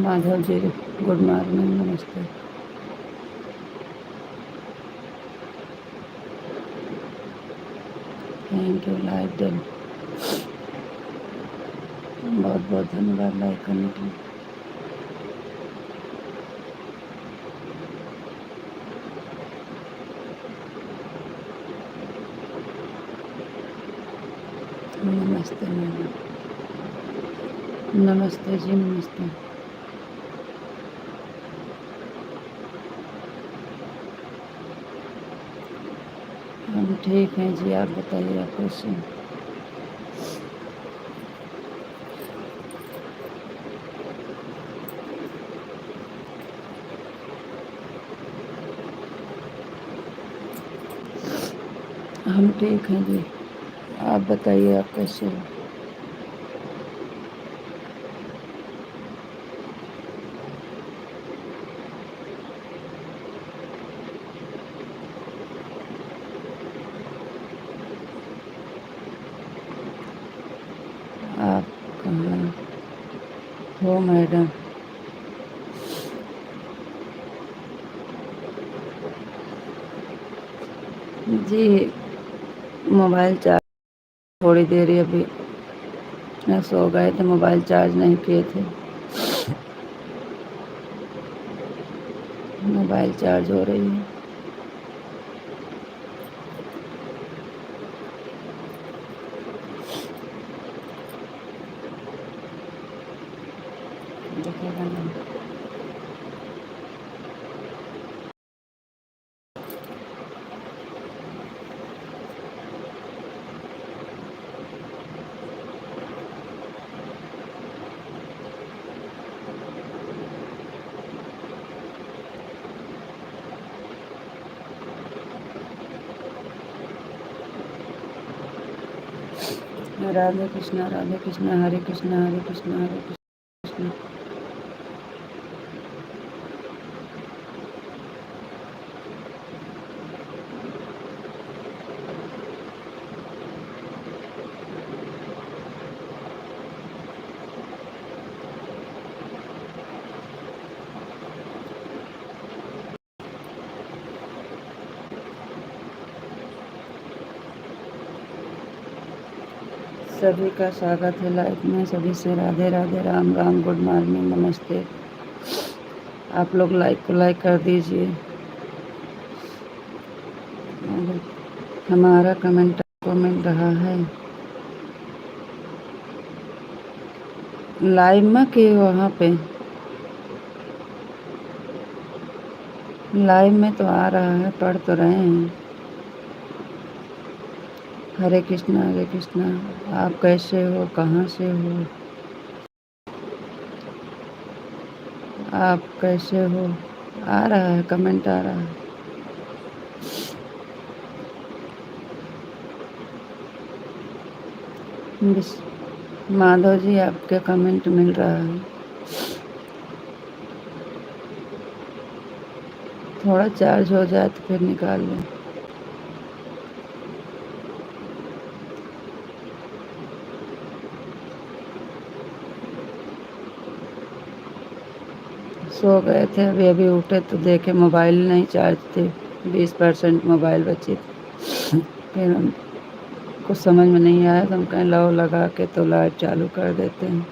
Madhav ji, good morning, नमस्ते। Thank you like done, बहुत बहुत धन्यवाद लाइक करने के लिए। नमस्ते मैडम, नमस्ते जी, नमस्ते। हम ठीक हैं जी, आप बताइए आप कैसे हैं? हम ठीक हैं जी, आप बताइए आप कैसे हो? आप कहाँ हो मैडम? जी, मोबाइल चार्ज थोड़ी देर ही अभी सो गए थे, मोबाइल चार्ज नहीं किए थे। मोबाइल चार्ज हो रही है। देखिएगा ना, राधे कृष्णा, राधे कृष्णा, हरे कृष्णा, हरे कृष्णा, हरे कृष्णा। सभी का स्वागत है लाइफ में, सभी से राधे राधे, राम राम, गुड मॉर्निंग, नमस्ते। आप लोग लाइक को लाइक कर दीजिए। अगर हमारा कमेंट आपको मिल रहा है लाइव में कि वहाँ पे? लाइव में तो आ रहा है, पढ़ तो रहे हैं। हरे कृष्णा, हरे कृष्णा। आप कैसे हो, कहाँ से हो, आप कैसे हो? आ रहा है, कमेंट आ रहा है। माधव जी, आपके कमेंट मिल रहा है। थोड़ा चार्ज हो जाए तो फिर निकाल लें। सो गए थे, अभी अभी उठे तो देखे मोबाइल नहीं चार्ज थे, 20% मोबाइल बचे थे। फिर हम कुछ समझ में नहीं आया तो हम कहें लाओ लगा के तो लाइट चालू कर देते हैं।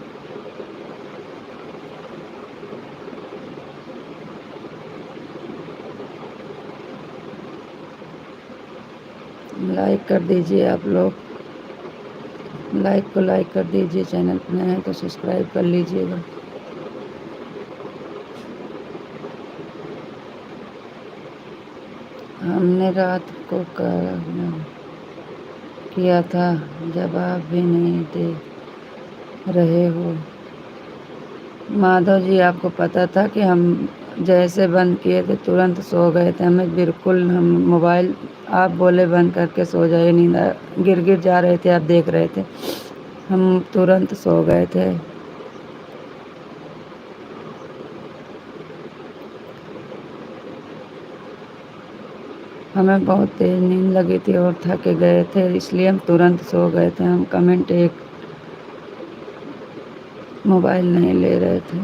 लाइक कर दीजिए आप लोग, लाइक को लाइक कर दीजिए, चैनल पर नए हैं तो सब्सक्राइब कर लीजिएगा। हमने रात को किया था, जवाब भी नहीं दे रहे हो। माधव जी, आपको पता था कि हम जैसे बंद किए थे तुरंत सो गए थे, हमें बिल्कुल, हम मोबाइल आप बोले बंद करके सो जाइए, नींद गिर गिर जा रहे थे, आप देख रहे थे, हम तुरंत सो गए थे। हमें बहुत तेज नींद लगी थी और थके गए थे, इसलिए हम तुरंत सो गए थे। हम कमेंट एक मोबाइल नहीं ले रहे थे।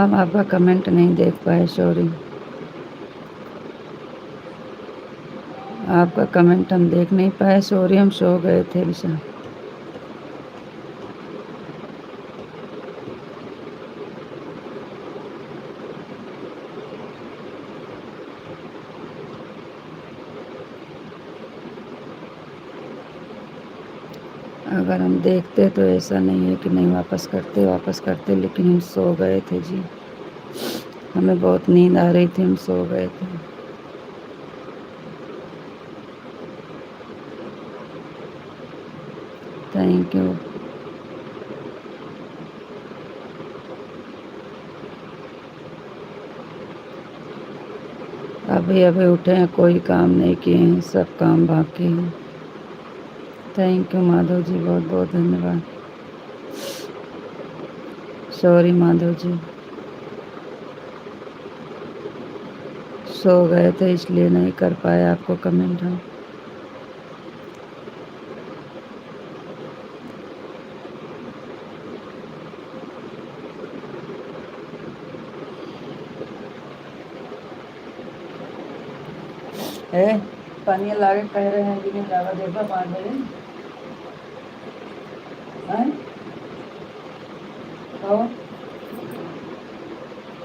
हम आपका कमेंट नहीं देख पाए, सॉरी। आपका कमेंट हम देख नहीं पाए, सॉरी, हम सो गए थे विशा। अगर हम देखते तो ऐसा नहीं है कि नहीं वापस करते, लेकिन हम सो गए थे जी। हमें बहुत नींद आ रही थी, हम सो गए थे। Thank you. अभी अभी उठे हैं, कोई काम नहीं किए हैं, सब काम बाकी हैं। थैंक यू माधव जी, बहुत बहुत धन्यवाद। सॉरी माधव जी, सो गए थे इसलिए नहीं कर पाए आपको कमेंट हम। ए पानी लाके कह रहे हैं कि नहीं जावा देखा 5 बजे। हैं? तो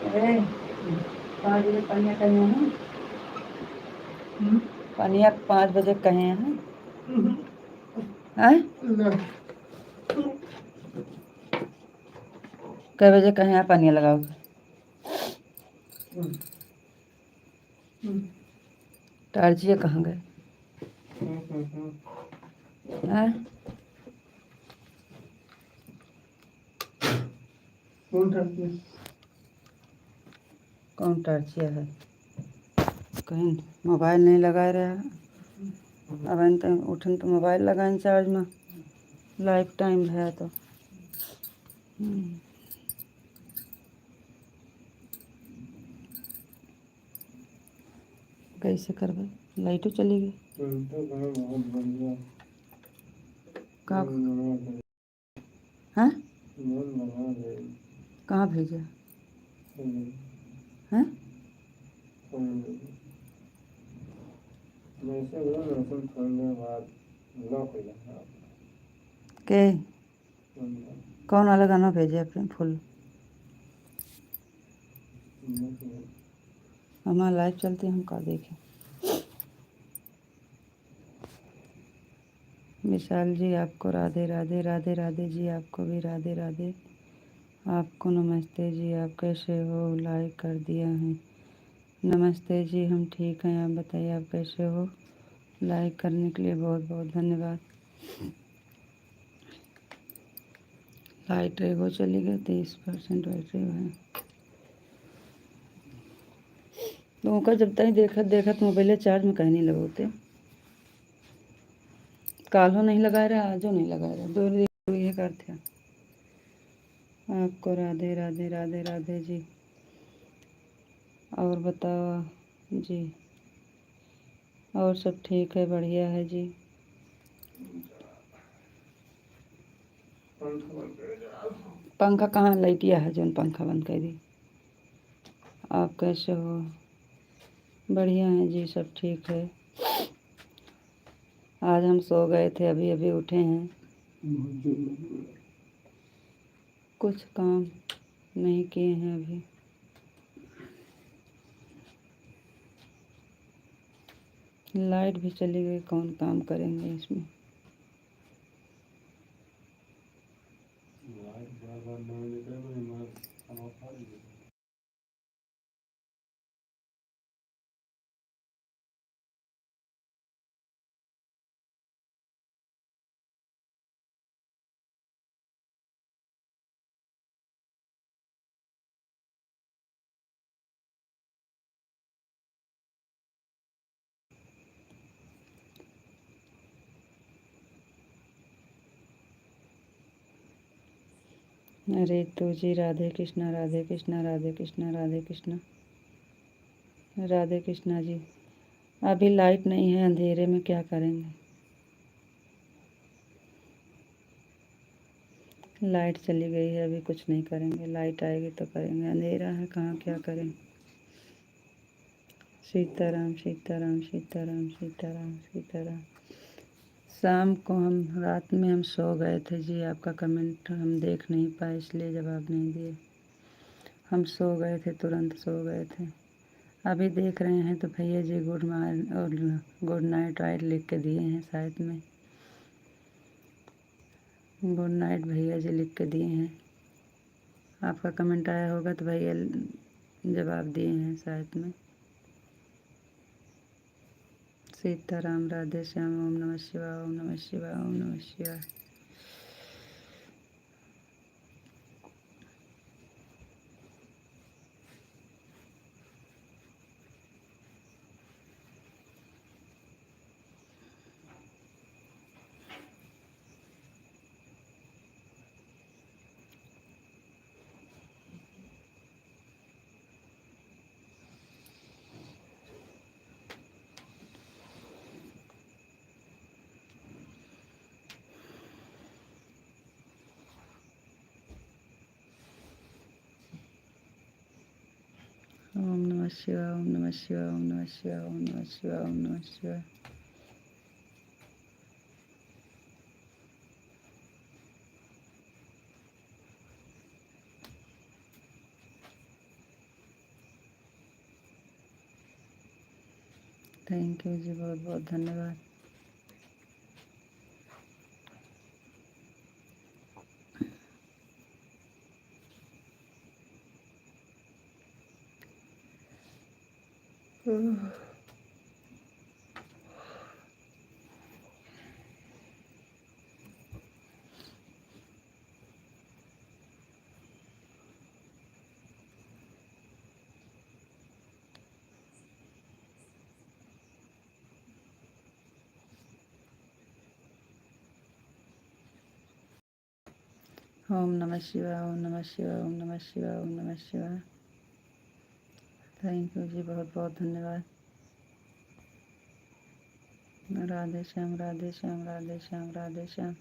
ए 5 बजे पनिया कहे हैं। पनिया 5 बजे कहे हैं। हैं? कै बजे कहे हैं पनिया लगाओ। टार्जिया कहाँ गए? हैं? कौन टार्जिया है? कहीं मोबाइल नहीं लगा रहा है। अब तक उठन तो मोबाइल लगाए चार्ज में, लाइफ टाइम है तो। कैसे करबे? लाइटो चली गई। कहाँ? हैं? कहाँ भेजा? हैं? के कौन वाला गाना भेजे अपने फुल? हमारा लाइव चलती, हम का देखें। विशाल जी आपको राधे राधे, राधे राधे जी, आपको भी राधे राधे। आपको नमस्ते जी, आप कैसे हो? लाइक कर दिया है। नमस्ते जी, हम ठीक हैं, आप बताइए आप कैसे हो? लाइक करने के लिए बहुत बहुत धन्यवाद। लाइट रेगो चली गई, 30% बैटरी है। लोगों का जब तक देखत मोबाइल चार्ज में कहीं नहीं लगाते। कालो नहीं लगा रहा, आजो नहीं लगा रहा, दो ये करते। आपको राधे राधे, राधे राधे जी। और बताओ जी, और सब ठीक है, बढ़िया है जी। पंखा कहाँ? लाइटिया है जो पंखा बंद कर दी। आप कैसे हो? बढ़िया हैं जी, सब ठीक है। आज हम सो गए थे, अभी अभी उठे हैं। कुछ काम नहीं किए हैं अभी। लाइट भी चली गई, कौन काम करेंगे इसमें। अरे तो जी, राधे कृष्णा, राधे कृष्णा, राधे कृष्णा, राधे कृष्णा, राधे कृष्णा जी। अभी लाइट नहीं है, अंधेरे में क्या करेंगे। लाइट चली गई है, अभी कुछ नहीं करेंगे, लाइट आएगी तो करेंगे, अंधेरा है कहाँ क्या करें। सीताराम सीताराम सीताराम सीताराम सीताराम। शाम को हम रात में हम सो गए थे जी, आपका कमेंट हम देख नहीं पाए इसलिए जवाब नहीं दिए। हम सो गए थे, तुरंत सो गए थे। अभी देख रहे हैं तो भैया जी गुड मॉर्निंग और गुड नाइट वाइट लिख के दिए हैं शायद में। गुड नाइट भैया जी लिख के दिए हैं। आपका कमेंट आया होगा तो भैया जवाब दिए हैं शायद में। सीताराम राधे श्याम ओम नमः शिवाय ओम नमः शिवाय ओम नमः शिवाय। ओम नमः शिवाय ओम नमः शिवाय ओम नमः शिवाय ओम नमः शिवाय ओम नमः शिवाय। थैंक यू जी, बहुत बहुत धन्यवाद। ओम नमः शिवाय ओम नमः शिवाय ओम नमः शिवाय ओम नमः शिवाय। थैंक यू जी, बहुत बहुत धन्यवाद। राधे श्याम राधे श्याम राधे श्याम राधे श्याम।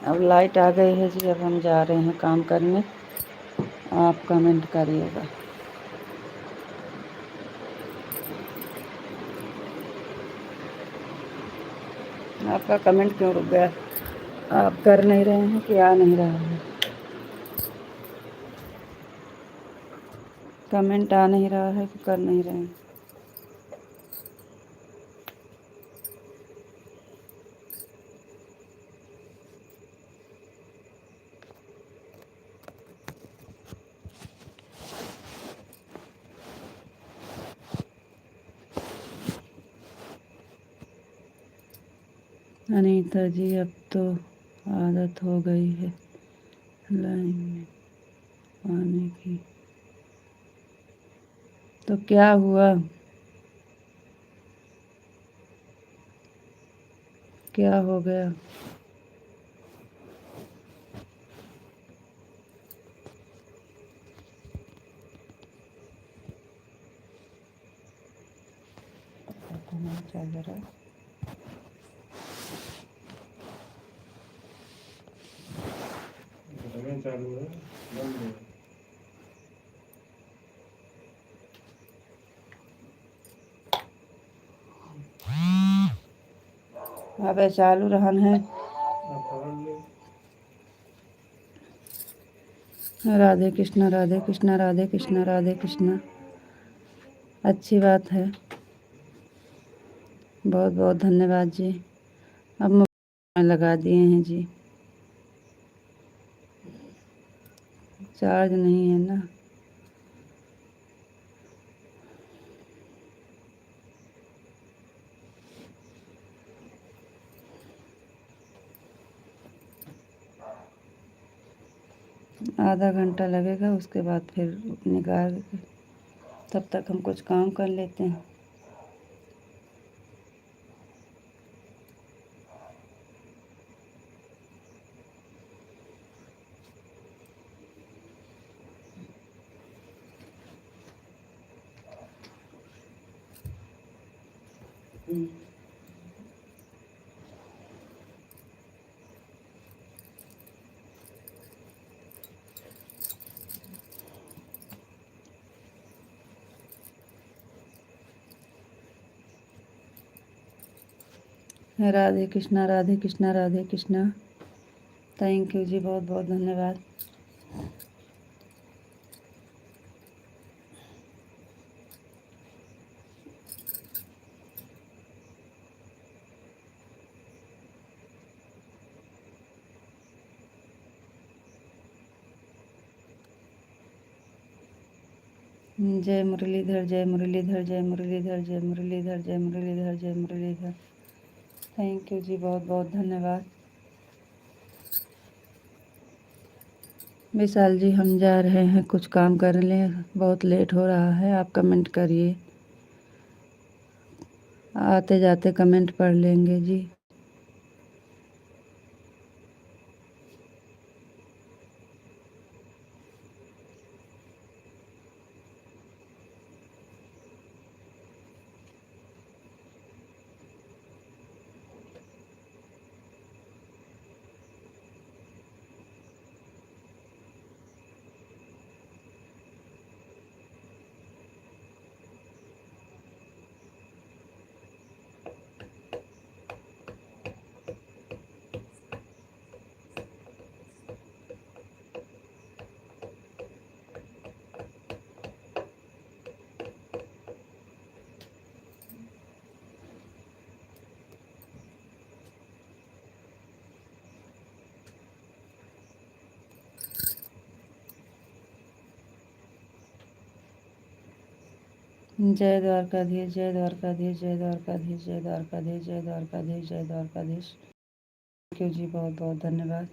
अब लाइट आ गई है जी, अब हम जा रहे हैं काम करने। आप कमेंट करिएगा। आपका कमेंट क्यों रुक गया? आप कर नहीं रहे हैं कि आ नहीं रहा है? कमेंट आ नहीं रहा है कि कर नहीं रहे हैं? अनीता जी, अब तो आदत हो गई है लाइन में आने की। तो क्या हुआ? क्या हो गया? चार्जर है। चालू है, बंद है। अबे चालू रहन है। राधे कृष्णा राधे कृष्णा राधे कृष्णा राधे कृष्णा। अच्छी बात है, बहुत बहुत धन्यवाद जी। अब मोबाइल लगा दिए हैं जी, चार्ज नहीं है ना। आधा घंटा लगेगा, उसके बाद फिर निकाल, तब तक हम कुछ काम कर लेते हैं। राधे कृष्णा, राधे कृष्णा, राधे कृष्णा। थैंक यू जी, बहुत बहुत धन्यवाद। जय मुरलीधर, जय मुरलीधर, जय मुरलीधर, जय मुरलीधर, जय मुरलीधर, जय मुरलीधर। थैंक यू जी, बहुत बहुत धन्यवाद। विशाल जी, हम जा रहे हैं, कुछ काम कर लें, बहुत लेट हो रहा है। आप कमेंट करिए, आते जाते कमेंट पढ़ लेंगे जी। जय द्वारकाधीश, जय द्वारकाधीश, जय द्वारकाधीश, जय द्वारकाधीश, जय द्वारकाधीश, जय द्वारकाधीश। थैंक यू जी, बहुत बहुत धन्यवाद।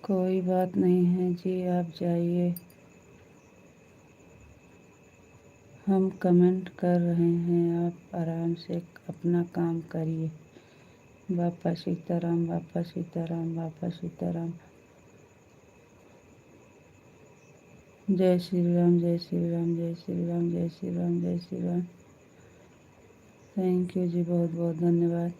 कोई बात नहीं है जी, आप जाइए, हम कमेंट कर रहे हैं, आप आराम से अपना काम करिए। बापा सीताराम, बापा सीताराम, बापा सीताराम। जय श्री राम, जय श्री राम, जय श्री राम, जय श्री राम, जय श्री राम। थैंक यू जी, बहुत बहुत धन्यवाद।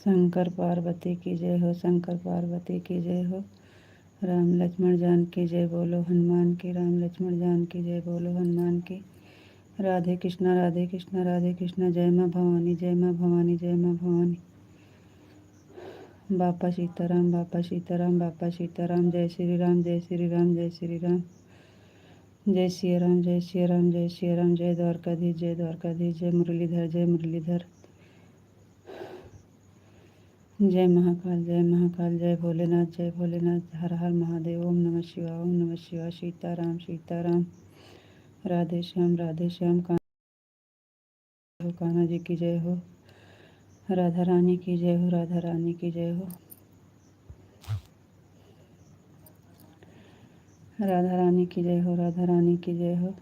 शंकर पार्वती की जय हो, शंकर पार्वती की जय हो। राम लक्ष्मण जान की जय बोलो हनुमान की, राम लक्ष्मण जान की जय बोलो हनुमान की। राधे कृष्णा राधे कृष्णा राधे कृष्णा, जय माँ भवानी जय माँ भवानी जय माँ भवानी। बापा सीताराम बापा सीताराम बापा सीताराम, जय श्री राम जय श्री राम जय श्री राम। जय सिया राम जय सिया राम जय सिया राम, जय द्वारकाधीश जय द्वारकाधीश, जय मुरलीधर जय मुरलीधर। जय महाकाल जय भोलेनाथ जय भोलेनाथ, हर हर महादेव, ओम नमः शिवाय ओम नमः शिवाय। सीताराम सीताराम, राधे श्याम कान्हा जी की जय हो, राधा रानी की जय हो, राधा रानी की जय हो, राधा रानी की जय हो, राधा रानी की जय हो।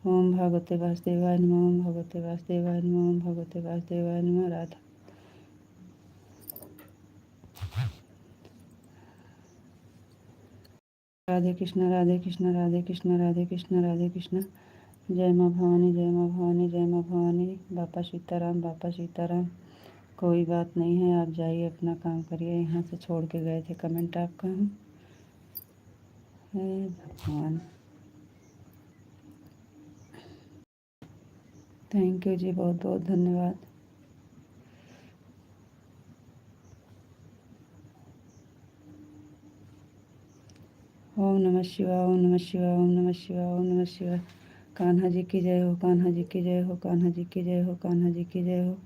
ओम भगवते वासुदेवाय नमः, ओम भगवते वासुदेवाय नमः, ओम भगवते वासुदेवाय नमः। राधे कृष्ण राधे कृष्ण राधे कृष्ण राधे कृष्ण राधे कृष्ण। जय माँ भवानी जय माँ भवानी जय माँ भवानी। बापा सीताराम बापा सीताराम। कोई बात नहीं है, आप जाइए अपना काम करिए। यहाँ से छोड़ के गए थे कमेंट आपका हम। हे भगवान, थैंक यू जी, बहुत बहुत धन्यवाद। ओम नमः शिवाय ओम नमः शिवाय ओम नमः शिवाय ओम नमः शिवाय। कान्हा जी की जय हो, कान्हा जी की जय हो, कान्हा जी की जय हो, कान्हा जी की जय हो।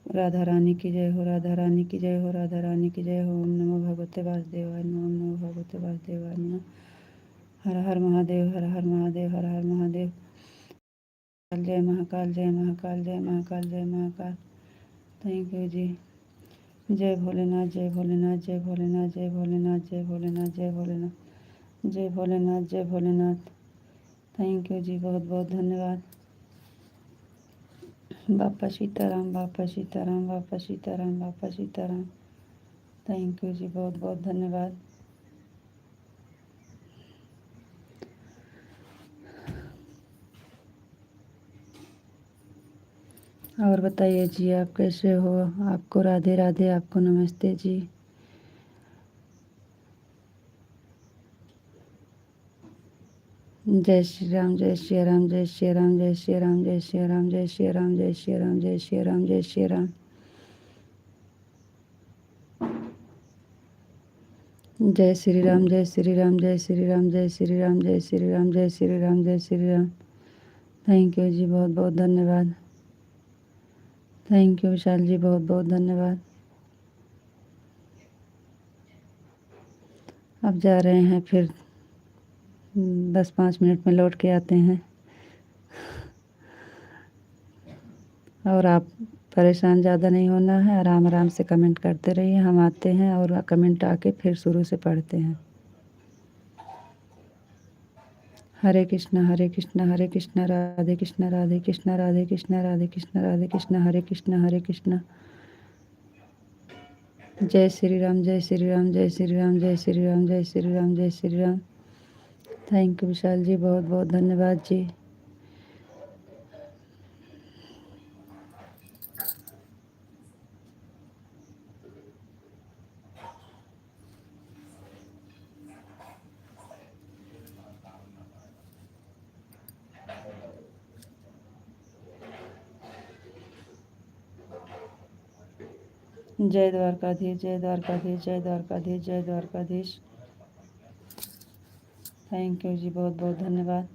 राधा रानी की जय हो, राधा रानी की जय हो, राधा रानी की जय हो। ओम नमो भगवते वासुदेवाय नमः, ओम नमो भगवते वासुदेवाय नमः। हर हर महादेव हर हर महादेव हर हर महादेव। जय महाकाल जय महाकाल जय महाकाल जय महाकाल। थैंक यू जी। जय भोलेनाथ जय भोलेनाथ जय भोलेनाथ जय भोलेनाथ जय भोलेनाथ जय भोलेनाथ जय भोलेनाथ जय भोलेनाथ। थैंक यू जी, बहुत बहुत धन्यवाद। बापा सीताराम बापा सीताराम बापा सीताराम बापा सीताराम। थैंक यू जी, बहुत बहुत धन्यवाद। और बताइए जी, आप कैसे हो? आपको राधे राधे, आपको नमस्ते जी। जय श्री राम जय श्री राम जय श्री राम जय श्री राम जय श्री राम जय श्री राम जय श्री राम जय श्री राम जय श्री राम। जय श्री राम जय श्री राम जय श्री राम जय श्री राम जय श्री राम जय श्री राम जय श्री राम। थैंक यू जी, बहुत बहुत धन्यवाद। थैंक यू विशाल जी, बहुत बहुत धन्यवाद। अब जा रहे हैं, फिर 10-5 मिनट में लौट के आते हैं। और आप परेशान ज़्यादा नहीं होना है, आराम आराम से कमेंट करते रहिए। हम आते हैं और कमेंट आके फिर शुरू से पढ़ते हैं। हरे कृष्णा हरे कृष्णा हरे कृष्णा राधे कृष्णा राधे कृष्णा राधे कृष्णा राधे कृष्णा राधे कृष्णा हरे कृष्णा हरे कृष्णा। जय श्री राम जय श्री राम जय श्री राम जय श्री राम जय श्री राम जय श्री राम। थैंक यू विशाल जी, बहुत बहुत धन्यवाद जी। जय द्वारकाधीश जय द्वारकाधीश जय द्वारकाधीश जय द्वारकाधीश। थैंक यू जी, बहुत बहुत धन्यवाद।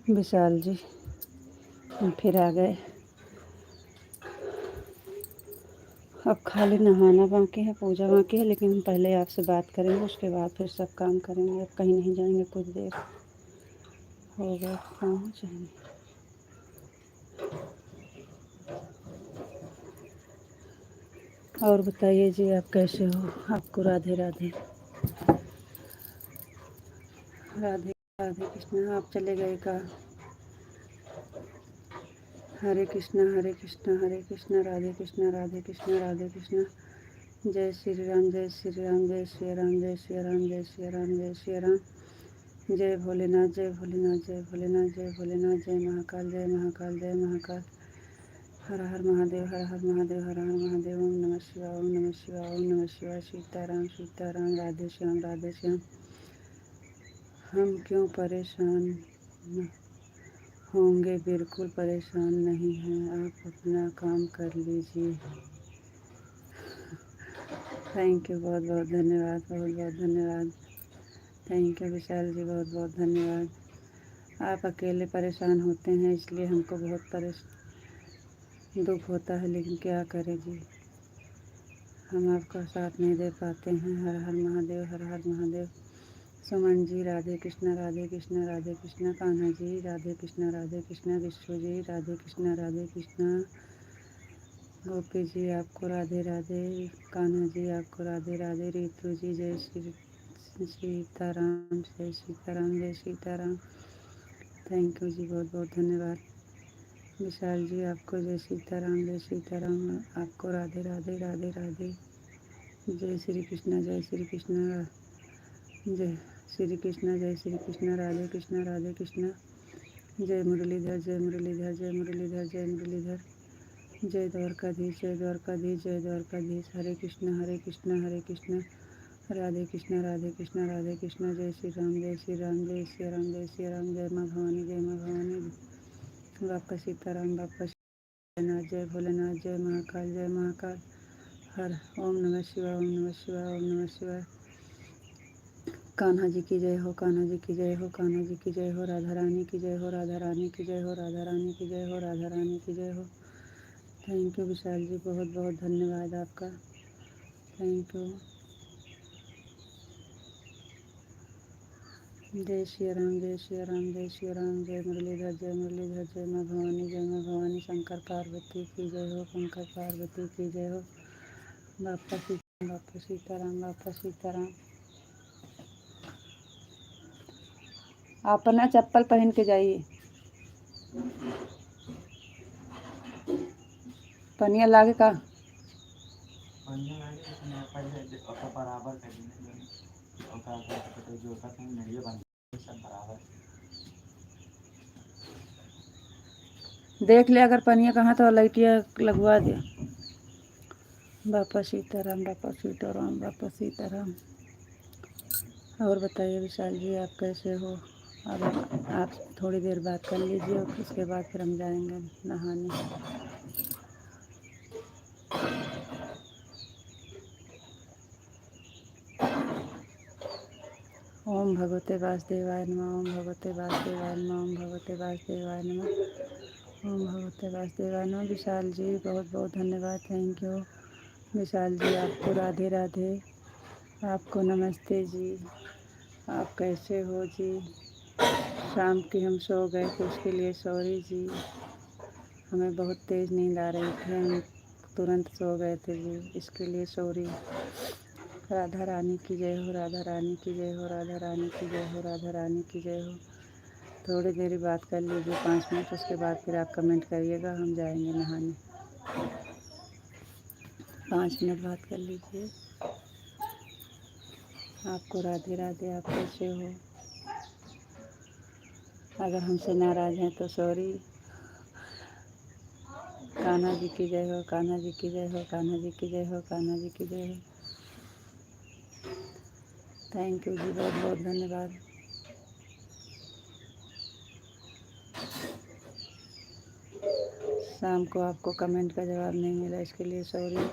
विशाल जी हम फिर आ गए। अब खाली नहाना बाकी है, पूजा बाकी है, लेकिन हम पहले आपसे बात करेंगे, उसके बाद फिर सब काम करेंगे। अब कहीं नहीं जाएंगे, कुछ देर हो गए पहुँच जाएंगे। और बताइए जी, आप कैसे हो? आपको राधे राधे। राधे राधे कृष्णा। आप चले गए का? हरे कृष्णा हरे कृष्णा हरे कृष्णा राधे कृष्णा राधे कृष्णा राधे कृष्णा। जय श्री राम जय श्री राम जय श्री राम जय श्री राम जय श्री राम जय श्री राम। जय भोलेनाथ जय भोलेनाथ जय भोलेनाथ जय भोलेनाथ। जय महाकाल जय महाकाल जय महाकाल। हर हर महादेव हर हर महादेव हर हर महादेव। ओम नमः शिवाय ओम नमः शिवाय ओम नमः शिवाय। सीताराम सीताराम राधे श्याम राधे श्याम। हम क्यों परेशान होंगे? बिल्कुल परेशान नहीं हैं, आप अपना काम कर लीजिए। थैंक यू, बहुत बहुत धन्यवाद, बहुत बहुत धन्यवाद। थैंक यू विशाल जी, बहुत बहुत धन्यवाद। आप अकेले परेशान होते हैं, इसलिए हमको बहुत दुख होता है, लेकिन क्या करें जी, हम आपका साथ नहीं दे पाते हैं। हर हर महादेव हर हर महादेव। सुमन जी राधे कृष्णा राधे कृष्णा राधे कृष्णा। कान्हा जी राधे कृष्णा विश्व जी राधे कृष्णा। गोपी जी आपको राधे राधे। कान्हा जी आपको राधे राधे। रितु जी जय श्री सीताराम जय सीताराम जय सीताराम। थैंक यू जी, बहुत बहुत धन्यवाद। विशाल जी आपको जय सीताराम जय सीताराम। आपको राधे राधे राधे राधे। जय श्री कृष्णा जय श्री कृष्णा जय श्री कृष्णा जय श्री कृष्णा राधे कृष्णा राधे कृष्णा। जय मुरलीधर जय मुरलीधर जय मुरलीधर जय मुरलीधर। जय द्वारकाधीश जय द्वारकाधीश जय द्वारकाधीश। हरे कृष्णा हरे कृष्णा हरे कृष्णा राधे कृष्णा राधे कृष्णा राधे कृष्णा। जय श्री राम जय श्री राम जय श्री राम जय श्री राम। जय माँ भवानी जय माँ भवानी। बापा सीताराम बापा भोलेनाथ जय भोलेनाथ जय महाकाल जय महाकाल। हर ओम नमः शिवाय ओम नमः शिवाय ओम नमः शिवाय। कान्हा जी की जय हो कान्हा जी की जय हो कान्हा जी की जय हो। राधा रानी की जय हो राधा रानी की जय हो राधा रानी की जय हो राधा रानी की जय हो। थैंक यू विशाल जी, बहुत बहुत धन्यवाद आपका। Thank you. जय श्री राम जय श्री राम जय श्री राम। जय मुरलीधर जय मुरलीधर जय माँ भवानी जय माँ भवानी। शंकर पार्वती की जय हो शंकर पार्वती की जय हो। बापा सीताराम बापा सीताराम। आप अपना चप्पल पहन के जाइए। पनिया लागे का देख ले, अगर पनिया कहाँ तो लाइटिया लगवा दे। बापा सीताराम बापा सीताराम बापा सीताराम। और बताइए विशाल जी, आप कैसे हो? अब आप थोड़ी देर बात कर लीजिए और उसके बाद फिर हम जाएंगे नहाने। ओम भगवते वासुदेवाय नमः ओम भगवते वासुदेवाय नमः ओम भगवते वासुदेवाय नमः ओम भगवते वासुदेवाय नमः। विशाल जी बहुत बहुत धन्यवाद, थैंक यू। विशाल जी आपको राधे राधे, आपको नमस्ते जी। आप कैसे हो जी? शाम की हम सो गए थे, उसके लिए सॉरी जी। हमें बहुत तेज़ नींद आ रही थी, हम तुरंत सो गए थे जी, इसके लिए सॉरी। राधा रानी की जय हो राधा रानी की जय हो राधा रानी की जय हो राधा रानी की जय हो। थोड़ी देर बात कर लीजिए 5 मिनट, उसके बाद फिर आप कमेंट करिएगा, हम जाएंगे नहाने। 5 मिनट बात कर लीजिए। आपको राधे राधे, आप कैसे हो? अगर हमसे नाराज़ हैं तो सॉरी। कान्हा जी की जय हो कान्हा जी की जय हो कान्हा जी की जय हो कान्हा जी की जय हो। थैंक यू जी, बहुत बहुत धन्यवाद। शाम को आपको कमेंट का जवाब नहीं मिला, इसके लिए सॉरी।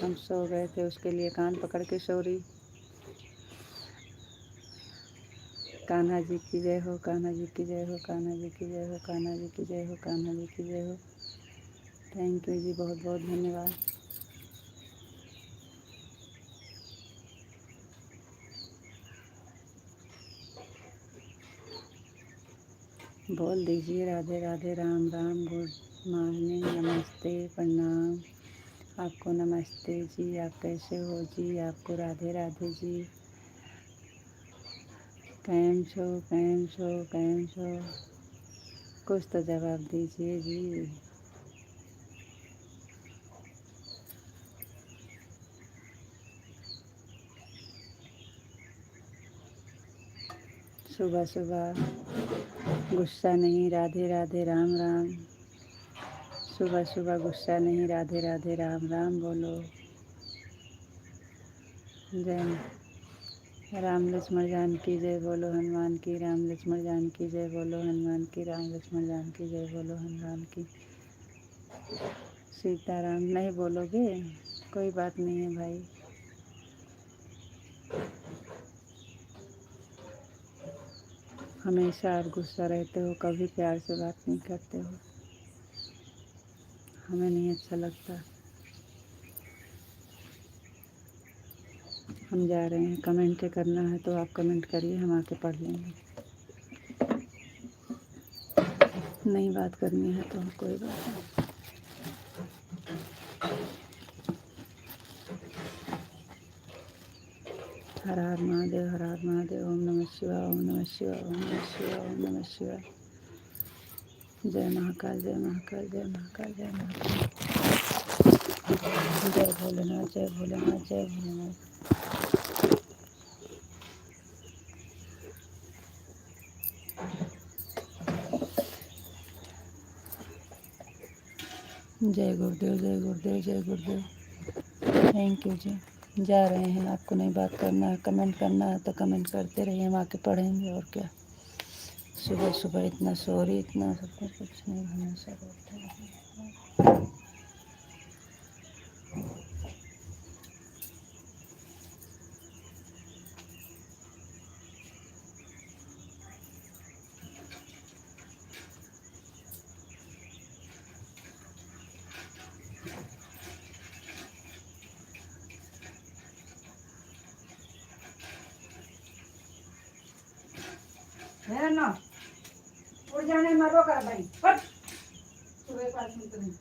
हम सो गए थे, उसके लिए कान पकड़ के सॉरी। कान्हा जी की जय हो, कान्हा जी की जय हो, कान्हा जी की जय हो, कान्हा जी की जय हो, कान्हा जी की जय हो। थैंक यू जी, बहुत बहुत धन्यवाद। बोल दीजिए राधे राधे, राम राम, गुड मॉर्निंग, नमस्ते, प्रणाम। आपको नमस्ते जी, आप कैसे हो जी, आपको राधे राधे जी। कैम छो, कैम छो, कैम छो, कुछ तो जवाब दीजिए जी। सुबह सुबह गुस्सा नहीं, राधे राधे, राम राम। सुबह सुबह गुस्सा नहीं, राधे राधे, राम राम बोलो। जय राम लक्ष्मण जानकी जय बोलो, हनुमान की राम लक्ष्मण जानकी जय बोलो, हनुमान की राम लक्ष्मण जानकी जय बोलो, हनुमान की। सीताराम नहीं बोलोगे, कोई बात नहीं है भाई। हमेशा आप गुस्सा रहते हो, कभी प्यार से बात नहीं करते हो, हमें नहीं अच्छा लगता। हम जा रहे हैं, कमेंट करना है तो आप कमेंट करिए, हम आके पढ़ लेंगे। नहीं बात करनी है तो कोई बात नहीं। हर हर महादेव, हर हर महादेव, ओम नमः शिवाय, ओम नमः शिवाय, ओम नमः शिवाय, ओम नमः शिवाय। जय महाकाल, जय महाकाल, जय महाकाल, जय महाकाल। जय भोलेनाथ, जय भोलेनाथ, जय भोलेनाथ। जय गुरुदेव, जय गुरुदेव, जय गुरुदेव। थैंक यू जी। जा रहे हैं, आपको नहीं बात करना है, कमेंट करना है तो कमेंट करते रहिए, हम आके पढ़ेंगे। और क्या, सुबह सुबह इतना सॉरी, इतना सब कुछ नहीं होना चाहिए। है ना, उड़ जाने मारो कर भाई, हट। सुबह 5 मिनट नहीं।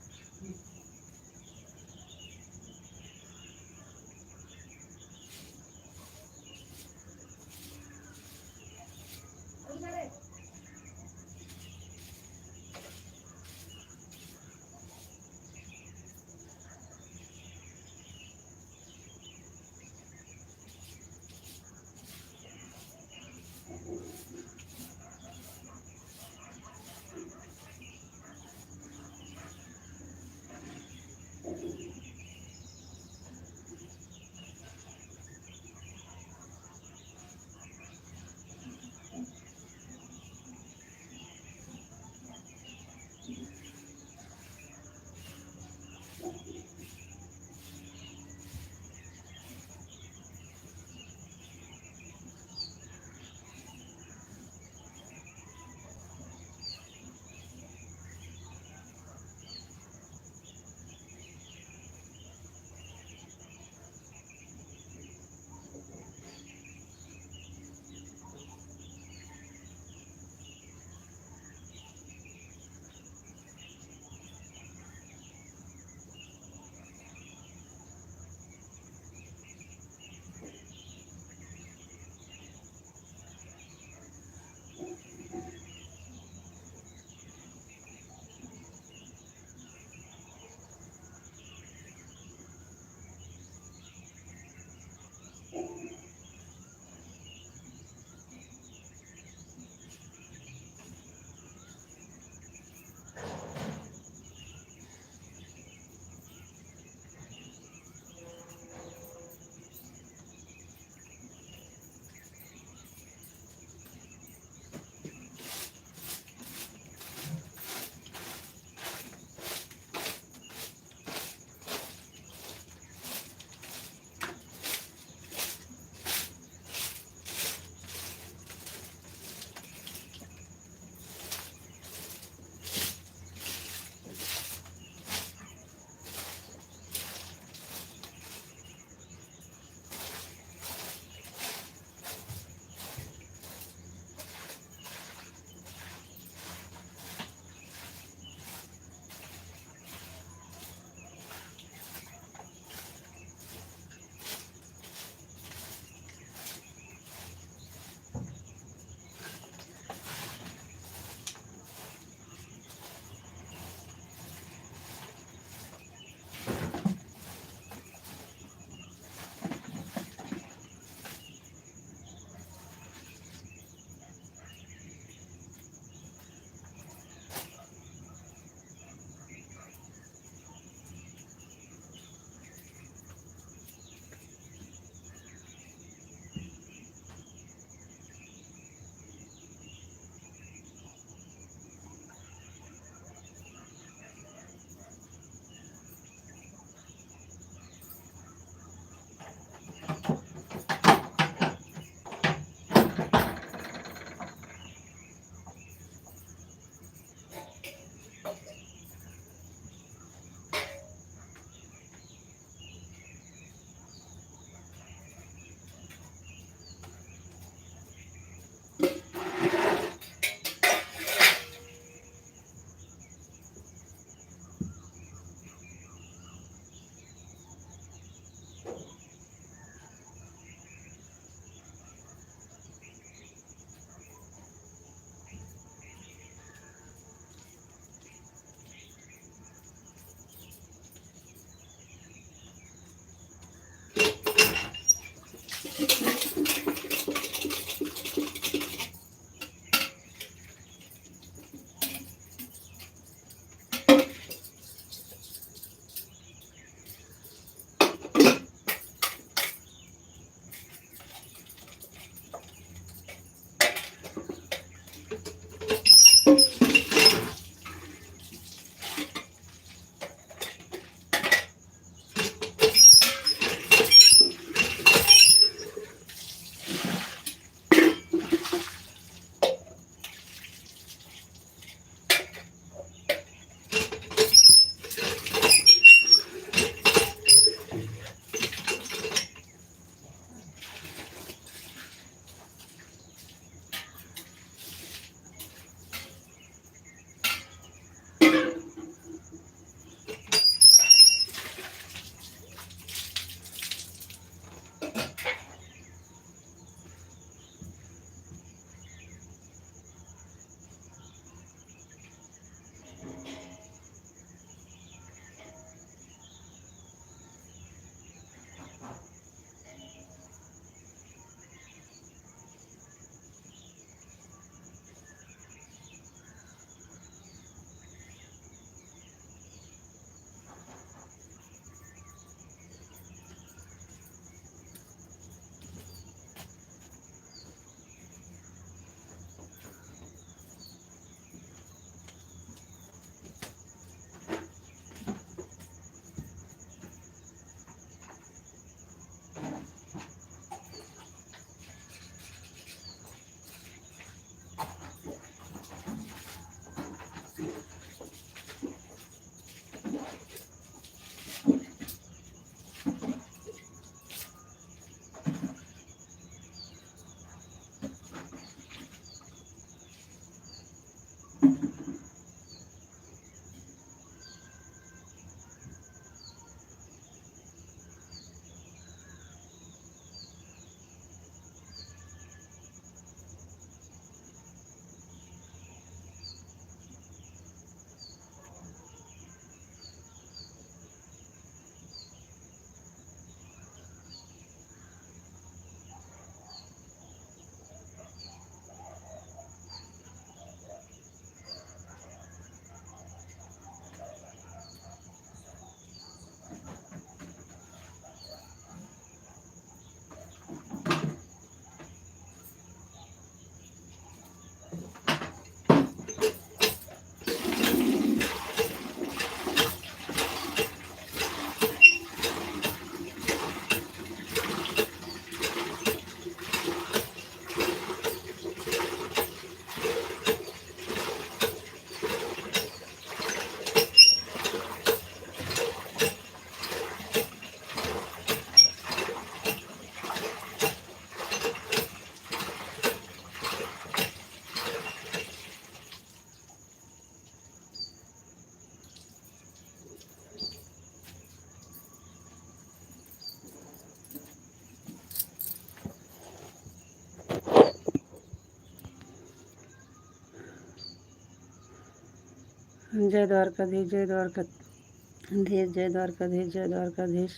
जय द्वारकाधीश, जय द्वारकाधीश, जय द्वारकाधीश, जय द्वारकाधीश।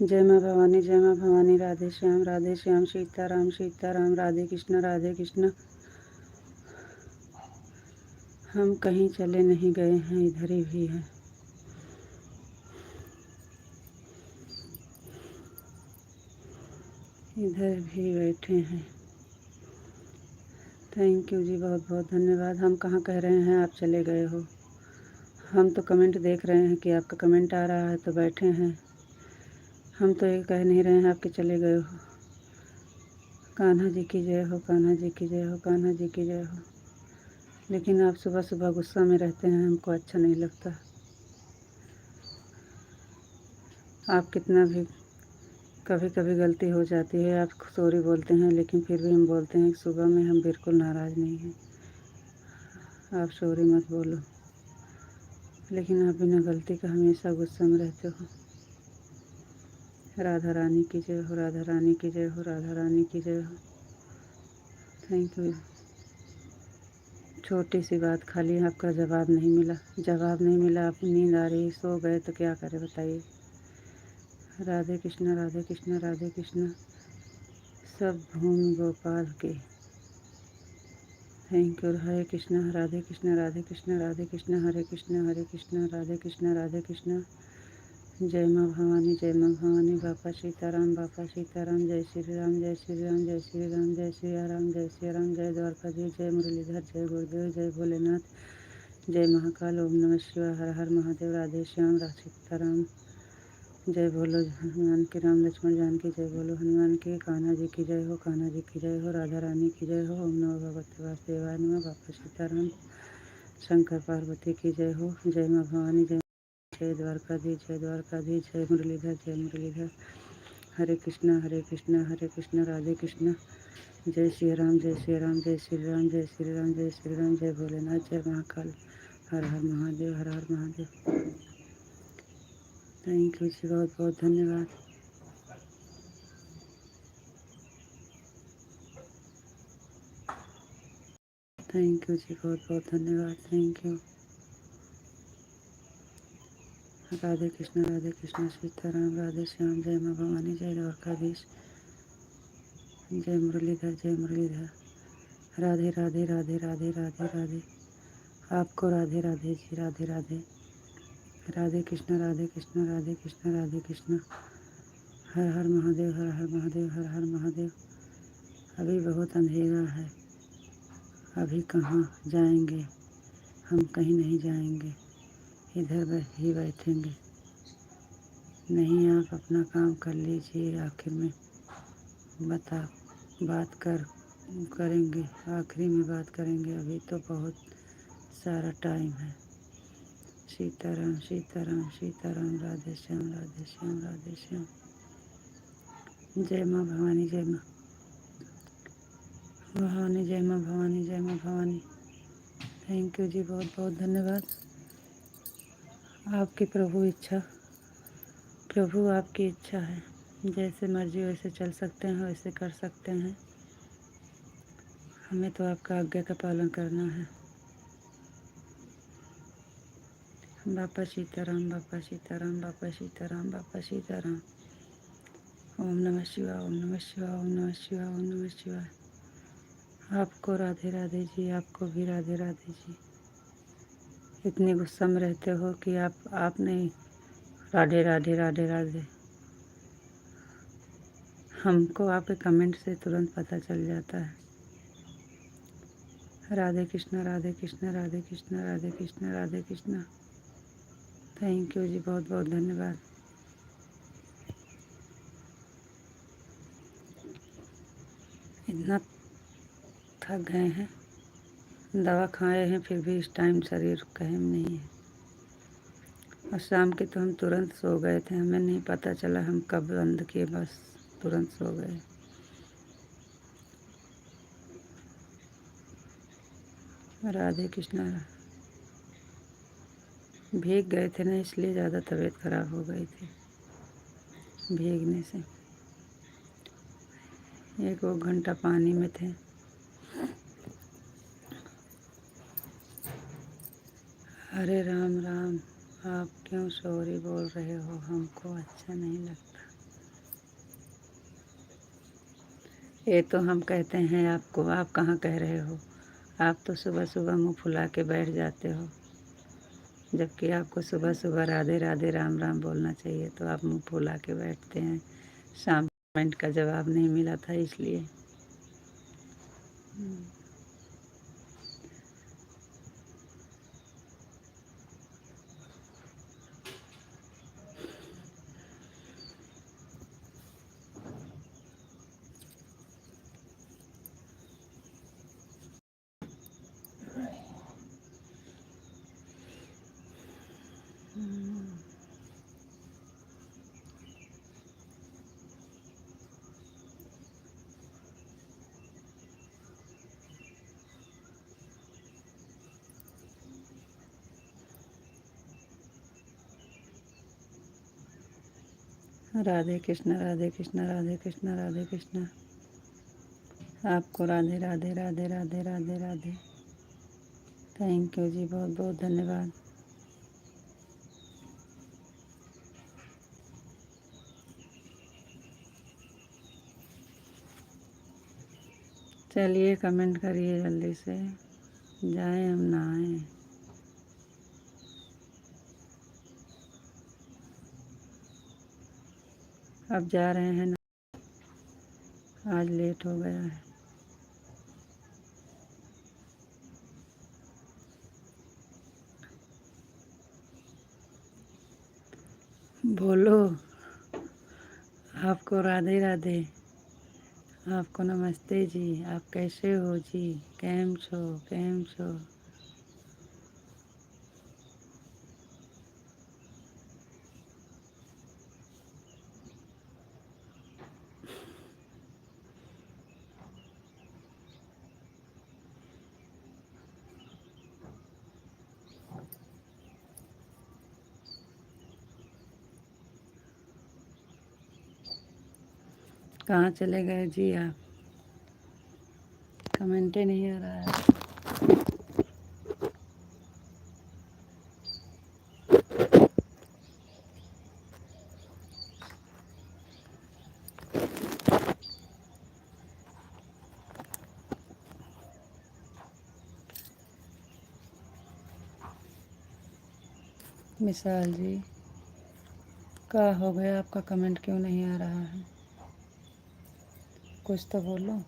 जय माँ भवानी, जय माँ भवानी। राधे श्याम, सीताराम सीताराम, राधे कृष्ण। हम कहीं चले नहीं गए हैं, इधर ही भी हैं। इधर भी बैठे हैं। थैंक यू जी, बहुत बहुत धन्यवाद। हम कहाँ कह रहे हैं आप चले गए हो। हम तो कमेंट देख रहे हैं कि आपका कमेंट आ रहा है तो बैठे हैं। हम तो ये कह नहीं रहे हैं आपके चले गए हो। कान्हा जी की जय हो, कान्हा जी की जय हो, कान्हा जी की जय हो। लेकिन आप सुबह सुबह गुस्सा में रहते हैं, हमको अच्छा नहीं लगता। आप कितना भी कभी कभी गलती हो जाती है, आप सॉरी बोलते हैं, लेकिन फिर भी हम बोलते हैं कि सुबह में हम बिल्कुल नाराज़ नहीं हैं। आप सॉरी मत बोलो, लेकिन आप बिना गलती का हमेशा गुस्सा में रहते हो। राधा रानी की जय हो, राधा रानी की जय हो, राधा रानी की जय हो। Thank you. छोटी सी बात, खाली आपका जवाब नहीं मिला। जवाब नहीं मिला, आप नींद आ रही, सो गए तो क्या करें बताइए। राधे कृष्ण, राधे कृष्ण, राधे कृष्ण। सब भूमि गोपाल के। Thank you. हरे कृष्ण, राधे कृष्ण, राधे कृष्ण, राधे कृष्ण, हरे कृष्ण, हरे कृष्ण, राधे कृष्ण, राधे कृष्ण। जय माँ भवानी, जय माँ भवानी। बापा सीताराम, बापा सीताराम। जय श्री राम, जय श्री राम, जय श्री राम, जय सिया राम, जय सिया राम। जय द्वारकाधीश, जय मुरलीधर, जय गुरुदेव, जय भोलेनाथ, जय महाकाल। ओम नमः शिवाय, हर हर महादेव। राधे श्याम, सीताराम। जय बोलो हनुमान के, राम लक्ष्मण जानकी। जय बोलो हनुमान के। कान्हा जी की जय हो, कान्हा जी की जय हो, राधा रानी की जय हो। ओम नमो भगवते वासुदेवाय नमः। बापा सीताराम, शंकर पार्वती की जय हो। जय माँ भवानी, जय द्वारकाधीश, जय द्वारकाधीश, जय मुरलीधर, जय मुरलीधर। हरे कृष्णा, हरे कृष्णा, हरे कृष्णा, राधे कृष्णा। जय श्री राम, जय श्री राम, जय श्री राम, जय श्री राम, जय श्री राम। जय भोलेनाथ, जय महाकाल। हर हर महादेव, हर हर महादेव। थैंक यू जी, बहुत बहुत धन्यवाद। थैंक यू जी, बहुत बहुत धन्यवाद। Thank you. राधे कृष्ण, सीताराम, राधे श्याम। जय माँ भवानी, जय द्वारकाधीश, जय मुरलीधर, जय मुरलीधर। राधे राधे, राधे राधे, राधे राधे। आपको राधे राधे जी, राधे राधे। राधे कृष्ण, राधे कृष्ण, राधे कृष्ण, राधे कृष्ण। हर हर महादेव, हर हर महादेव, हर हर महादेव। अभी बहुत अंधेरा है, अभी कहाँ जाएंगे। हम कहीं नहीं जाएंगे, इधर ही बैठेंगे। नहीं, आप अपना काम कर लीजिए। आखिर में बता बात करेंगे, आखिरी में बात करेंगे। अभी तो बहुत सारा टाइम है। सीताराम, सीताराम, सीताराम। राधे श्याम, राधे श्याम, राधे श्याम। जय माँ भवानी, जय माँ भवानी, जय माँ भवानी, जय माँ भवानी। थैंक यू जी, बहुत बहुत धन्यवाद। आपकी प्रभु इच्छा, प्रभु आपकी इच्छा है, जैसे मर्जी वैसे चल सकते हैं, वैसे कर सकते हैं। हमें तो आपका आज्ञा का पालन करना है। बापा सीताराम, बापा सीताराम, बापा सीताराम, बापा सीताराम। ओम नमः शिवाय, ओम नमः शिवाय, ओम नमः शिवाय, ओम नमः शिवाय। आपको राधे राधे जी, आपको भी राधे राधे जी। इतने गुस्सा में रहते हो कि आप नहीं, राधे राधे राधे राधे। हमको आपके कमेंट से तुरंत पता चल जाता है। राधे कृष्णा, राधे कृष्णा, राधे कृष्णा, राधे कृष्णा, राधे कृष्णा। थैंक यू जी, बहुत बहुत धन्यवाद। इतना थक गए हैं, दवा खाए हैं, फिर भी इस टाइम शरीर कायम नहीं है। और शाम के तो हम तुरंत सो गए थे, हमें नहीं पता चला हम कब बंद किए, बस तुरंत सो गए। राधे कृष्णा। भीग गए थे ना, इसलिए ज़्यादा तबीयत खराब हो गई थी भीगने से। 1 घंटा पानी में थे। हरे राम राम। आप क्यों सॉरी बोल रहे हो? हमको अच्छा नहीं लगता। ये तो हम कहते हैं आपको, आप कहाँ कह रहे हो? आप तो सुबह सुबह मुंह फुला के बैठ जाते हो, जबकि आपको सुबह सुबह राधे राधे राम राम बोलना चाहिए, तो आप मुंह फुला के बैठते हैं। शाम कमेंट का जवाब नहीं मिला था इसलिए। राधे कृष्णा, राधे कृष्णा, राधे कृष्णा, राधे कृष्णा। आपको राधे राधे राधे राधे राधे राधे। थैंक यू जी, बहुत बहुत धन्यवाद। चलिए कमेंट करिए जल्दी से, जाएं हम नहाएं। अब जा रहे हैं ना, आज लेट हो गया है। बोलो। आपको राधे राधे, आपको नमस्ते जी। आप कैसे हो जी? कैम छो, कैम छो? कहाँ चले गए जी आप? कमेंट ही नहीं आ रहा है। मिसाल जी, क्या हो गया? आपका कमेंट क्यों नहीं आ रहा है? कुछ तो बोलो।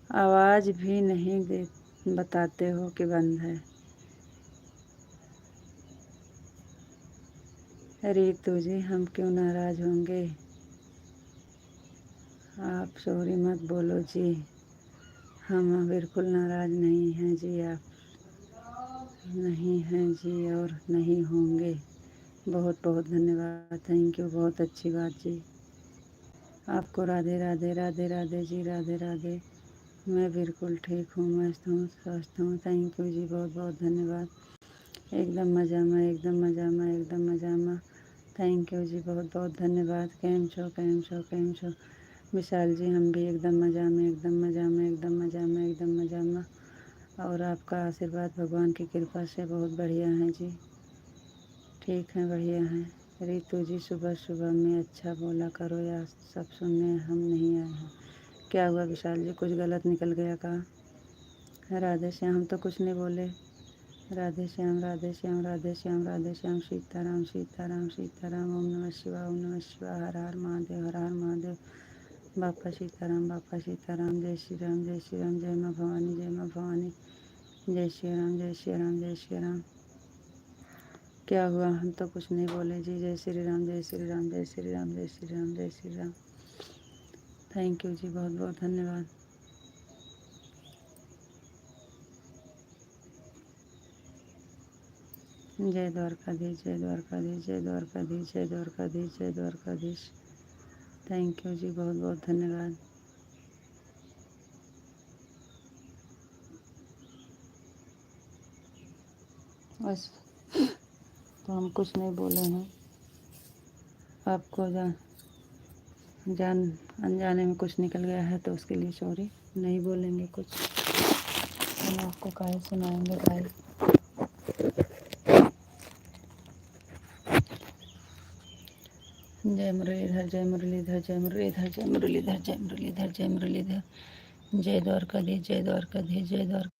आवाज़ भी नहीं दे बताते हो कि बंद है। रितु जी हम क्यों नाराज़ होंगे, आप सॉरी मत बोलो जी। हम बिल्कुल नाराज़ नहीं हैं जी, आप नहीं हैं जी और नहीं होंगे। बहुत बहुत धन्यवाद, थैंक यू, बहुत अच्छी बात जी। आपको राधे राधे राधे राधे जी, राधे राधे। मैं बिल्कुल ठीक हूँ, मस्त हूँ, स्वस्थ हूँ, थैंक यू जी, बहुत बहुत धन्यवाद। एकदम मज़ा में, एकदम मज़ा में, एकदम मज़ा में, थैंक यू जी, बहुत बहुत धन्यवाद। कैम छो, कैम छो, कैम छो विशाल जी, हम भी एकदम मज़ा में, एकदम मज़ा में, एकदम मज़ा में, एकदम मज़ा में। और आपका आशीर्वाद भगवान की कृपा से बहुत बढ़िया हैं जी, ठीक हैं, बढ़िया हैं। रितु जी सुबह सुबह में अच्छा बोला करो या सब सुनने हम नहीं आए हैं। क्या हुआ विशाल जी, कुछ गलत निकल गया कहा? राधे श्याम, हम तो कुछ नहीं बोले। राधे श्याम, राधे श्याम, राधे श्याम, राधे श्याम, सीताराम सीताराम सीताराम, ओम नमः शिवाय, ओम नमः शिवाय, हर हर महादेव, हर हर महादेव। बापा सीताराम, बापा सीताराम, जय श्री राम, जय श्री राम, जय माँ भवानी, जय माँ भवानी, जय श्री राम, जय श्री राम, जय श्री राम। क्या हुआ, हम तो कुछ नहीं बोले जी। जय श्री राम, जय श्री राम, जय श्री राम, जय श्री राम, जय श्री राम। थैंक यू जी, बहुत बहुत धन्यवाद। जय द्वारकाधीश, जय द्वारकाधीश, जय द्वारकाधीश, जय द्वारकाधीश, जय द्वारकाधीश। थैंक यू जी, बहुत बहुत धन्यवाद। बस तो हम कुछ नहीं बोले हैं, आपको जान अनजाने में कुछ निकल गया है तो उसके लिए सॉरी, नहीं बोलेंगे कुछ। हम आपको काहे सुनाएंगे भाई। जय मुरलीधर, जय मुरलीधर, जय मुरलीधर, जय मुरलीधर, जय मुरलीधर, जय मुरलीधर। जय द्वारकाधीश, जय द्वारकाधीश, जय द्वारका।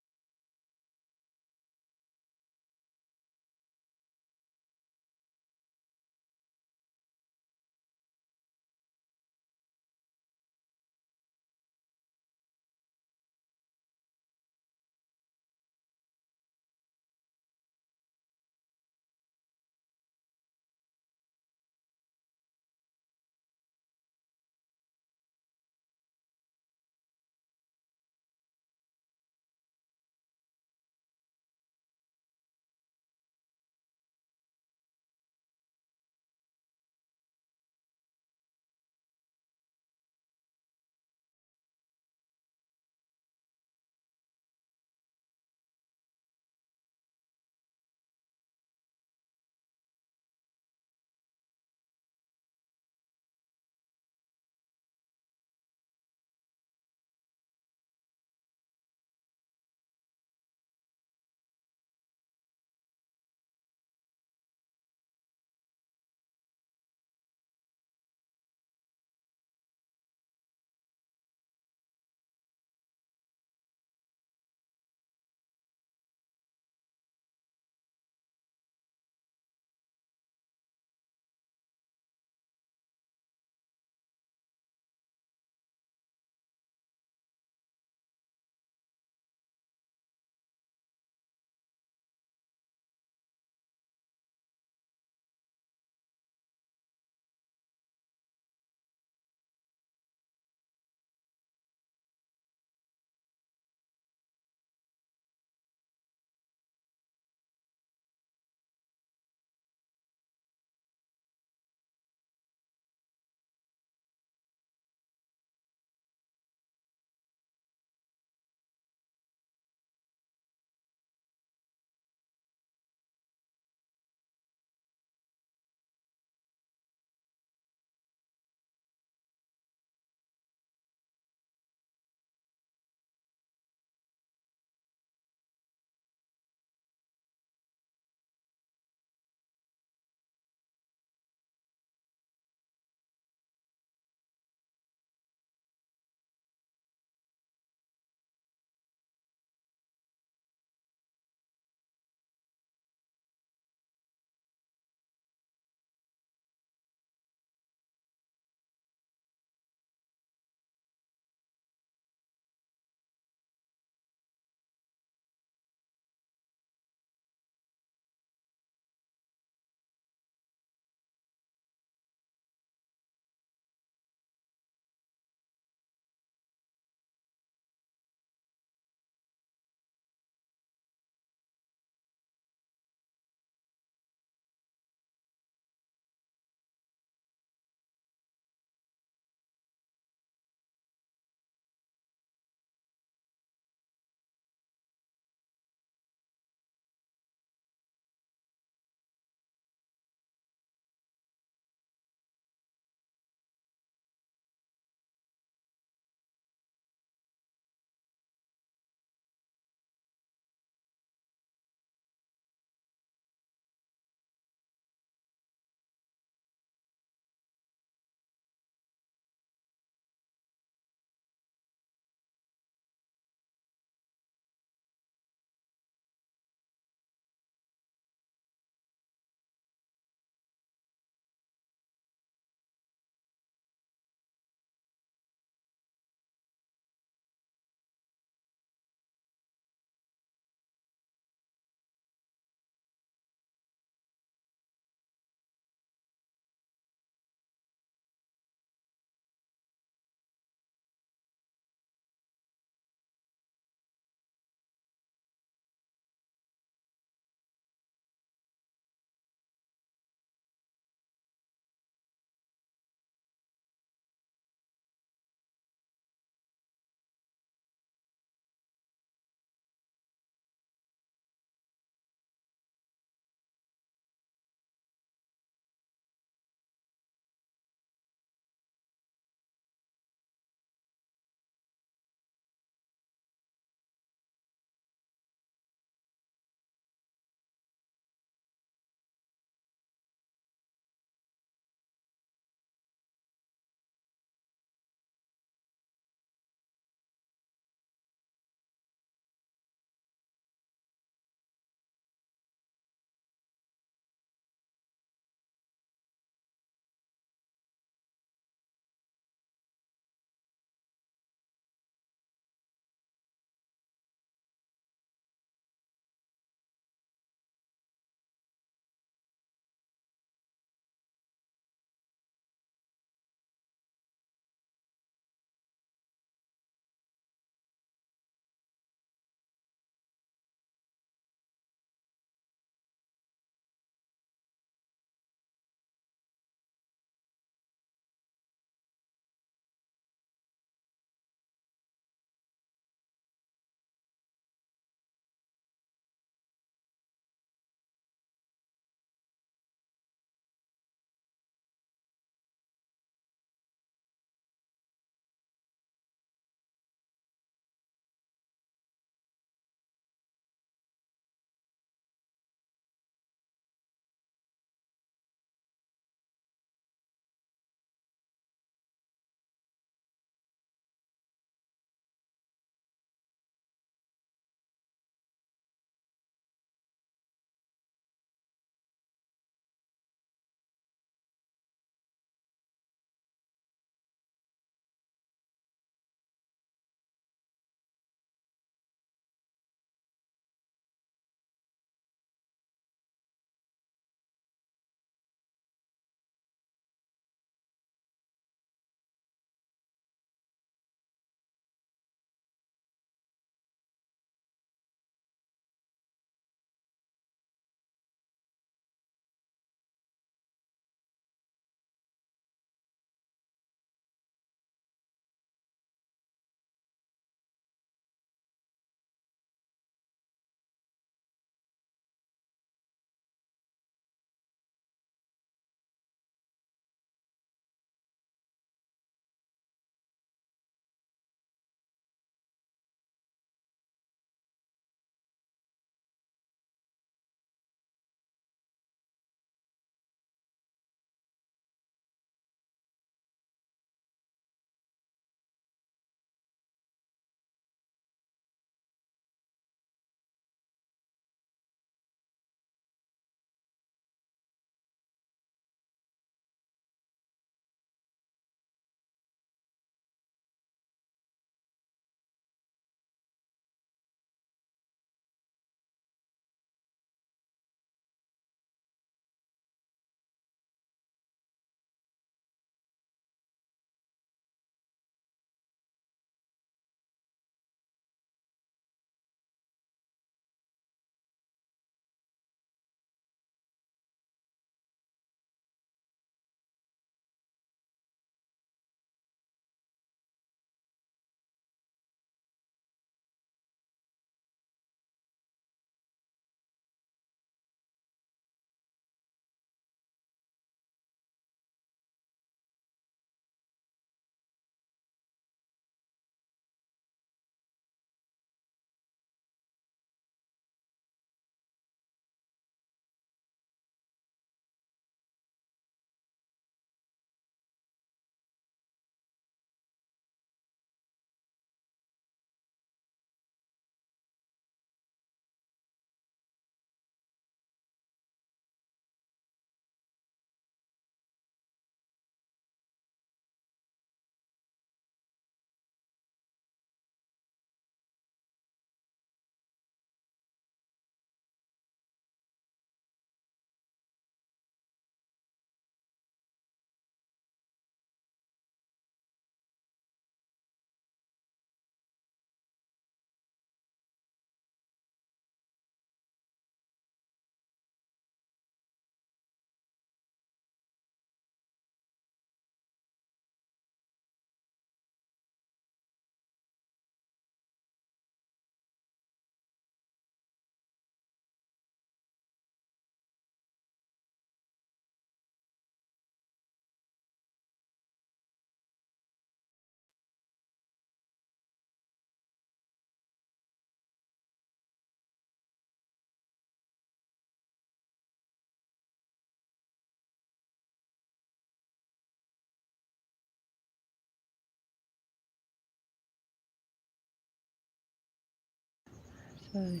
सॉरी।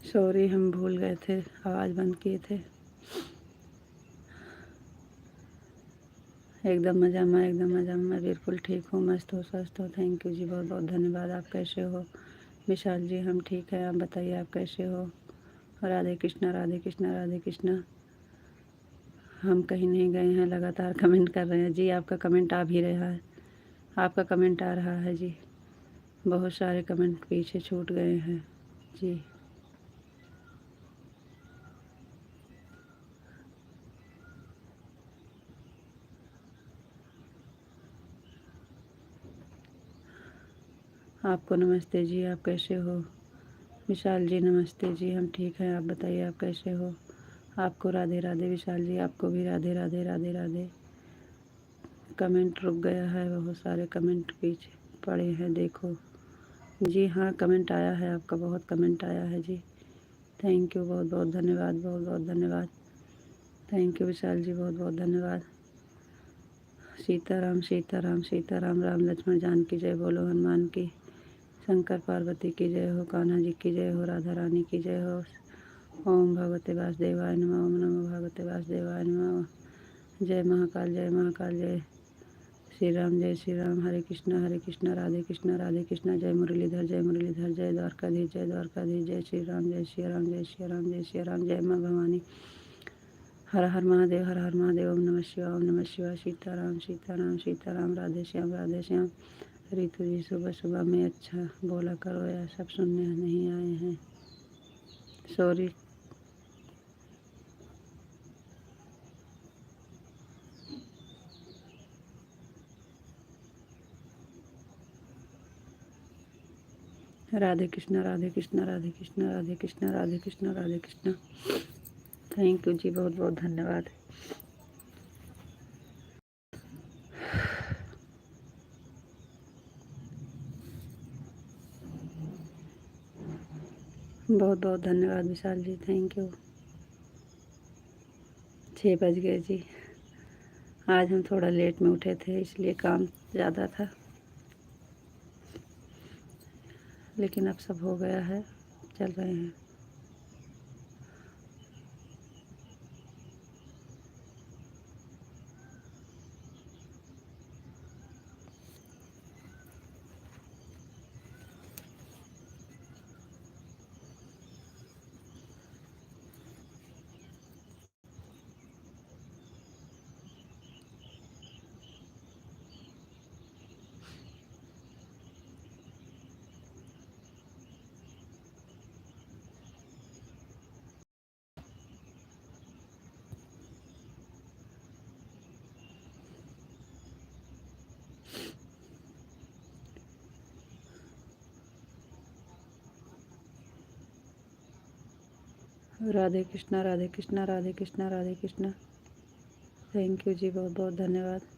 सॉरी, हम भूल गए थे, आवाज़ बंद किए थे। एकदम मज़ा में, एकदम मज़ा में, बिल्कुल ठीक हूँ, मस्त हो, स्वस्थ हो। थैंक यू जी, बहुत बहुत धन्यवाद। आप कैसे हो? विशाल जी हम ठीक हैं, आप बताइए आप कैसे हो? राधे कृष्णा, राधे कृष्णा, राधे कृष्णा। हम कहीं नहीं गए हैं, लगातार कमेंट कर रहे हैं जी। आपका कमेंट आ भी रहा है, आपका कमेंट आ रहा है जी। बहुत सारे कमेंट पीछे छूट गए हैं जी। आपको नमस्ते जी, आप कैसे हो? विशाल जी नमस्ते जी, हम ठीक हैं, आप बताइए आप कैसे हो? आपको राधे राधे विशाल जी, आपको भी राधे राधे, राधे राधे। कमेंट रुक गया है, बहुत सारे कमेंट पीछे पड़े हैं, देखो जी। हाँ, कमेंट आया है आपका, बहुत कमेंट आया है जी। थैंक यू, बहुत बहुत धन्यवाद, बहुत बहुत धन्यवाद। थैंक यू विशाल जी, बहुत बहुत धन्यवाद। सीताराम सीताराम सीताराम, राम लक्ष्मण जानकी जय बोलो हनुमान की। शंकर पार्वती की जय हो, कान्हा जी की जय हो, राधा रानी की जय हो। ओम भगवते वासुदेवाय नमः, ओम नमो भगवते वासुदेवाय नमः। जय महाकाल, जय महाकाल, जय श्री राम, जय श्री राम। हरे कृष्णा राधे कृष्णा, राधे कृष्णा। जय मुरलीधर, जय मुरलीधर, जय द्वारकाधीश, जय द्वारकाधीश। जय श्री राम, जय श्री राम, जय श्री राम, जय श्री राम। जय माँ भवानी। हर हर महादेव, हर हर महादेव। ओम नमः शिवाय, ओम नमः शिवाय। सीताराम सीताराम सीताराम, राधे श्याम, राधे श्याम। ऋतु जी सुबह सुबह में अच्छा बोला करो, या सब सुनने नहीं आए हैं, sorry. Radhe Krishna, Radhe Krishna, Radhe Krishna, Radhe Krishna, Radhe Krishna, Radhe Krishna. Thank you ji, बहुत बहुत धन्यवाद। बहुत बहुत धन्यवाद विशाल जी, थैंक यू। 6 बज गए जी। आज हम थोड़ा लेट में उठे थे, इसलिए काम ज़्यादा था, लेकिन अब सब हो गया है, चल रहे हैं। राधे कृष्णा, राधे कृष्णा, राधे कृष्णा, राधे कृष्णा। थैंक यू जी, बहुत बहुत धन्यवाद।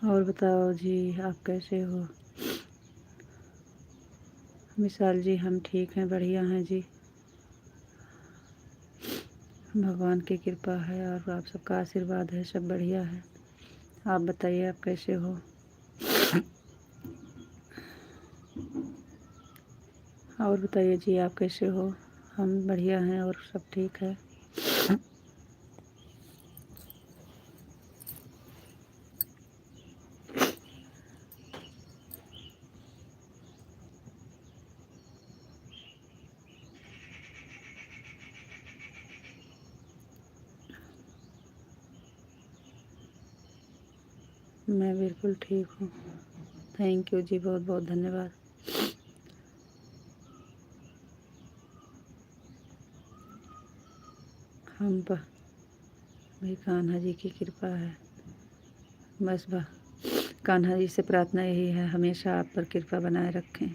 और बताओ जी, आप कैसे हो? विशाल जी हम ठीक हैं, बढ़िया हैं जी, भगवान की कृपा है और आप सबका आशीर्वाद है, सब बढ़िया है। आप बताइए आप कैसे हो? और बताइए जी, आप कैसे हो? हम बढ़िया हैं और सब ठीक है। मैं बिल्कुल ठीक हूँ। थैंक यू जी, बहुत बहुत धन्यवाद। हम पर भी कान्हा जी की कृपा है। बस कान्हा जी से प्रार्थना यही है, हमेशा आप पर कृपा बनाए रखें।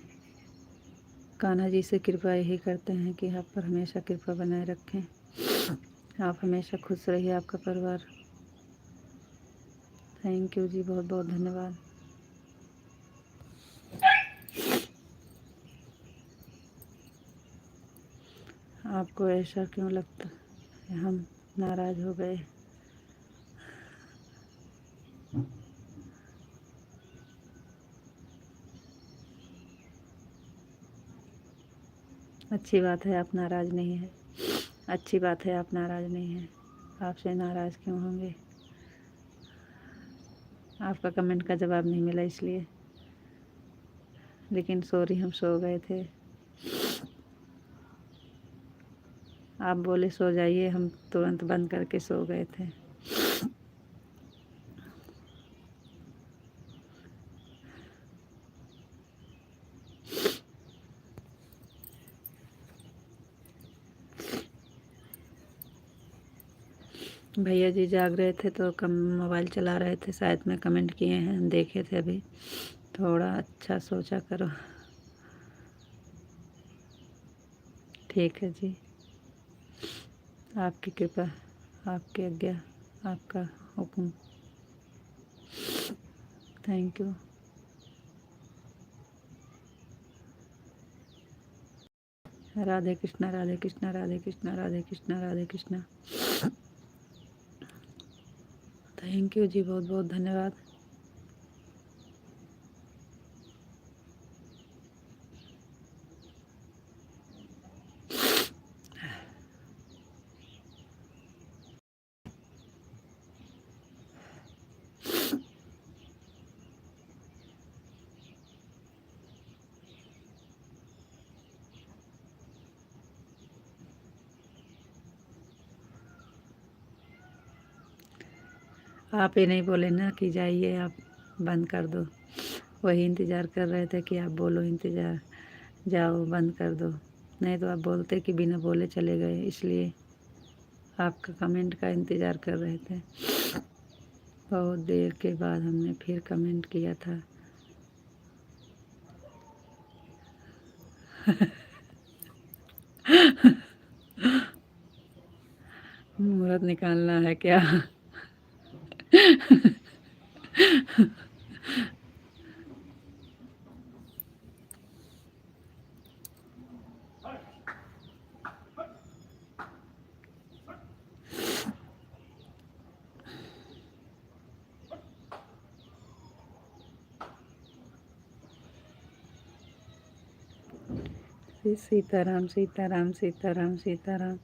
कान्हा जी से कृपा यही करते हैं कि आप पर हमेशा कृपा बनाए रखें। आप हमेशा खुश रहिए, आपका परिवार। थैंक यू जी, बहुत बहुत धन्यवाद। आपको ऐसा क्यों लगता है हम नाराज़ हो गए? अच्छी बात है, आप नाराज़ नहीं हैं। अच्छी बात है, आप नाराज़ नहीं हैं। आपसे नाराज़ क्यों होंगे? आपका कमेंट का जवाब नहीं मिला इसलिए। लेकिन सॉरी, हम सो गए थे। आप बोले सो जाइए, हम तुरंत बंद करके सो गए थे। भैया जी जाग रहे थे तो कम मोबाइल चला रहे थे, शायद में कमेंट किए हैं, देखे थे अभी। थोड़ा अच्छा सोचा करो। ठीक है जी, आपकी कृपा, आपकी आज्ञा, आपका हुक्म। Thank you. Radhe Krishna, Radhe Krishna, Radhe Krishna, Radhe Krishna, Radhe Krishna. Thank you ji, बहुत बहुत धन्यवाद। आप ये नहीं बोले ना कि जाइए, आप बंद कर दो। वही इंतज़ार कर रहे थे कि आप बोलो इंतज़ार, जाओ बंद कर दो। नहीं तो आप बोलते कि बिना बोले चले गए, इसलिए आपका कमेंट का इंतज़ार कर रहे थे। बहुत देर के बाद हमने फिर कमेंट किया था। मुहूर्त निकालना है क्या? सीताराम, सीताराम, सीताराम, सीताराम।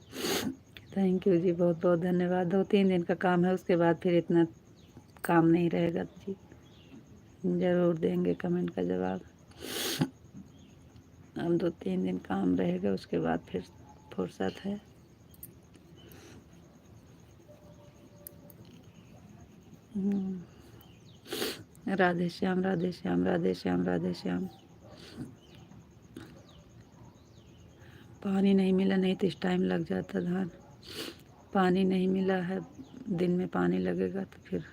थैंक यू जी, बहुत बहुत धन्यवाद। 2-3 दिन का काम है, उसके बाद फिर इतना काम नहीं रहेगा जी। ज़रूर देंगे कमेंट का जवाब। अब 2-3 दिन काम रहेगा, उसके बाद फिर फुर्सत है। राधे श्याम, राधे श्याम, राधे श्याम, राधे श्याम। पानी नहीं मिला, नहीं तो इस टाइम लग जाता धान। पानी नहीं मिला है, दिन में पानी लगेगा तो फिर।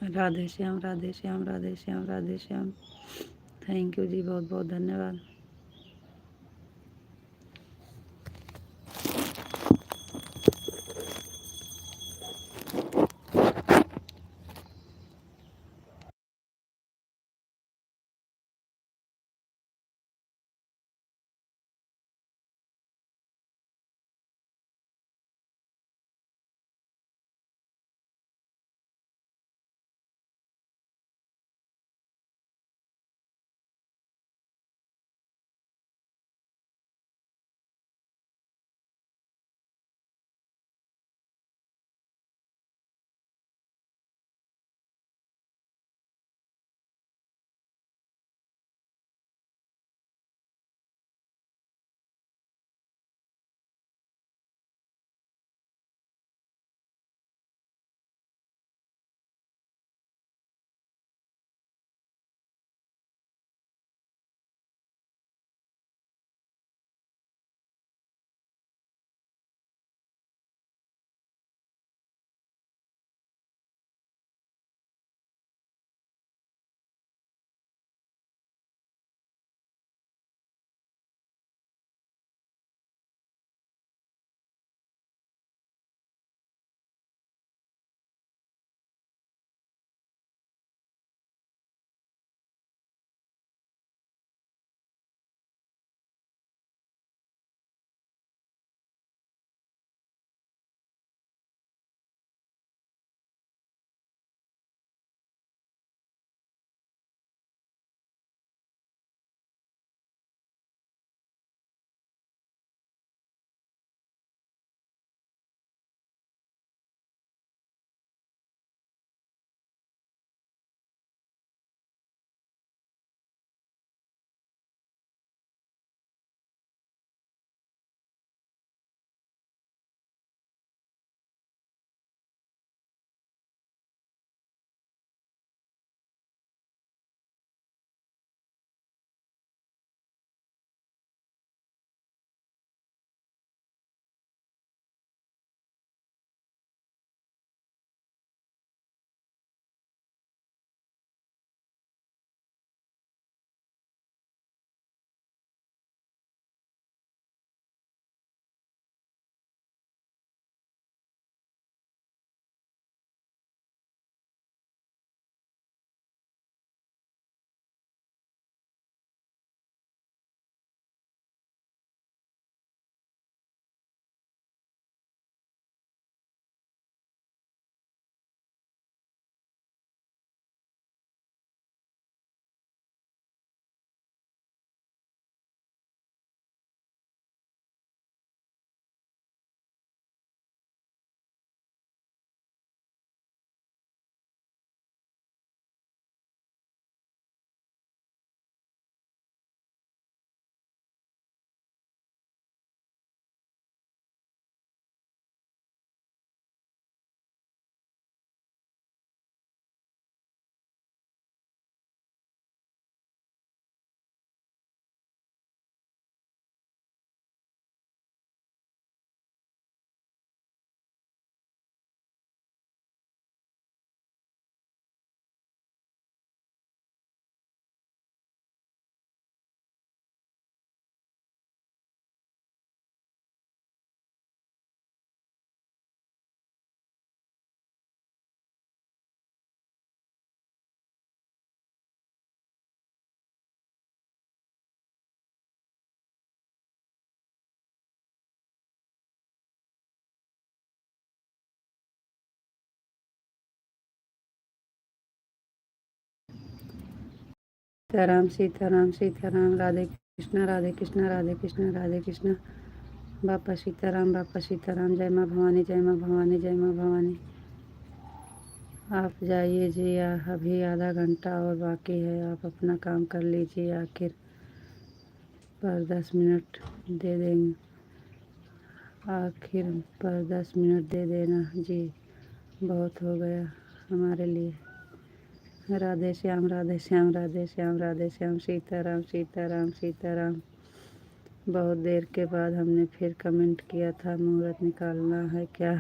राधे श्याम, राधे श्याम, राधे श्याम, राधे श्याम। थैंक यू जी, बहुत बहुत धन्यवाद। सीताराम सीताराम, राधे कृष्णा राधे कृष्णा राधे कृष्णा राधे कृष्णा। बापा सीताराम बापा सीताराम। जय माँ भवानी जय माँ भवानी जय माँ भवानी। आप जाइए जी, अभी आधा घंटा और बाकी है, आप अपना काम कर लीजिए। आखिर पर 10 मिनट दे देंगे, आखिर पर 10 मिनट दे देना जी, बहुत हो गया हमारे लिए। राधे श्याम राधे श्याम राधे श्याम राधे श्याम। सीताराम सीताराम सीताराम। बहुत देर के बाद हमने फिर कमेंट किया था, मुहूर्त निकालना है क्या?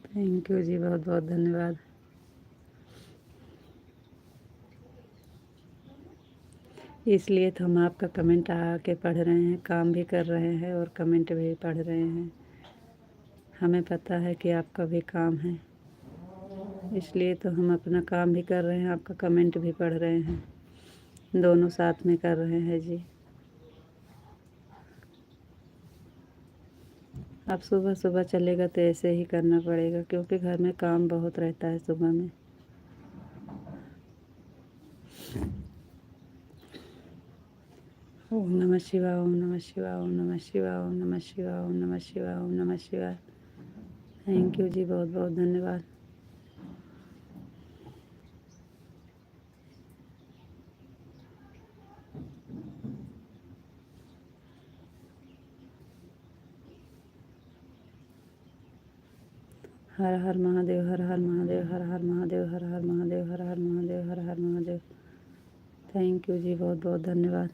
थैंक यू जी, बहुत बहुत धन्यवाद। इसलिए तो हम आपका कमेंट आके पढ़ रहे हैं, काम भी कर रहे हैं और कमेंट भी पढ़ रहे हैं। हमें पता है कि आपका भी काम है, इसलिए तो हम अपना काम भी कर रहे हैं, आपका कमेंट भी पढ़ रहे हैं, दोनों साथ में कर रहे हैं जी। अब सुबह सुबह चलेगा तो ऐसे ही करना पड़ेगा, क्योंकि घर में काम बहुत रहता है सुबह में। ओम नमः शिवाय ओम नमः शिवाय ओम नमः शिवाय ओम नमः शिवाय ओम नमः शिवाय ओम नमः शिवाय। थैंक यू जी, बहुत बहुत धन्यवाद। हर हर महादेव हर हर महादेव हर हर महादेव हर हर महादेव हर हर महादेव हर हर महादेव। थैंक यू जी, बहुत बहुत धन्यवाद।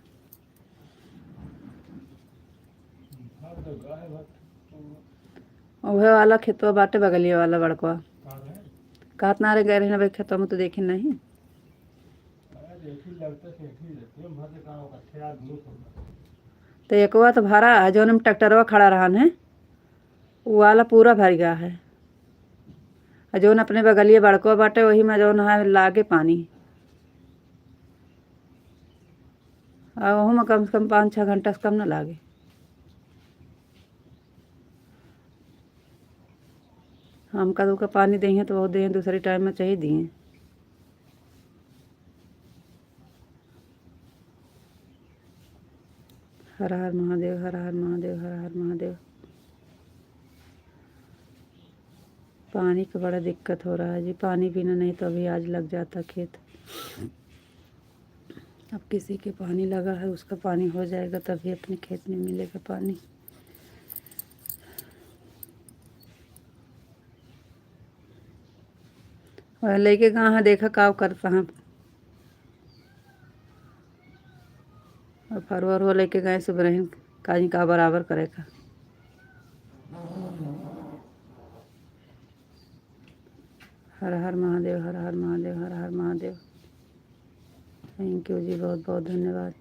ओहे वाला खेतवा बाटे बगलिया वाला बड़कवा कहत ना रे गए रहे भाई खेतवा में, तो देखे नहीं। तो एकवा तो भरा है, जो ट्रैक्टरवा खड़ा रहा है वो वाला पूरा भर गया है। जौन अपने बगलिए बड़कवा बाटे वही में जौन है लागे पानी, और वहू में कम से कम 5-6 घंटा से कम न लागे। हम कदू का पानी दिए तो वो दिए, दूसरे टाइम में चाहिए दिए। हर हर महादेव हर हर महादेव हर हर महादेव। पानी का बड़ा दिक्कत हो रहा है जी, पानी पीना नहीं तो अभी आज लग जाता खेत। अब किसी के पानी लगा है, उसका पानी हो जाएगा तभी अपने खेत में मिलेगा पानी। और लेके कहाँ है, देखा काव करता है। और फरवर वो लेके गए सुबह काजी का बराबर करेगा। हर हर महादेव हर हर महादेव हर हर महादेव। थैंक यू जी, बहुत बहुत धन्यवाद।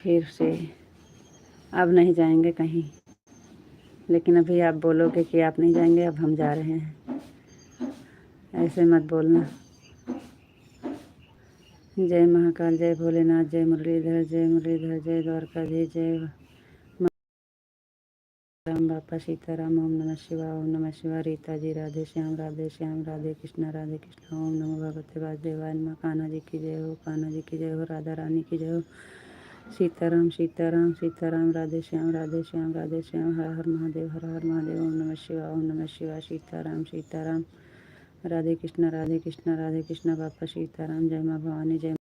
फिर से अब नहीं जाएंगे कहीं, लेकिन अभी आप बोलोगे कि आप नहीं जाएंगे, अब हम जा रहे हैं। ऐसे मत बोलना। जय महाकाल, जय भोलेनाथ, जय मुरलीधर, जय मुरलीधर, जय द्वारकाधीश, जय राम बापा सीताराम। ओम नमः शिवाय, ओम नमः शिवाय। रीता जी राधे श्याम, राधे श्याम, राधे कृष्णा, राधे कृष्णा। ओम नमो भगवते वासुदेवाय नमः। कान्हा जी की जय हो, कान्हा जी की जय हो, राधा रानी की जय हो। सीताराम सीताराम सीताराम, राधे श्याम, राधे श्याम, राधे श्याम। हर हर महादेव, हर हर महादेव। ओम नमः शिवाय, ओम नमः शिवाय। सीताराम सीताराम, राधे कृष्णा, राधे कृष्णा, राधे कृष्णा। बापा सीताराम। जय माँ भवानी, जय।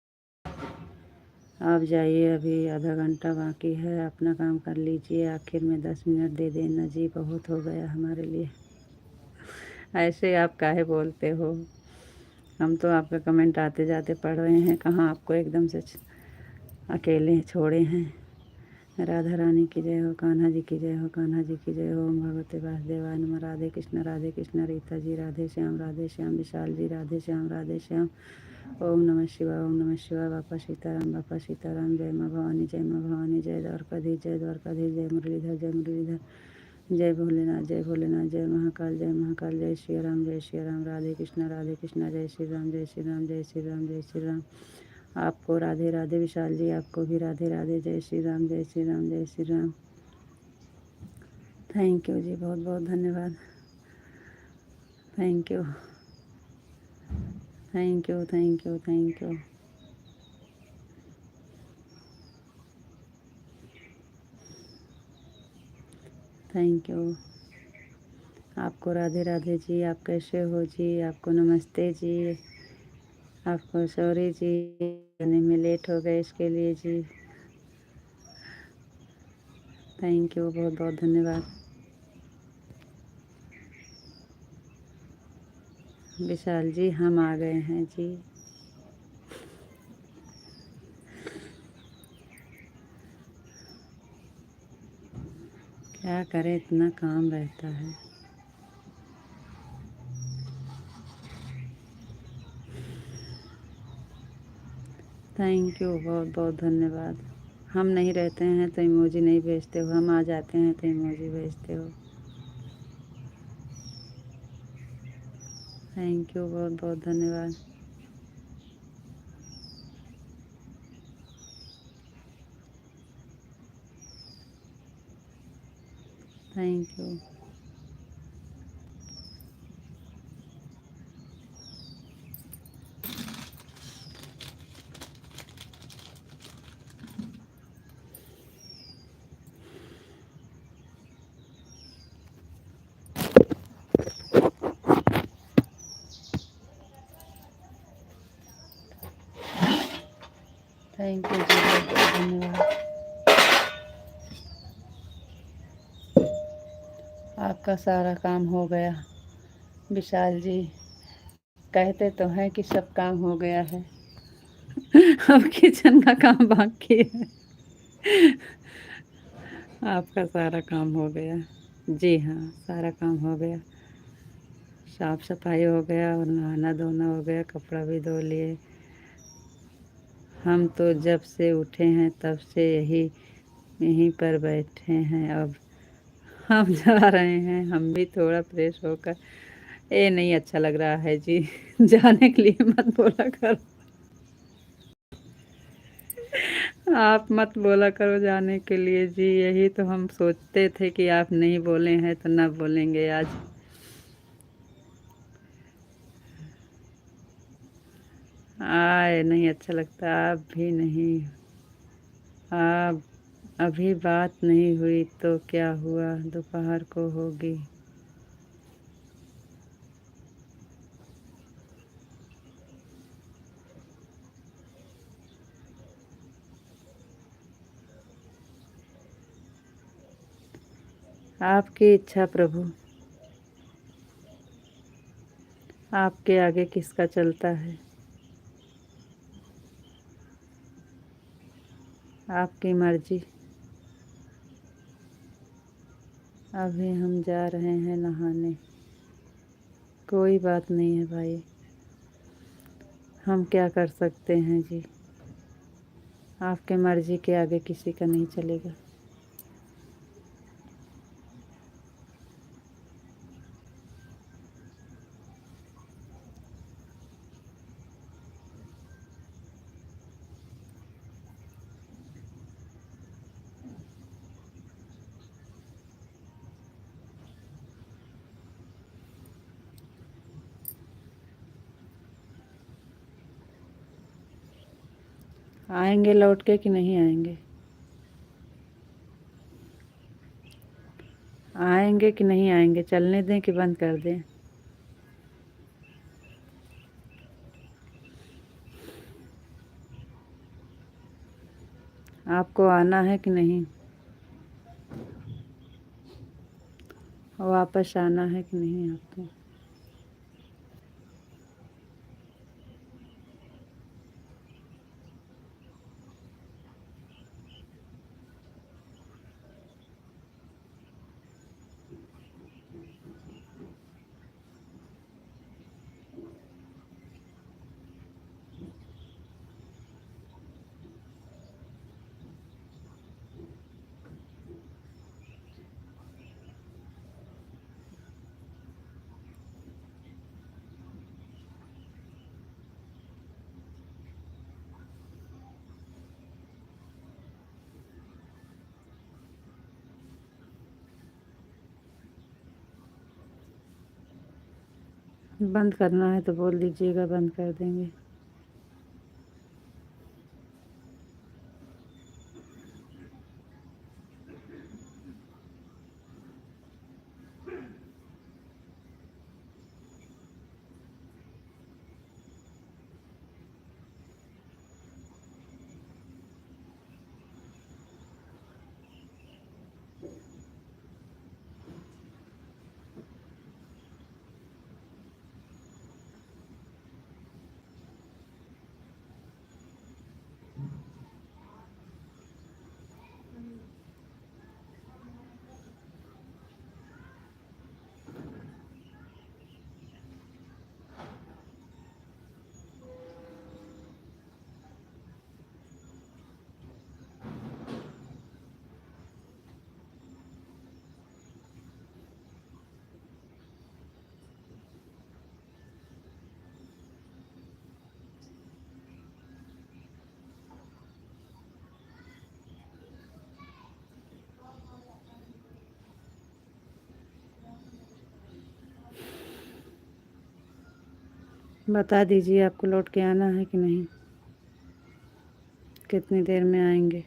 आप जाइए, अभी आधा घंटा बाकी है, अपना काम कर लीजिए। आखिर में 10 मिनट दे देना जी, बहुत हो गया हमारे लिए। ऐसे आप काहे बोलते हो? हम तो आपका कमेंट आते जाते पढ़ रहे हैं, कहाँ आपको एकदम से अकेले छोड़े हैं। राधा रानी की जय हो, कान्हा जी की जय हो, कान्हा जी की जय हो। ओम भगवते वासुदेवाय नमः। राधे कृष्ण, राधे कृष्ण। रीता जी राधे श्याम, राधे श्याम। विशाल जी राधे श्याम, राधे श्याम। ओम नमः शिवाय, ओम नमः शिवाय। बापा सीताराम, बापा सीताराम। जय माँ भवानी, जय माँ भवानी। जय द्वारकाधीश, जय द्वारकाधीश। जय मुरलीधर, जय मुरलीधर। जय भोलेनाथ, जय भोलेनाथ। जय महाकाल, जय महाकाल। जय श्री राम, जय श्री राम। राधे कृष्णा, राधे कृष्णा। जय श्री राम, जय श्री राम, जय श्री राम, जय श्री राम। आपको राधे राधे। विशाल जी आपको भी राधे राधे। जय श्री राम, जय श्री राम, जय श्री राम। थैंक यू जी, बहुत बहुत धन्यवाद। Thank you, thank you, thank you, thank you. Thank you. आपको राधे राधे जी। आप कैसे हो जी? आपको नमस्ते जी। आपको सॉरी जी, आने में लेट हो गए इसके लिए जी। थैंक यू, बहुत बहुत धन्यवाद। विशाल जी हम आ गए हैं जी। क्या करें, इतना काम रहता है। थैंक यू, बहुत बहुत धन्यवाद। हम नहीं रहते हैं तो इमोजी नहीं भेजते हो, हम आ जाते हैं तो इमोजी भेजते हो। थैंक यू, बहुत बहुत धन्यवाद। Thank you. Thank you ji, बहुत बहुत धन्यवाद। आपका सारा काम हो गया विशाल जी। कहते तो हैं कि सब काम हो गया है। अब किचन का काम बाकी है। आपका सारा काम हो गया। जी हाँ, सारा काम हो गया। साफ सफाई हो गया और नहाना धोना हो गया, कपड़ा भी धो लिए। हम तो जब से उठे हैं तब से यहीं पर बैठे हैं। अब हम जा रहे हैं, हम भी थोड़ा फ्रेश होकर। ये नहीं अच्छा लग रहा है जी। जाने के लिए मत बोला करो। आप मत बोला करो जाने के लिए जी। यही तो हम सोचते थे कि आप नहीं बोले हैं तो ना बोलेंगे आज। आए नहीं अच्छा लगता। आप भी नहीं। आप अभी बात नहीं हुई तो क्या हुआ, दोपहर को होगी। आपकी इच्छा प्रभु। आपके आगे किसका चलता है। आपकी मर्जी। अभी हम जा रहे हैं नहाने। कोई बात नहीं है भाई, हम क्या कर सकते हैं जी। आपके मर्जी के आगे किसी का नहीं चलेगा। आएंगे लौट के कि नहीं आएंगे? आएंगे कि नहीं आएंगे? चलने दें कि बंद कर दें? आपको आना है कि नहीं? वापस आना है कि नहीं आपको? बंद करना है तो बोल दीजिएगा, बंद कर देंगे। बता दीजिए आपको लौट के आना है कि नहीं? कितनी देर में आएंगे?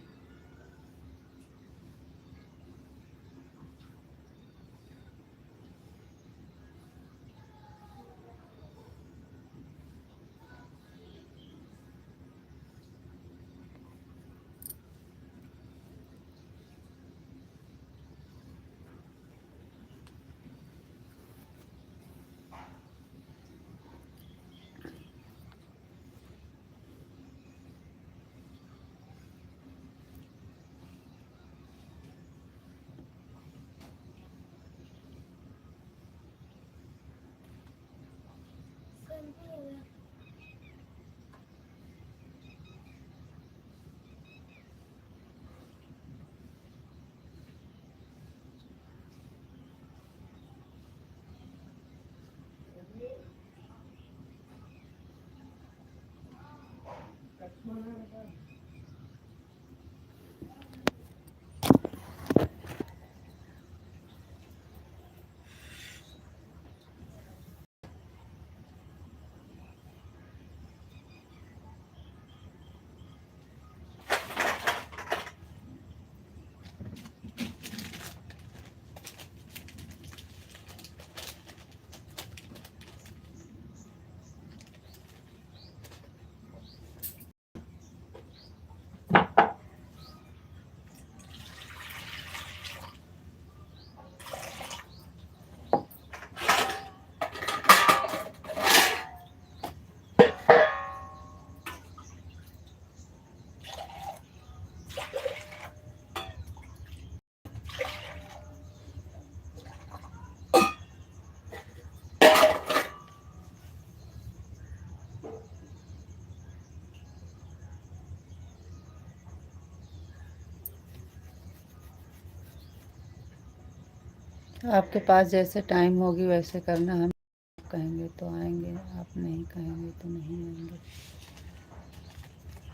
आपके पास जैसे टाइम होगी वैसे करना। हम कहेंगे तो आएंगे, आप नहीं कहेंगे तो नहीं आएंगे।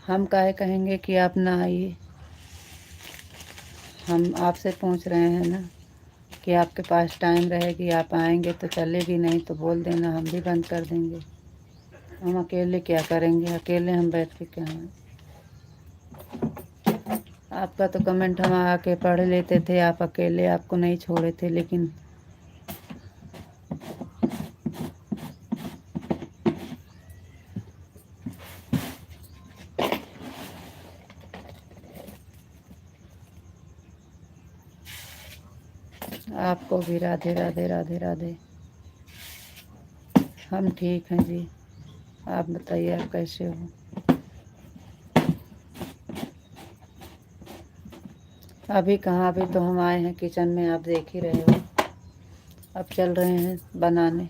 हम काहे कहेंगे कि आप ना आइए। हम आपसे पूछ रहे हैं ना कि आपके पास टाइम रहेगी आप आएंगे तो चलेगी, नहीं तो बोल देना, हम भी बंद कर देंगे। हम अकेले क्या करेंगे, अकेले हम बैठ के क्या हैं। आपका तो कमेंट हम आके पढ़ लेते थे, आप अकेले, आपको नहीं छोड़े थे, लेकिन आपको भी राधे राधे राधे राधे। हम ठीक हैं जी, आप बताइए आप कैसे हो। अभी कहाँ, अभी तो हम आए हैं किचन में, आप देख ही रहे हो। अब चल रहे हैं बनाने।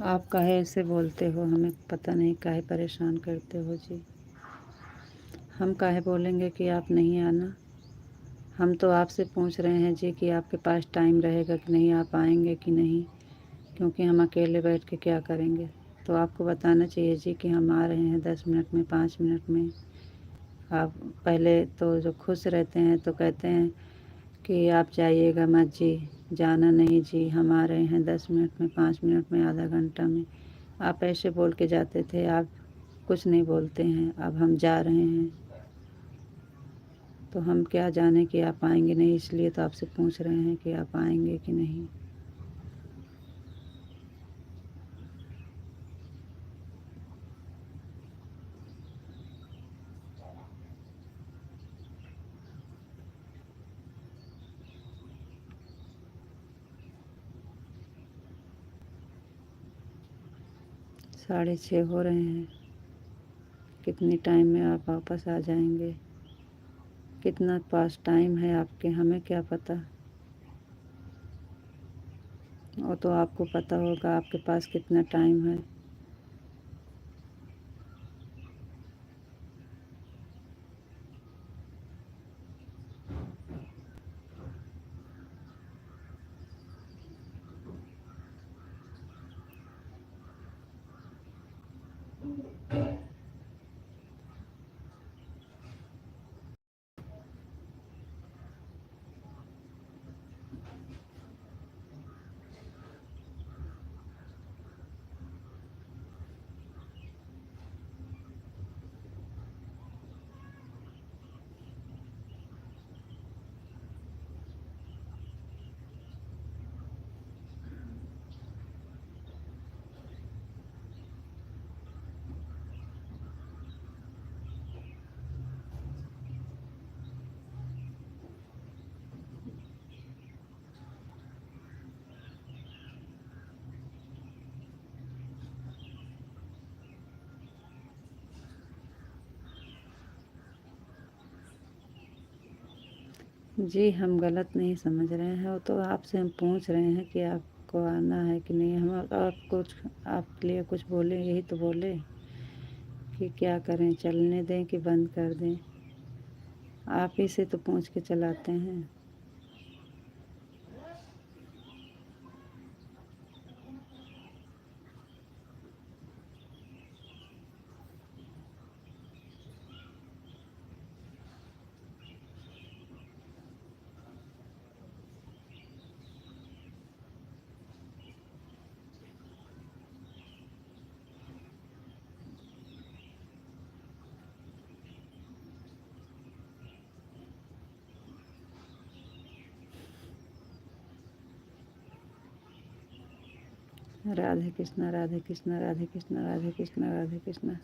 आप काहे ऐसे बोलते हो, हमें पता नहीं काहे परेशान करते हो जी। हम काहे बोलेंगे कि आप नहीं आना। हम तो आपसे पूछ रहे हैं जी कि आपके पास टाइम रहेगा कि नहीं, आप आएंगे कि नहीं, क्योंकि हम अकेले बैठ के क्या करेंगे। तो आपको बताना चाहिए जी कि हम आ रहे हैं 10 मिनट में, 5 मिनट में। आप पहले तो जो खुश रहते हैं तो कहते हैं कि आप जाइएगा मत जी, जाना नहीं जी, हम आ रहे हैं 10 मिनट में, 5 मिनट में, आधा घंटा में। आप ऐसे बोल के जाते थे, आप कुछ नहीं बोलते हैं। अब हम जा रहे हैं तो हम क्या जाने कि आप आएंगे नहीं, इसलिए तो आपसे पूछ रहे हैं कि आप आएंगे कि नहीं। 6:30 हो रहे हैं। कितनी टाइम में आप वापस आ जाएंगे, कितना पास टाइम है आपके, हमें क्या पता। वो तो आपको पता होगा आपके पास कितना टाइम है। जी हम गलत नहीं समझ रहे हैं, वो तो आपसे हम पूछ रहे हैं कि आपको आना है कि नहीं। हम आप कुछ आपके लिए कुछ बोले, यही तो बोले कि क्या करें, चलने दें कि बंद कर दें। आप ही से तो पूछ के चलाते हैं। राधे कृष्णा राधे कृष्णा राधे कृष्णा राधे कृष्णा राधे कृष्णा।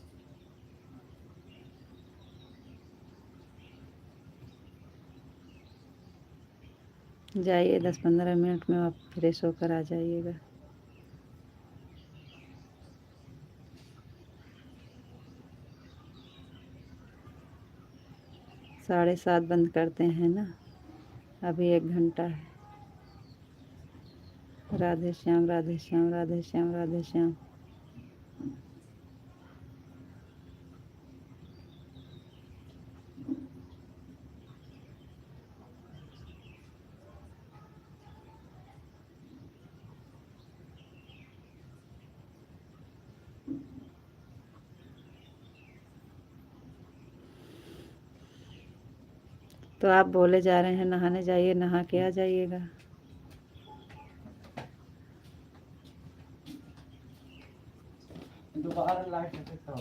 जाइए 10-15 मिनट में आप फ्रेश होकर आ जाइएगा। 7:30 बंद करते हैं ना, अभी 1 घंटा है। राधे श्याम, राधे श्याम, राधे श्याम, राधे श्याम। तो आप बोले जा रहे हैं नहाने जाइए, नहा के आ जाइएगा। दोबारा लाइट कटे तो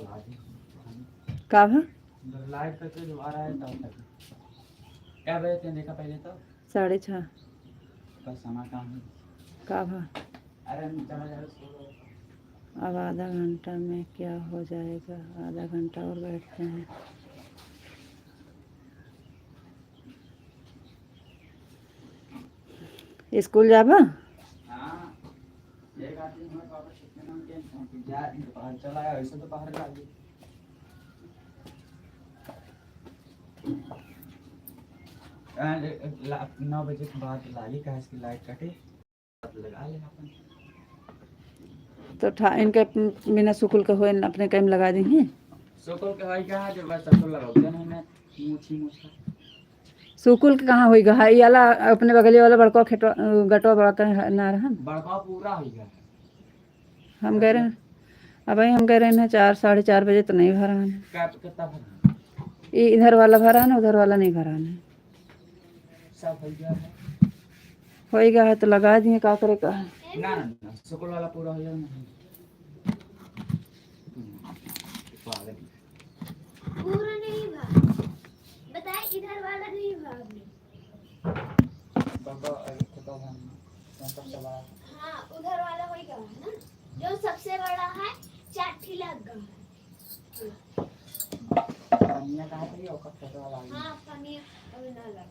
का भा लाइट कटे दोबारा है तब तक क्या बजे ते देखा पहले तो 6:30 बस समय काम है का भा। अरे चला जा अब आधा घंटा में क्या हो जाएगा, आधा घंटा और बैठते हैं। स्कूल जाबा? हां एक आदमी हमारे पापा कितने नाम के जा बाहर चला है, ऐसे तो बाहर जा गई। 9 बजे के बाद लाली का इसकी लाइट कटे लगा ले अपन तो इनके बिना सुकुल के हुए अपने टाइम लगा दी हैं। सुकुल के भाई कहाँ जो बस सुकुल लगाओ नहीं मैं मूछी सुकुल के कहाँ हुई गा, ये वाला अपने बगली वाला बड़का खेटवा गटवा बड़ा ना रहन बड़का पूरा हो गया हम कह रहे हैं। अब भाई हम कह रहे हैं 4 4:30 बजे तो नहीं भरा है। कितना भरा ये इधर वाला भरा है, उधर वाला नहीं भरा है। सब हो गया है, हो गया है तो लगा दिए, का करे का है। ना ना सुकुल वाला पूरा हो जाए पूरा नहीं भाग बताए, इधर वाला नहीं भाग बाबा तो हम सबसे बड़ा हाँ उधर वाला वही का है ना, जो सबसे बड़ा है। चाठी लग गया है। पनिया कहाँ पे है और छोटा वाला हाँ पानी अभी ना लगा,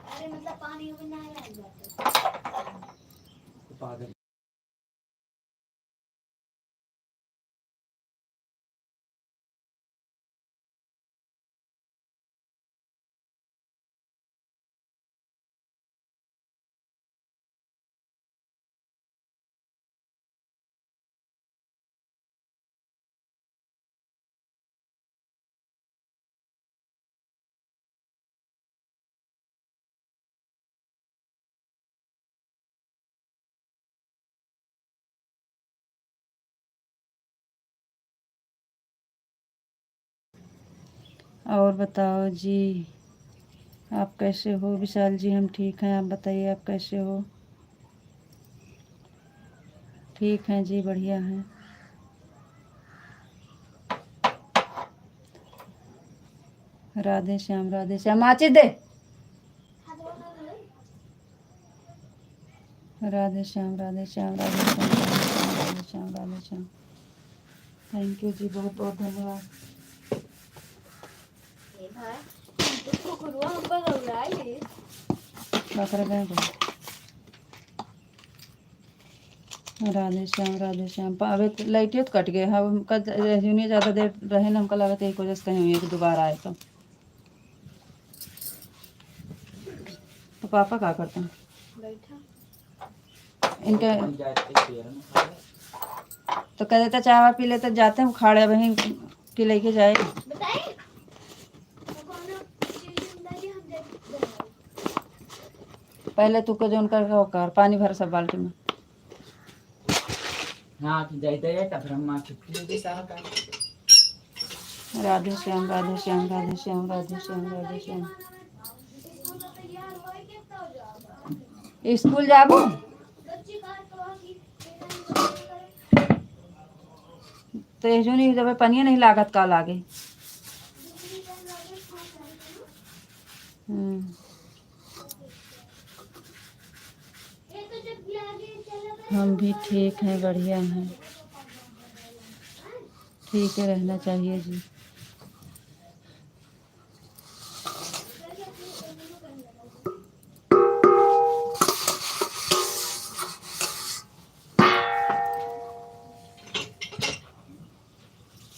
अरे मतलब पानी अभी ना लग जाता पागल। और बताओ जी, आप कैसे हो? विशाल जी हम ठीक हैं, आप बताइए आप कैसे हो? ठीक हैं जी, बढ़िया हैं। राधे श्याम, राधे श्याम। माचिस दे। राधे श्याम, राधे श्याम, राधे श्याम, राधे श्याम, राधे श्याम। थैंक यू जी, बहुत बहुत धन्यवाद। राधे श्याम, राधे श्याम। अभी लाइट तो कट गए, हम कल ज़्यादा देर रहे ना, हमको लगा था एक वजह से कहीं हुई कि दोबारा आए तो पापा क्या करते हैं इनके? तो कह देता चाय पी लेते, जाते हैं खाड़े वहीं कि लेके जाए। पहले तू को जो उनका कर पानी भर सब बाल्टी में। हाँ कि जाइते है तब ब्रह्मा छुट्टी दे सारा का। राधे श्याम, राधे श्याम, राधे श्याम, राधे श्याम, राधे श्याम। स्कूल जाबो तो जो नहीं जब पनिया नहीं लागत का लागे। हम भी ठीक हैं, बढ़िया हैं। ठीक है, रहना चाहिए जी।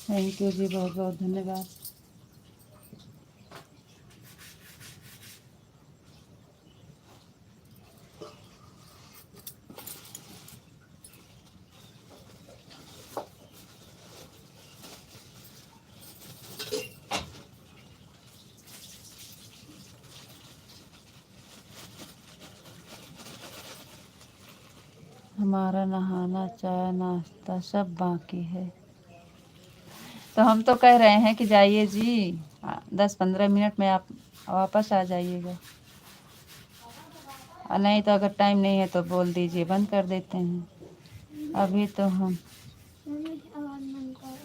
थैंक यू जी, बहुत बहुत धन्यवाद। हमारा नहाना चाय नाश्ता सब बाकी है। तो हम तो कह रहे हैं कि जाइए जी, 10-15 मिनट में आप वापस आ जाइएगा। और नहीं तो अगर टाइम नहीं है तो बोल दीजिए, बंद कर देते हैं। अभी तो हम मम्मी आवाज बंद करो।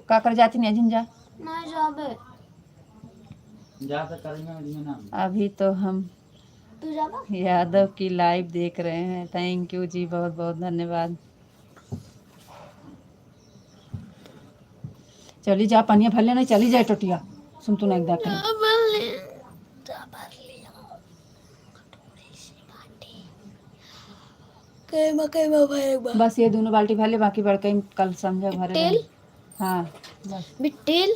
का कर जाती नहीं झिंझा। नहीं जाबे। जा तो करेंगे में ना। अभी तो हम तू जाबा? यादव की लाइव देख रहे हैं। थैंक यू जी, बहुत बहुत धन्यवाद। चली जा, पानिया भर लेना, चली जाए टोटिया। सुन तू ना एक दाखिल बस ये दोनों बाल्टी भर ले, बाकी बड़के कल समझा भरे रहे। हाँ बस बिट्टेल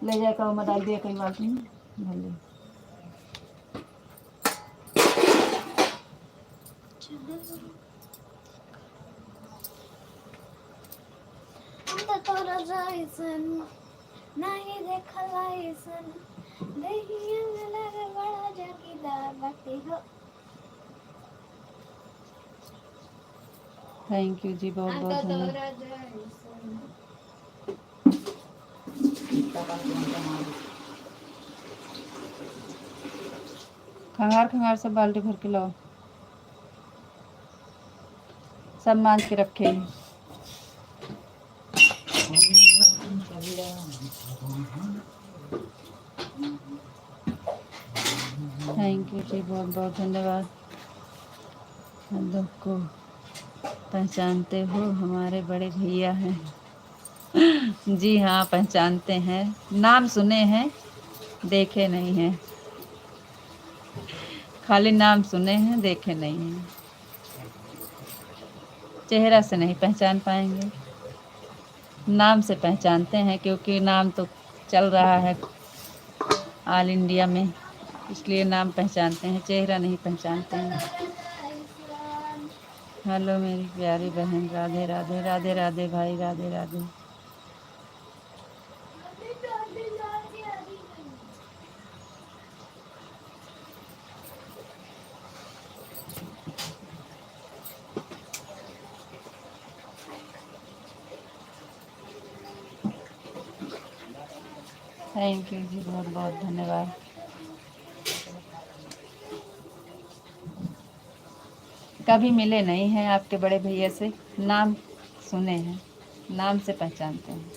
ले जाए का डाल दिया कई बाल्टी में भर ले। हम तो तोरा जैसन नहीं देखला ऐसन, देखिए में लगे बड़ा जगीदार बाटे हो। थैंक यू जी, बहुत बहुत धन्यवाद। तोरा जैसन खंगार खंगार सब बाल्टी भर के लाओ, सब मांझ के रखे हैं। थैंक यू जी, बहुत बहुत धन्यवाद। यादव को पहचानते हो, हमारे बड़े भैया हैं। जी हाँ, पहचानते हैं, नाम सुने हैं, देखे नहीं हैं। खाली नाम सुने हैं, देखे नहीं हैं। चेहरा से नहीं पहचान पाएंगे, नाम से पहचानते हैं, क्योंकि नाम तो चल रहा है ऑल इंडिया में, इसलिए नाम पहचानते हैं, चेहरा नहीं पहचानते हैं। हेलो मेरी प्यारी बहन, राधे राधे। राधे राधे भाई, राधे राधे। थैंक यू जी, बहुत बहुत धन्यवाद। कभी मिले नहीं हैं आपके बड़े भैया से, नाम सुने हैं, नाम से पहचानते हैं।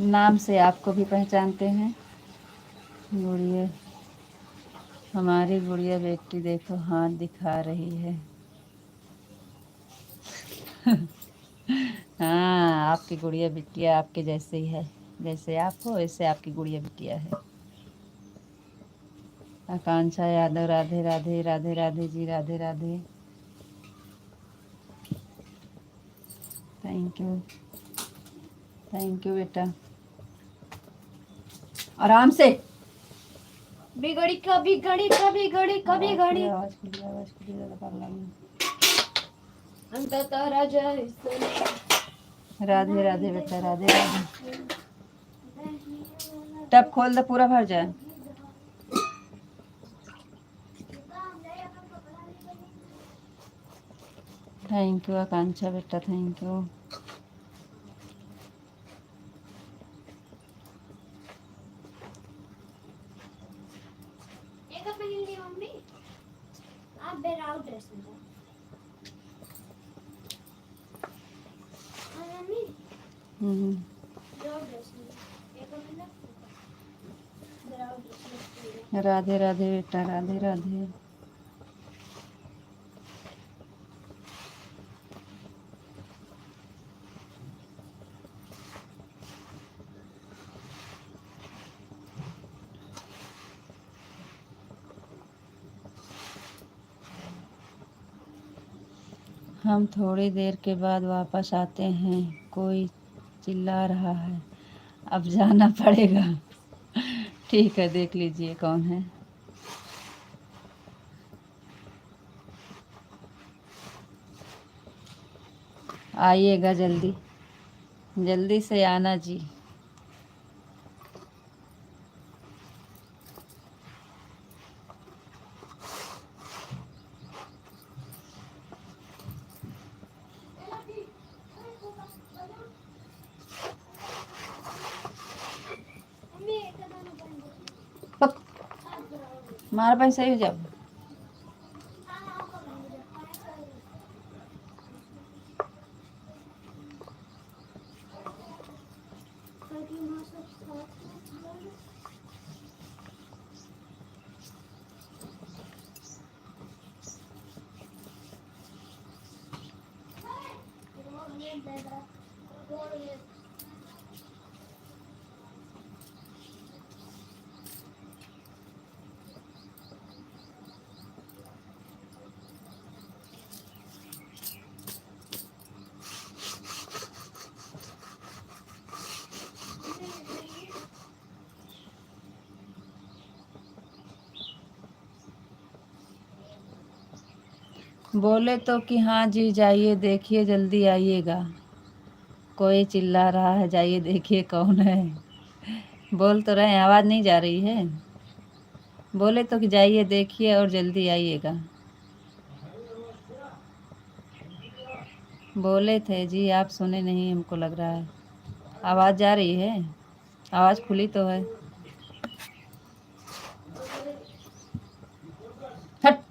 नाम से आपको भी पहचानते हैं। गुड़िया, हमारी गुड़िया बेटी देखो हाथ दिखा रही है। हाँ, आपकी गुड़िया बिटिया आपके जैसे ही है, जैसे आप हो वैसे आपकी गुड़िया बिटिया है। Akanksha Yadav, Radhe Radhe. Radhe Radhe ji, Radhe Radhe. Thank you, thank you बेटा। आराम से। बिगड़ी कभी घड़ी, कभी घड़ी, कभी घड़ी। आवाज खुली ज़्यादा कर लगी। हम तो तोरा जैसन। राधे राधे बेटा, राधे राधे। टब खोल दे, पूरा भर जाए। थैंक यू आकांक्षा बेटा, थैंक यू। एक पहन ली मम्मी, आप बेराउ ड्रेस में जाओ। हाँ मम्मी, बेराउ ड्रेस में एक पहन लो, बेराउ ड्रेस में। राधे राधे बेटा, राधे राधे। हम थोड़ी देर के बाद वापस आते हैं। कोई चिल्ला रहा है, अब जाना पड़ेगा। ठीक है, देख लीजिए कौन है। आइएगा जल्दी, जल्दी से आना जी। मम्मी एक दाना बन पक, मार पैसा ही हो जाओ। बोले तो कि हाँ जी जाइए, देखिए जल्दी आइएगा। कोई चिल्ला रहा है, जाइए देखिए कौन है। बोल तो रहे हैं, आवाज़ नहीं जा रही है। बोले तो कि जाइए देखिए और जल्दी आइएगा। बोले थे जी, आप सुने नहीं हमको लग रहा है। आवाज़ जा रही है, आवाज़ खुली तो है। हट।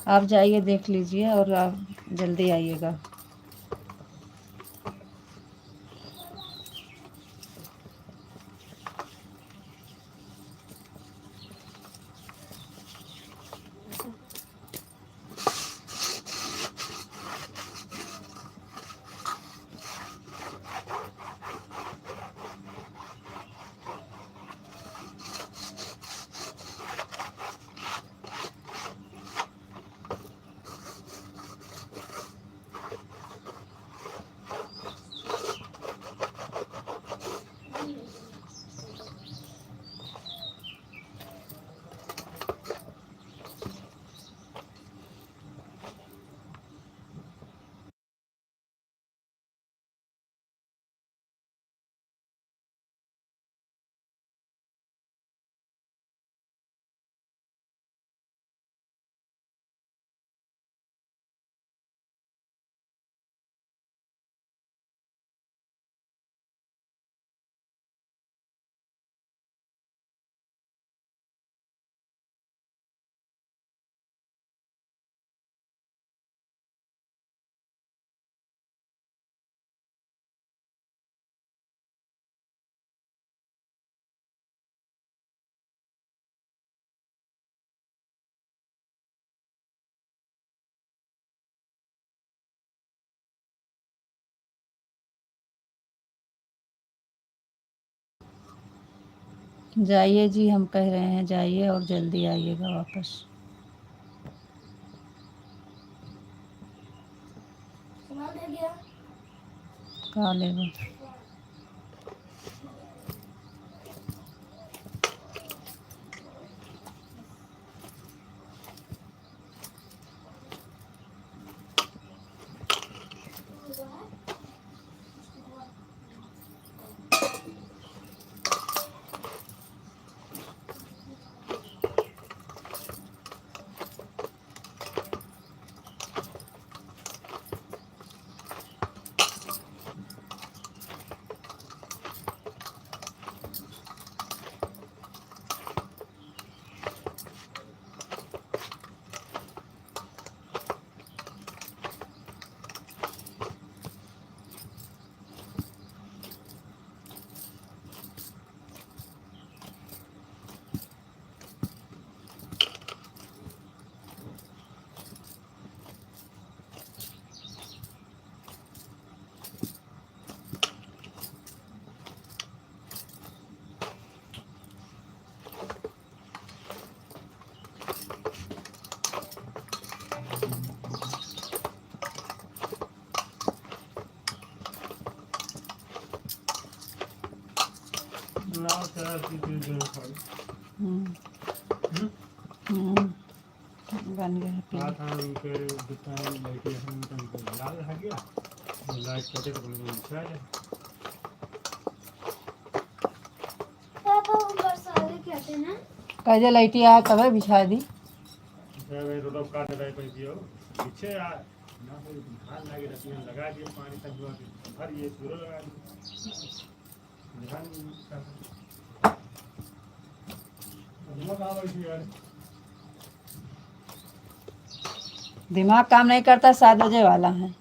आप जाइए देख लीजिए और आप जल्दी आइएगा। जाइए जी, हम कह रहे हैं जाइए और जल्दी आइएगा वापस। सामान ले गया। कहाँ लेगा? हम्म, बन गया है पीला। पापा वो बरसाले कहते हैं ना। कैसे लाइटी आया तब बिछा दी। दिमाग काम नहीं करता, 7 बजे वाला है।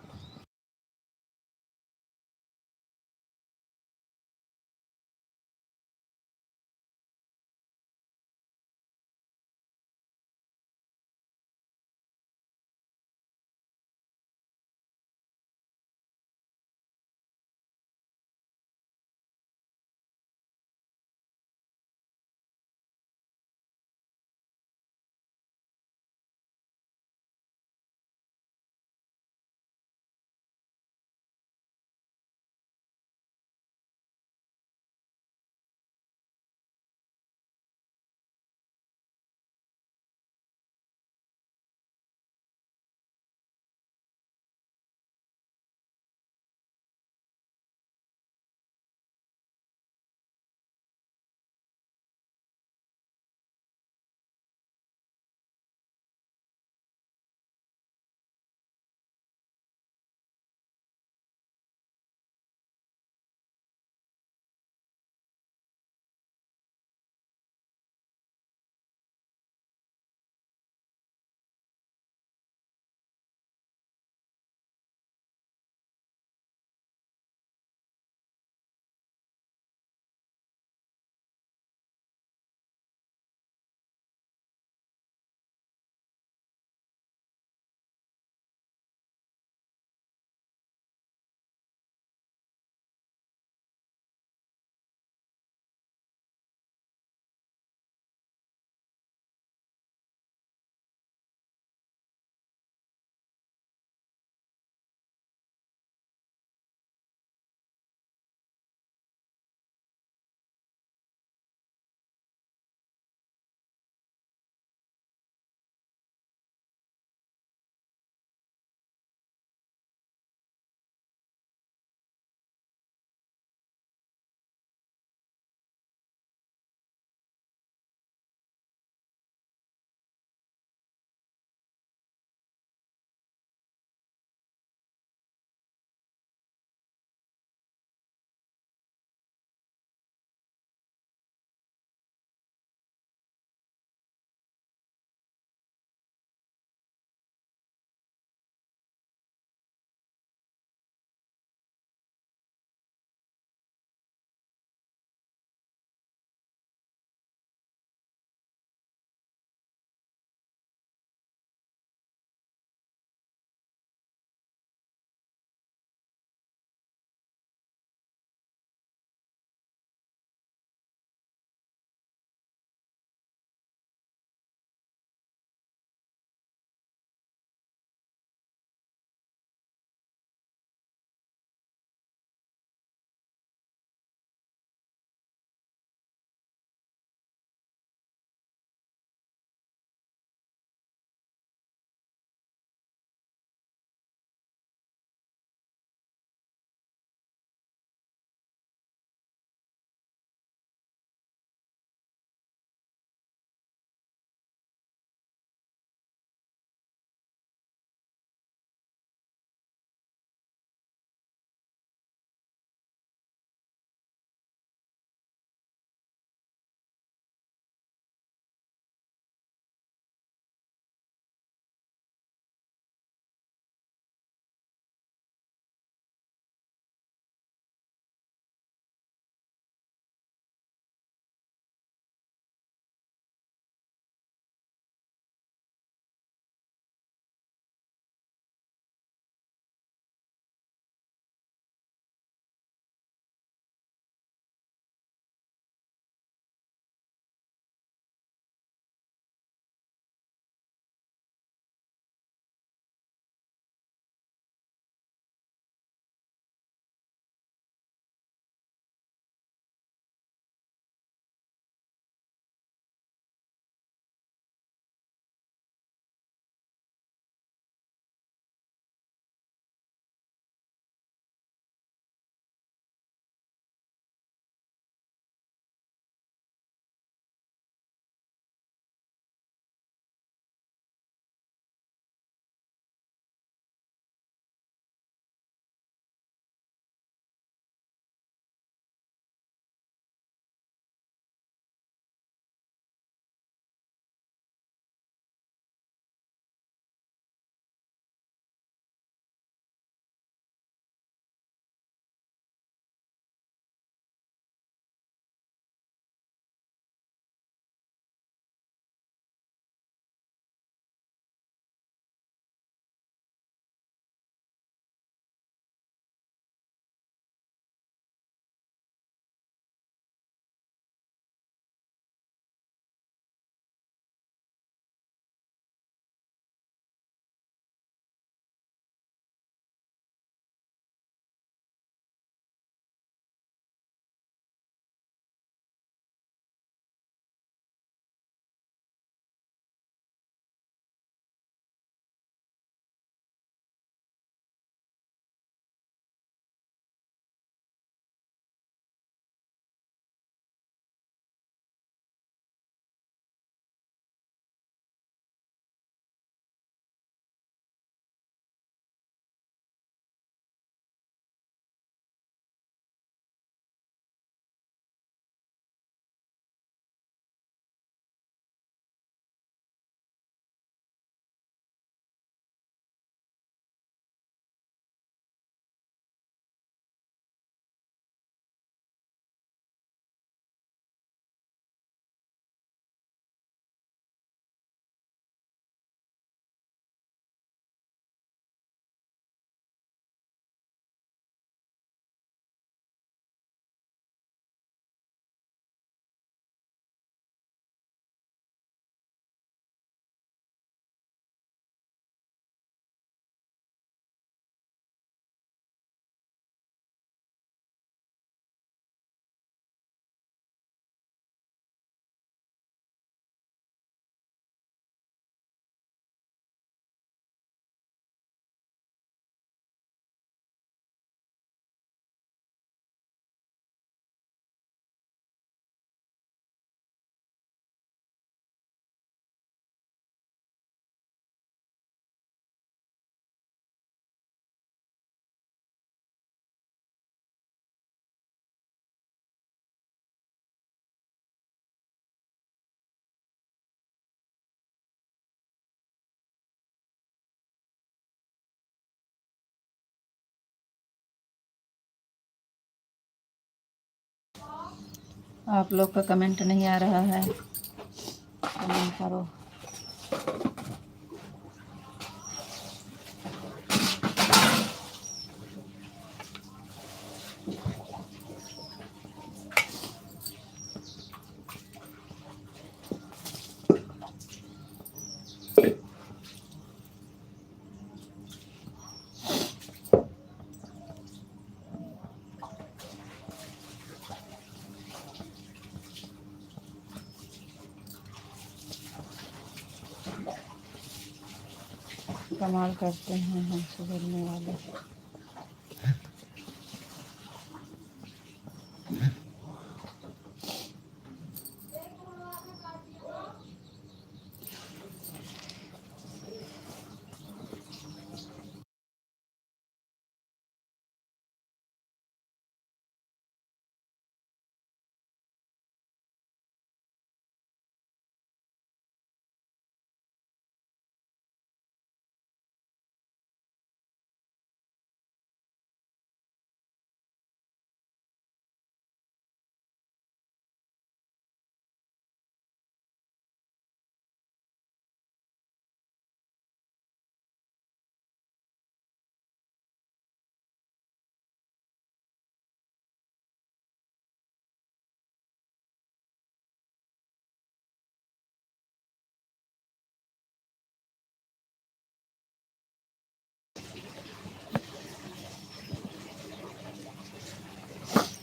आप लोग का कमेंट नहीं आ रहा है, कमेंट करो। कमाल करते हैं हमसे बोलने वाले।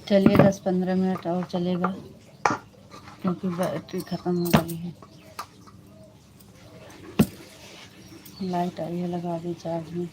चलिए 10-15 मिनट और चलेगा, क्योंकि बैटरी ख़त्म हो गई है। लाइट आई है, लगा दी चार्ज में।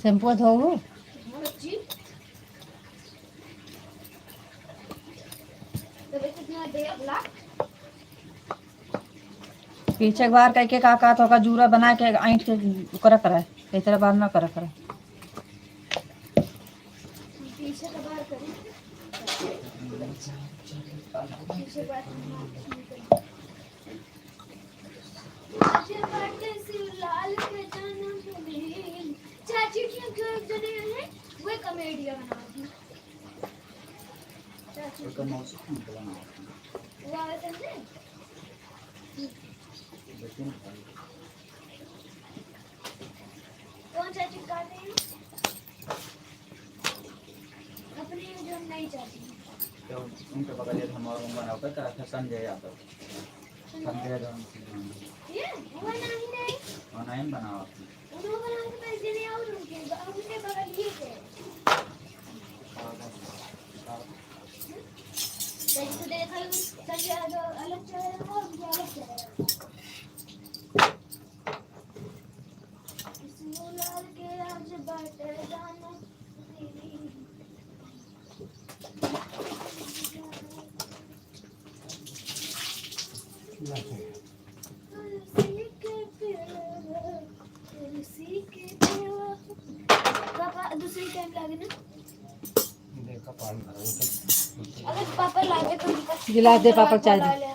शैम्पू धोऊ? पीछे बार कह के का तो का जूरा बना के ऐंठ के कर करे, कई तरह बार ना कर करे। पीछे का बार करें, पीछे बार आज बाटे शिवलाल के जन्मदिन, चाची की जो जने हैं वो कॉमेडियन बना दी। चाची तो मौसी को बुलाना वो आए थे ना, लेकिन कौन चाची काटे हैं अपनी जो नई चाची, तो उनके बगल में हम और बना होता था संजय यादव, संजय ये वो नहीं और नाम बना उन्होंने बना के पैसे नहीं और उनके बगल ये थे। जैसे देखा संजय अलग चेहरा और उनके अलग चेहरा। शिवलाल के आज बाटे जन्मदिन, पापा दूसरी टाइम लागे ना, अगर पापा लागे तो गिला दे पापा चाय दे।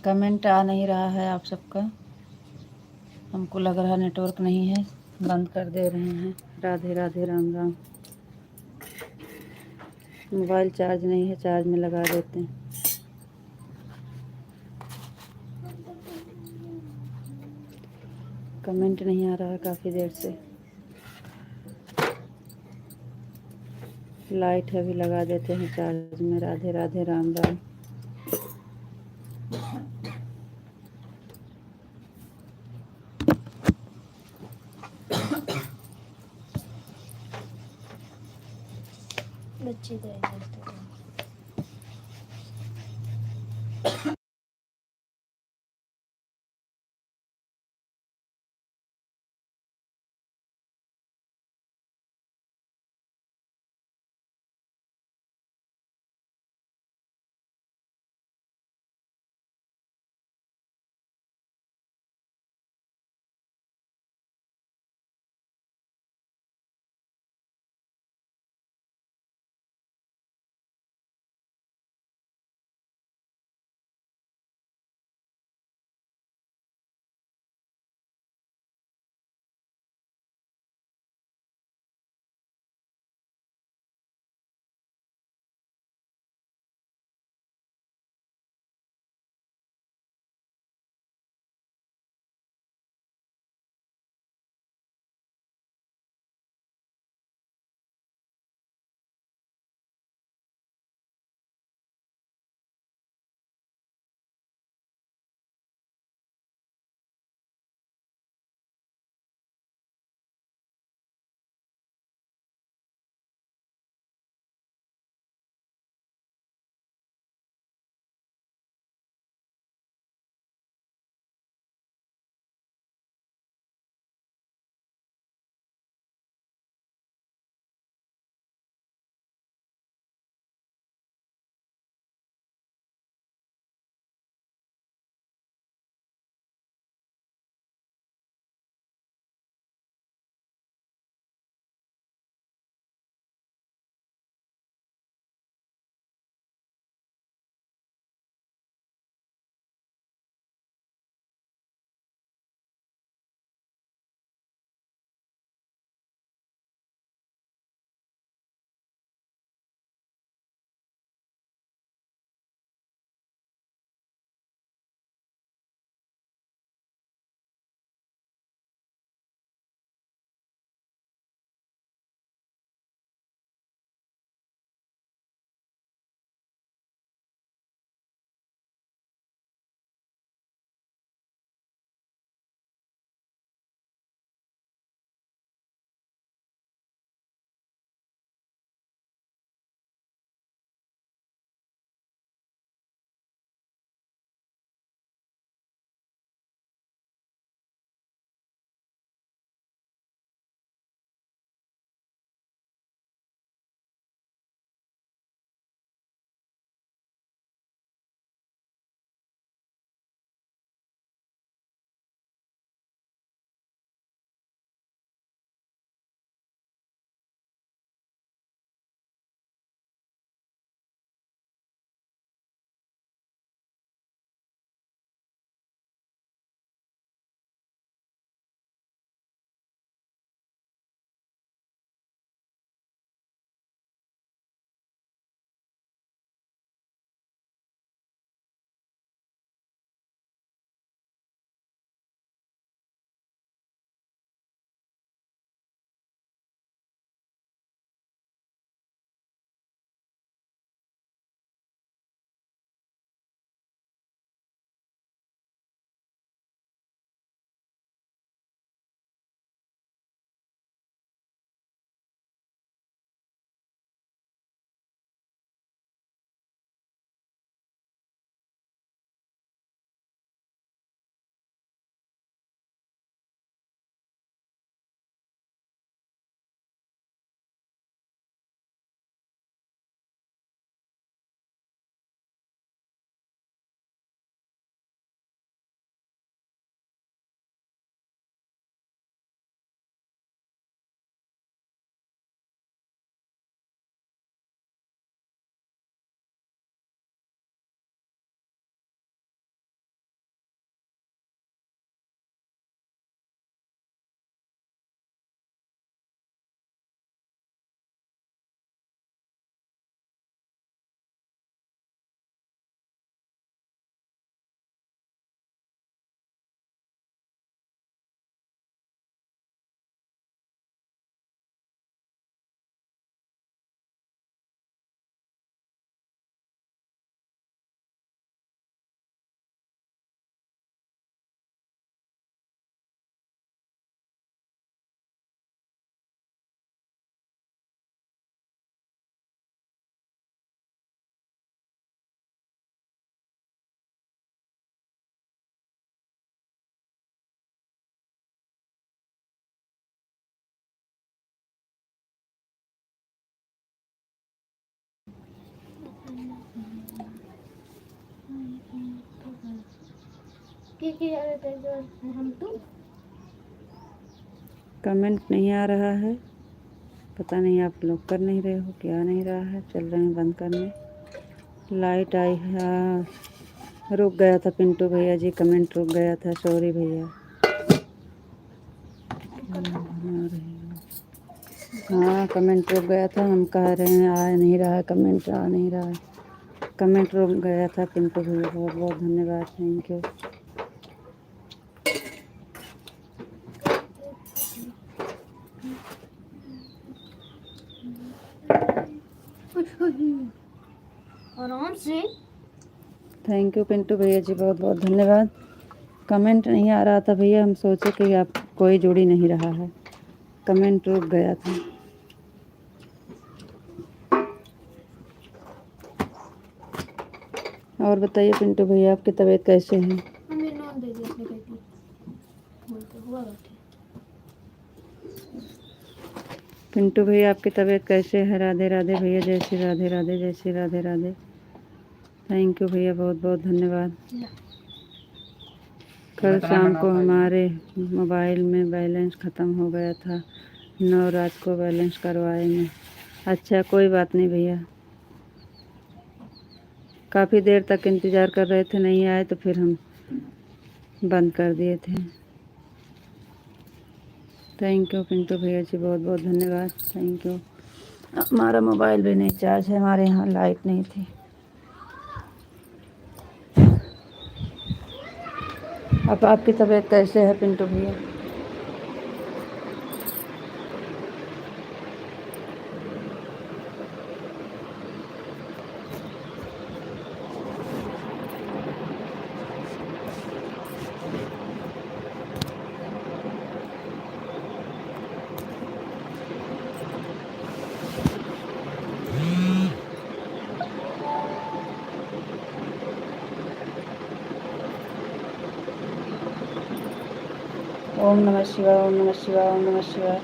कमेंट आ नहीं रहा है आप सबका, हमको लग रहा नेटवर्क नहीं है, बंद कर दे रहे हैं। राधे राधे, राम राम। मोबाइल चार्ज नहीं है, चार्ज में लगा देते हैं। कमेंट नहीं आ रहा है काफ़ी देर से। लाइट है, अभी लगा देते हैं चार्ज में। राधे राधे, राम राम। बच्चे गए। के जा रहे थे जो हम तुम कमेंट नहीं आ रहा है, पता नहीं आप लोग कर नहीं रहे हो, क्या नहीं रहा है। चल रहे हैं बंद करने। लाइट आई है, रुक गया था पिंटू भैया जी, कमेंट रुक गया था, सॉरी भैया। हाँ कमेंट रुक गया था, हम कह रहे हैं आ नहीं रहा है कमेंट, आ नहीं रहा है कमेंट, रुक गया था पिंटू भैया, बहुत बहुत धन्यवाद, थैंक यू। आराम से। थैंक यू पिंटू भैया जी, बहुत बहुत धन्यवाद। कमेंट नहीं आ रहा था भैया, हम सोचे कि आप कोई जुड़ ही नहीं रहा है, कमेंट रुक गया था। और बताइए पिंटू भैया, आपकी तबीयत कैसे है? हमें नॉन दे दिया अपने बेटी बोलते हुआ बैठे। पिंटू भैया आपकी तबीयत कैसे है? राधे राधे भैया, जय श्री राधे राधे, जय श्री राधे राधे। थैंक यू भैया, बहुत बहुत धन्यवाद। कल शाम को हमारे मोबाइल में बैलेंस ख़त्म हो गया था, 9 रात को बैलेंस करवाएंगे। अच्छा कोई बात नहीं भैया, काफ़ी देर तक इंतज़ार कर रहे थे, नहीं आए तो फिर हम बंद कर दिए थे। थैंक यू पिंटू भैया जी, बहुत बहुत धन्यवाद, थैंक यू। हमारा मोबाइल भी नहीं चार्ज है, हमारे यहाँ लाइट नहीं थी। अब आपकी तबीयत कैसे है पिंटू भैया? ओम नमः शिवाय, ओम नमः शिवाय, ओम नमः शिवाय।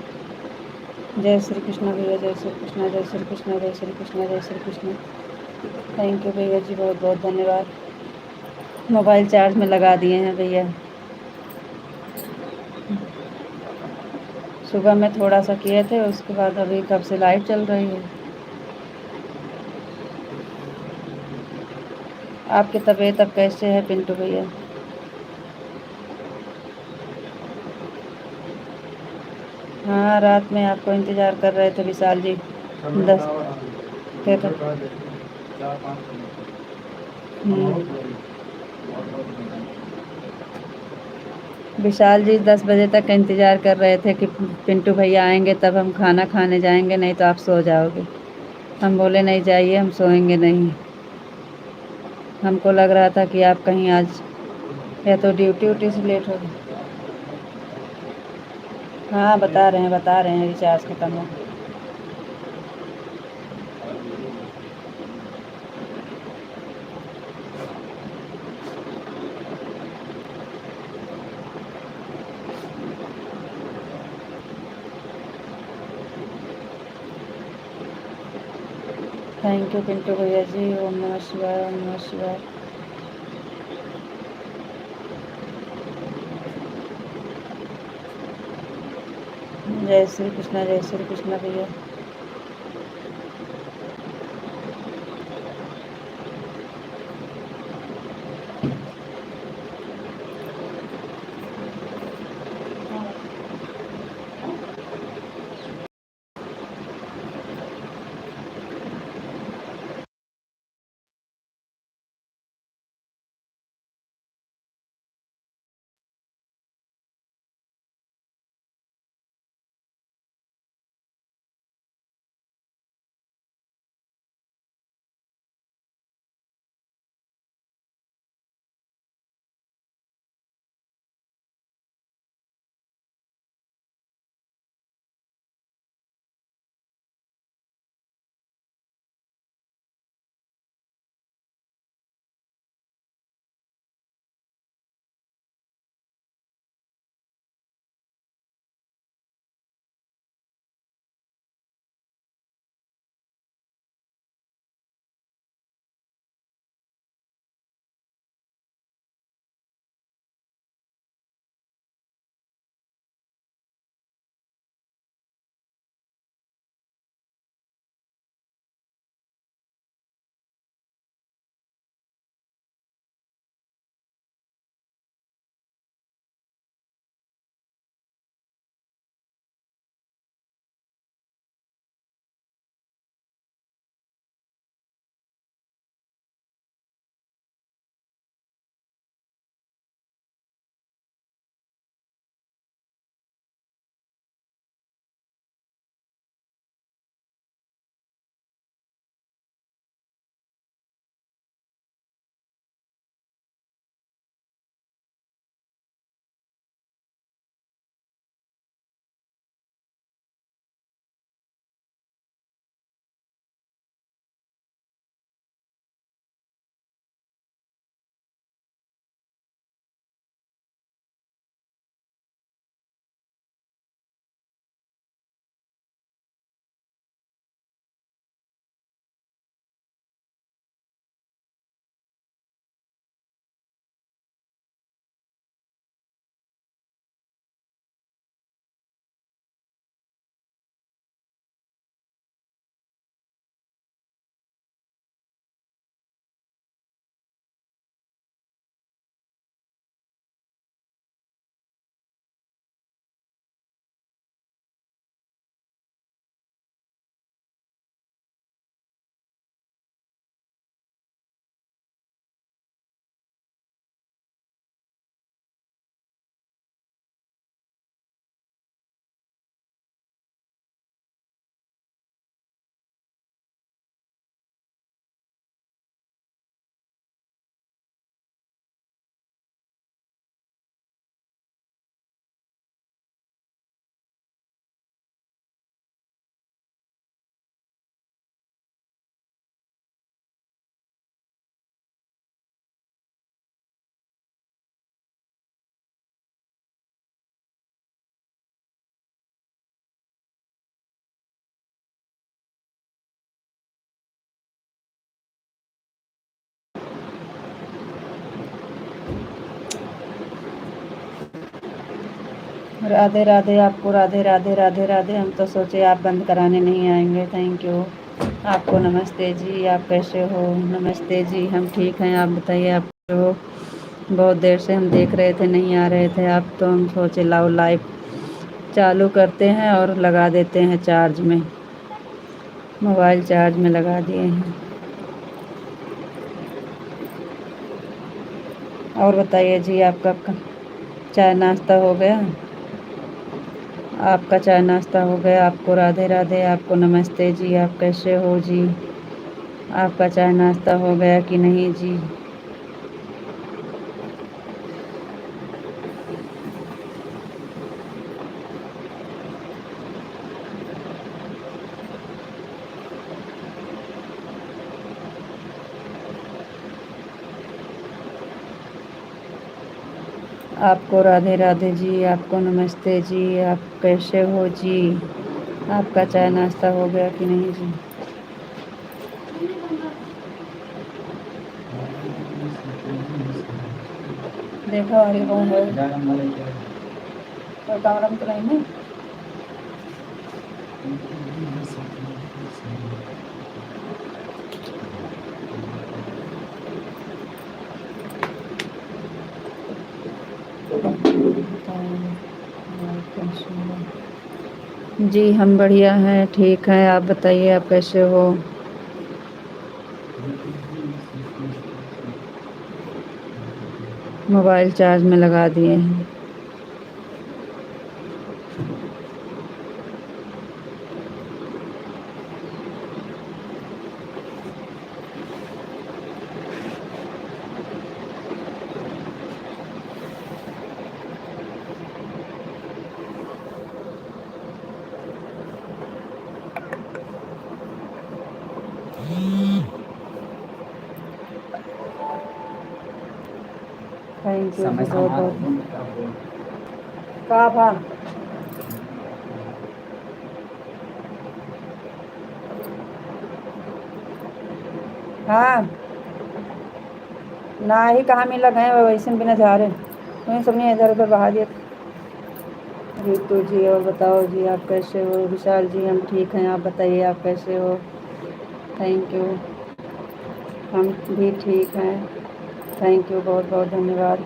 जय श्री कृष्ण भैया, जय श्री कृष्ण, जय श्री कृष्ण, जय श्री कृष्ण, जय श्री कृष्ण। थैंक यू भैया जी, बहुत बहुत धन्यवाद। मोबाइल चार्ज में लगा दिए हैं भैया, सुबह में थोड़ा सा किए थे, उसके बाद अभी कब से लाइट चल रही है। आपकी तबीयत अब कैसे है पिंटू भैया? हाँ रात में आपको इंतज़ार कर रहे थे विशाल जी। 10 क्या कर विशाल जी 10 बजे तक इंतज़ार कर रहे थे कि पिंटू भैया आएंगे तब हम खाना खाने जाएंगे, नहीं तो आप सो जाओगे। हम बोले नहीं जाइए, हम सोएंगे नहीं। हमको लग रहा था कि आप कहीं आज या तो ड्यूटी से लेट हो गए। हाँ बता रहे हैं रिचार्ज खत्म हो। थैंक यू पिंटू भैया जी, ओम नमः शिवाय, ओम नमः शिवाय। जय श्री कृष्ण भैया। राधे राधे आपको, राधे राधे राधे राधे। हम तो सोचे आप बंद कराने नहीं आएंगे। थैंक यू आपको। नमस्ते जी, आप कैसे हो? नमस्ते जी, हम ठीक हैं, आप बताइए आप कैसे हो? बहुत देर से हम देख रहे थे, नहीं आ रहे थे आप, तो हम सोचे लाओ लाइव चालू करते हैं और लगा देते हैं चार्ज में। मोबाइल चार्ज में लगा दिए हैं। और बताइए जी, आपका चाय नाश्ता हो गया? आपका चाय नाश्ता हो गया? आपको राधे राधे, आपको नमस्ते जी, आप कैसे हो जी? आपका चाय नाश्ता हो गया कि नहीं जी? आपको राधे राधे जी, आपको नमस्ते जी, आप कैसे हो जी? आपका चाय नाश्ता हो गया कि नहीं जी? देखो अरे वो है तो कमरा में तो नहीं है। जी हम बढ़िया हैं, ठीक हैं, आप बताइए आप कैसे हो? मोबाइल चार्ज में लगा दिए हैं। थैंक यू समय जी बहुत समाप्त बहुत। होने का बोल। कहाँ था? हाँ ना ही कहाँ मिला गए वैसे में बिना जा रहे तुम्हें सबने इधर उधर बहा दिया। रितु जी और बताओ जी, आप कैसे हो? विशाल जी हम ठीक हैं, आप बताइए आप कैसे हो? थैंक यू, हम भी ठीक हैं। थैंक यू बहुत बहुत धन्यवाद।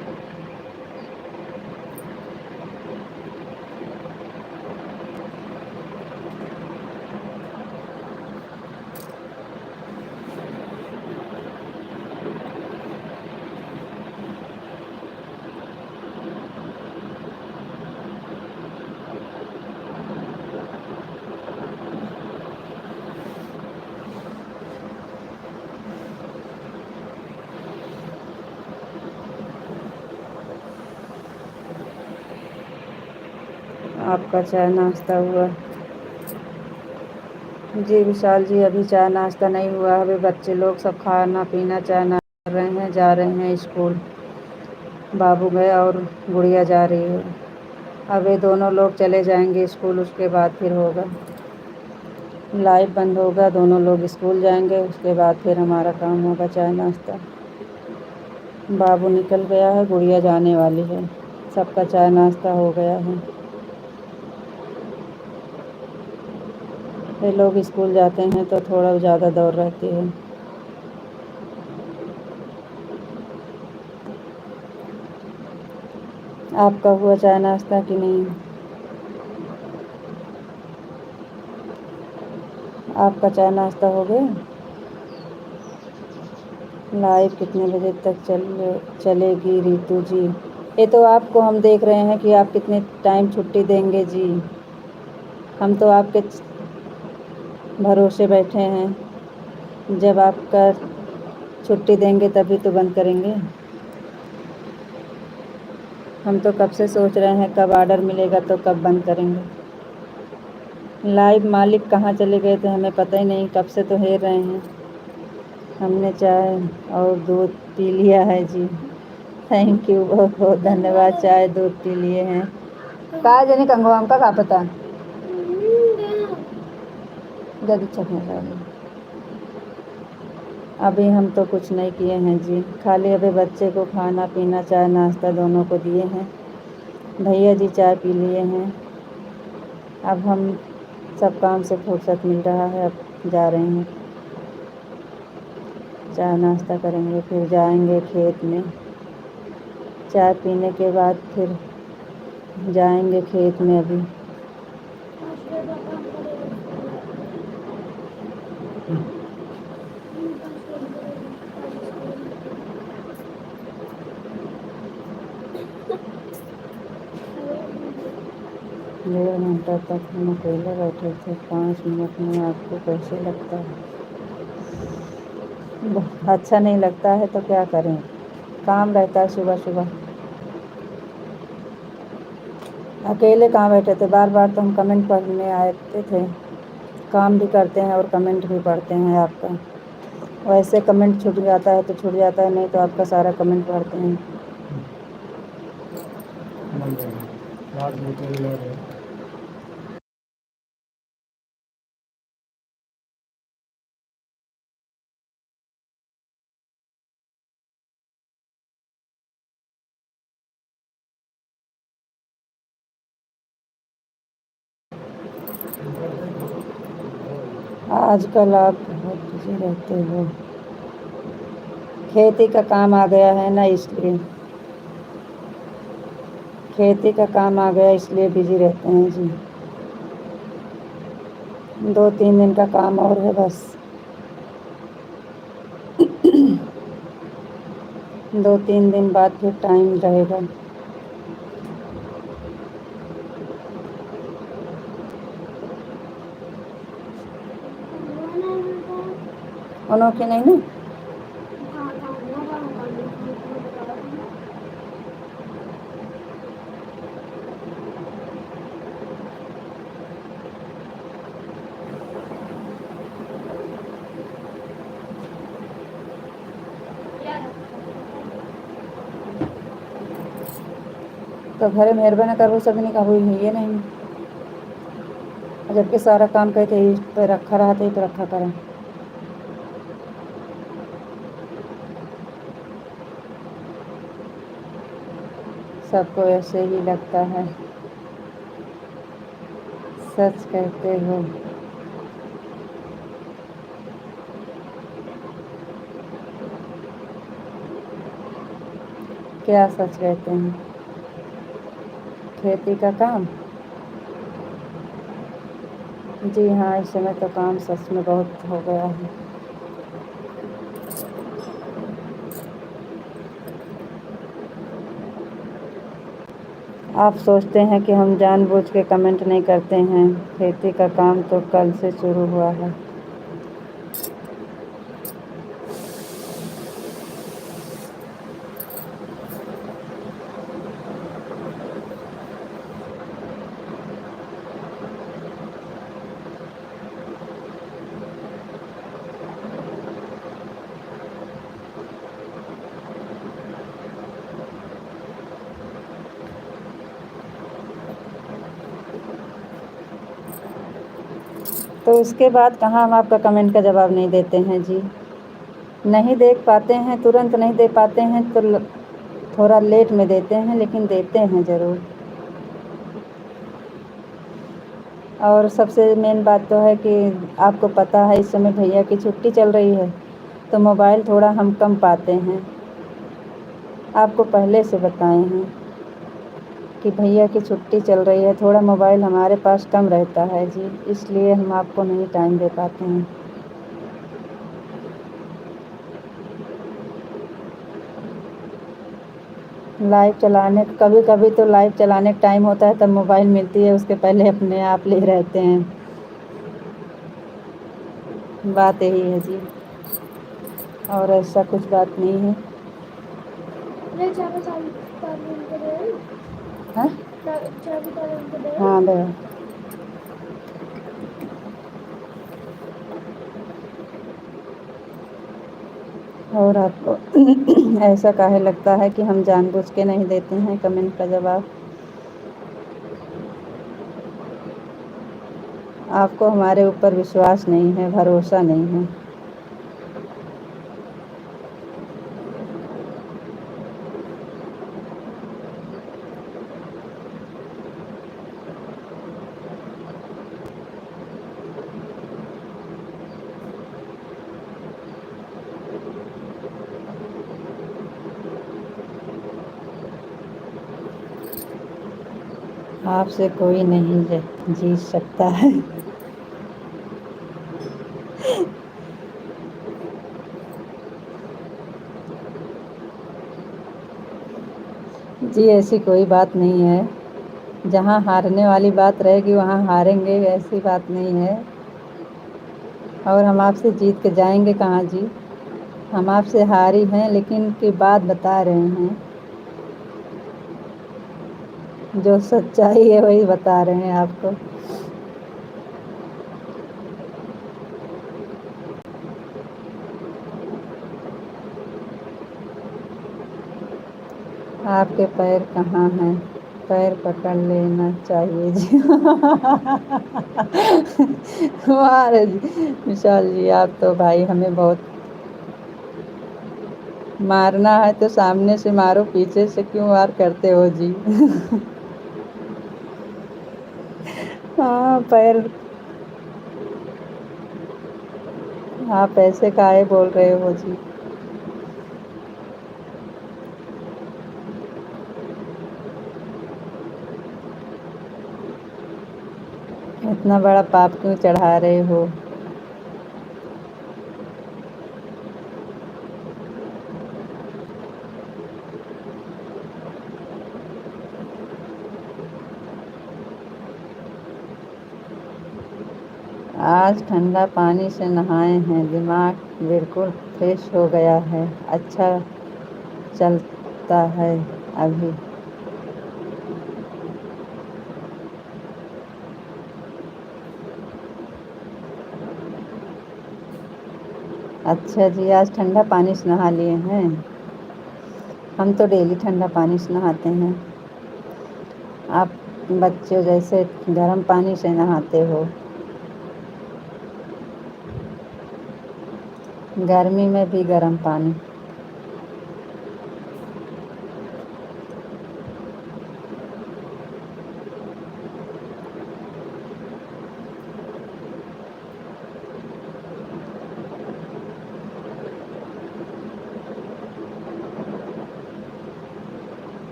आपका चाय नाश्ता हुआ? जी विशाल जी अभी चाय नाश्ता नहीं हुआ। अभी बच्चे लोग सब खाना पीना चाय नाश्ता कर रहे हैं, जा रहे हैं स्कूल। बाबू गया और गुड़िया जा रही है। अब ये दोनों लोग चले जाएंगे स्कूल, उसके बाद फिर होगा लाइव बंद होगा, दोनों लोग स्कूल जाएंगे, उसके बाद फिर हमारा काम होगा चाय नाश्ता। बाबू निकल गया है, गुड़िया जाने वाली है, सबका चाय नाश्ता हो गया है। ये लोग स्कूल जाते हैं तो थोड़ा ज़्यादा दौड़ रहती है। आपका हुआ चाय नाश्ता कि नहीं? आपका चाय नाश्ता हो गया? लाइव कितने बजे तक चलेगी रितु जी? ये तो आपको हम देख रहे हैं कि आप कितने टाइम छुट्टी देंगे जी। हम तो आपके भरोसे बैठे हैं, जब आपका छुट्टी देंगे तभी तो बंद करेंगे। हम तो कब से सोच रहे हैं कब ऑर्डर मिलेगा तो कब बंद करेंगे। लाइव मालिक कहाँ चले गए थे हमें पता ही नहीं, कब से तो हेर रहे हैं। हमने चाय और दूध पी लिया है जी। थैंक यू बहुत बहुत धन्यवाद, चाय दूध पी लिए हैं। का जनी कंगवा का पता जल्दी चखने लगे। अभी हम तो कुछ नहीं किए हैं जी, खाली अभी बच्चे को खाना पीना चाय नाश्ता दोनों को दिए हैं। भैया जी चाय पी लिए हैं। अब हम सब काम से फुर्सत मिल रहा है, अब जा रहे हैं, चाय नाश्ता करेंगे, फिर जाएंगे खेत में। चाय पीने के बाद फिर जाएंगे खेत में अभी। आज लेबर काम करेगा पाँच काम करेगा आज स्कूल में। 1.5 घंटा तक हम अकेले बैठे थे, 5 मिनट में आपको कैसे लगता है? अच्छा नहीं लगता है तो क्या करें, काम रहता है सुबह सुबह। अकेले कहाँ बैठे थे, बार बार तो हम कमेंट पढ़ने आते थे। काम भी करते हैं और कमेंट भी पढ़ते हैं आपका। वैसे कमेंट छूट जाता है तो छूट जाता है, नहीं तो आपका सारा कमेंट पढ़ते हैं। आजकल आप बहुत बिजी रहते हो, खेती का काम आ गया है ना, इसलिए खेती का काम आ गया इसलिए बिजी रहते हैं जी। 2-3 दिन का काम और है बस। 2-3 दिन बाद फिर टाइम रहेगा। उन्होंने नहीं ना तो घरे मेहरबानी करो सब नहीं कहा ये नहीं, जबकि सारा काम कहते इस पे रखा रहा तो रखा करें। सबको ऐसे ही लगता है, सच कहते हो। क्या सच कहते हैं? खेती का काम, जी हाँ, इस समय तो काम सच में बहुत हो गया है। आप सोचते हैं कि हम जानबूझ के कमेंट नहीं करते हैं, खेती का काम तो कल से शुरू हुआ है। तो उसके बाद कहाँ हम आपका कमेंट का जवाब नहीं देते हैं जी। नहीं देख पाते हैं, तुरंत नहीं दे पाते हैं तो थोड़ा लेट में देते हैं, लेकिन देते हैं ज़रूर। और सबसे मेन बात तो है कि आपको पता है इस समय भैया की छुट्टी चल रही है, तो मोबाइल थोड़ा हम कम पाते हैं। आपको पहले से बताए हैं कि भैया की छुट्टी चल रही है, थोड़ा मोबाइल हमारे पास कम रहता है जी, इसलिए हम आपको नहीं टाइम दे पाते हैं। लाइव चलाने कभी कभी तो लाइव चलाने का टाइम होता है तब मोबाइल मिलती है, उसके पहले अपने आप ले रहते हैं। बात यही है जी, और ऐसा कुछ बात नहीं है। हाँ हाँ दे। और आपको ऐसा काहे लगता है कि हम जानबूझ के नहीं देते हैं कमेंट का जवाब? आपको हमारे ऊपर विश्वास नहीं है, भरोसा नहीं है। आपसे कोई नहीं जीत सकता है। जी ऐसी कोई बात नहीं है। जहाँ हारने वाली बात रहेगी वहाँ हारेंगे, ऐसी बात नहीं है। और हम आपसे जीत के जाएंगे कहाँ जी। हम आपसे हारी हैं लेकिन की बात बता रहे हैं। जो सच्चाई है वही बता रहे हैं आपको। आपके पैर कहाँ हैं? पैर पकड़ लेना चाहिए जी। वाह रे जी, विशाल जी आप तो भाई हमें बहुत। मारना है तो सामने से मारो, पीछे से क्यों वार करते हो जी। हाँ पैर। आप ऐसे काहे बोल रहे हो जी। इतना बड़ा पाप क्यों चढ़ा रहे हो? आज ठंडा पानी से नहाए हैं, दिमाग बिल्कुल फ्रेश हो गया है। अच्छा चलता है अभी। अच्छा जी आज ठंडा पानी से नहा लिए हैं। हम तो डेली ठंडा पानी से नहाते हैं। आप बच्चों जैसे गर्म पानी से नहाते हो। गर्मी में भी गर्म पानी।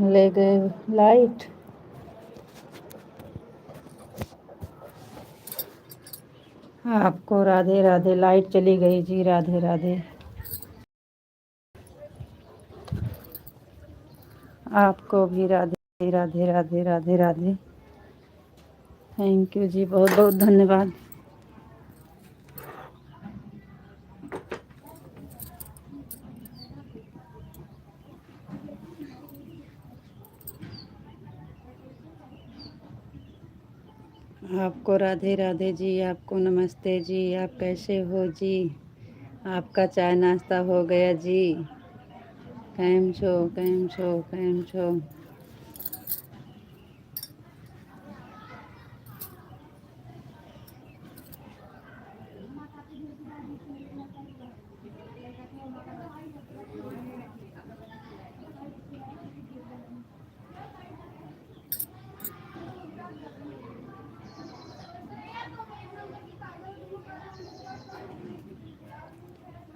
ले गए लाइट। आपको राधे राधे। लाइट चली गई जी, राधे राधे। आपको भी राधे राधे राधे राधे राधे। थैंक यू जी, बहुत बहुत धन्यवाद। आपको राधे राधे जी, आपको नमस्ते जी। आप कैसे हो जी? आपका चाय नाश्ता हो गया जी? कैम छो कैम छो कैम छो।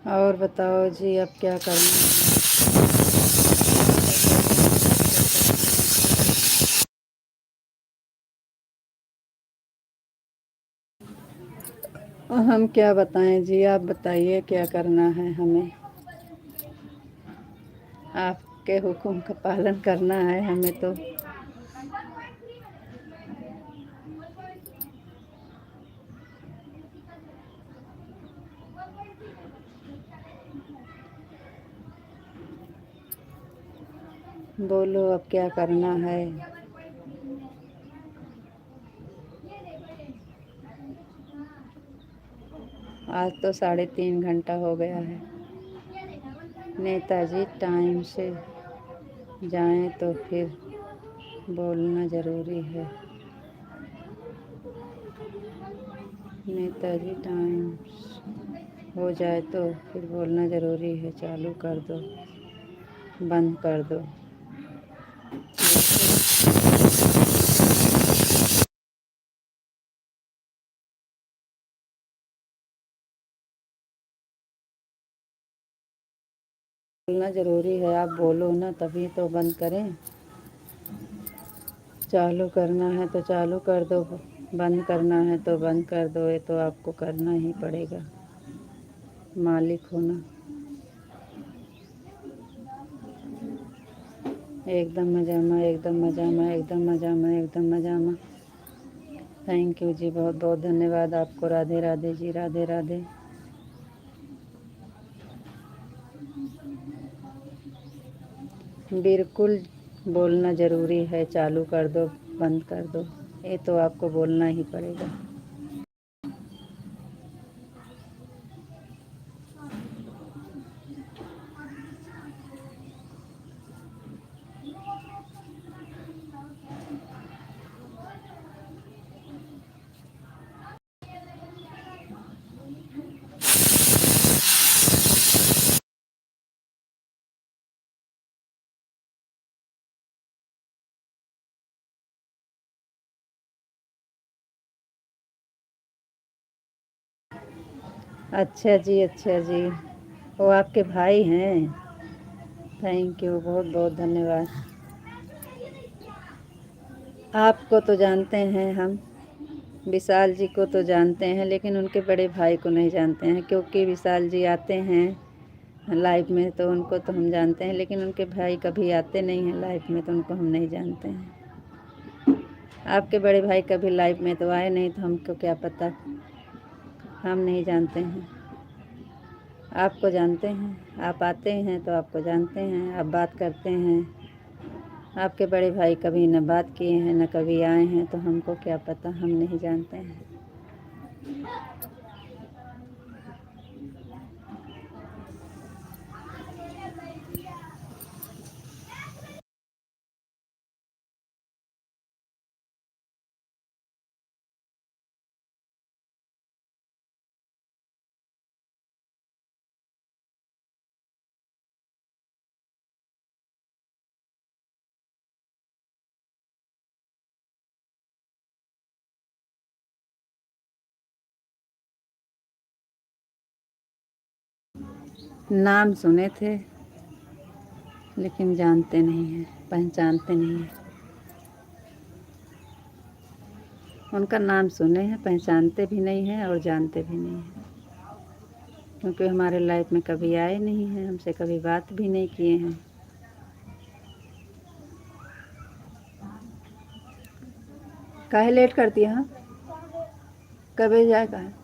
और बताओ जी अब क्या करना है? हम क्या बताएं जी, आप बताइए क्या करना है हमें। आपके हुक्म का पालन करना है हमें तो। बोलो अब क्या करना है। आज तो 3.5 घंटा हो गया है। नेताजी टाइम से जाएं तो फिर बोलना ज़रूरी है। नेताजी टाइम हो जाए तो फिर बोलना ज़रूरी है। चालू कर दो, बंद कर दो। बोलना ज़रूरी है, आप बोलो ना तभी तो बंद करें। चालू करना है तो चालू कर दो, बंद करना है तो बंद कर दो, ये तो आपको करना ही पड़ेगा, मालिक हो ना। एकदम मजामा, एकदम मजामा, एकदम मजामा, एकदम मजामा। थैंक यू जी, बहुत बहुत धन्यवाद आपको। राधे राधे जी, राधे राधे। बिल्कुल बोलना ज़रूरी है, चालू कर दो, बंद कर दो, ये तो आपको बोलना ही पड़ेगा। अच्छा जी, अच्छा जी, वो आपके भाई हैं। थैंक यू, बहुत बहुत धन्यवाद। आपको तो जानते हैं हम, विशाल जी को तो जानते हैं, लेकिन उनके बड़े भाई को नहीं जानते हैं, क्योंकि विशाल जी आते हैं लाइव में तो उनको तो हम जानते हैं, लेकिन उनके भाई कभी आते नहीं हैं लाइव में तो उनको हम नहीं जानते हैं। आपके बड़े भाई कभी लाइव में तो आए नहीं, तो हमको क्या पता, हम नहीं जानते हैं। आपको जानते हैं, आप आते हैं तो आपको जानते हैं, आप बात करते हैं। आपके बड़े भाई कभी न बात किए हैं, न कभी आए हैं, तो हमको क्या पता, हम नहीं जानते हैं। नाम सुने थे, लेकिन जानते नहीं हैं, पहचानते नहीं हैं। उनका नाम सुने हैं, पहचानते भी नहीं हैं और जानते भी नहीं हैं, क्योंकि हमारे लाइफ में कभी आए नहीं हैं, हमसे कभी बात भी नहीं किए हैं। काहे लेट करती है? हाँ, कब बजे जाएगा है?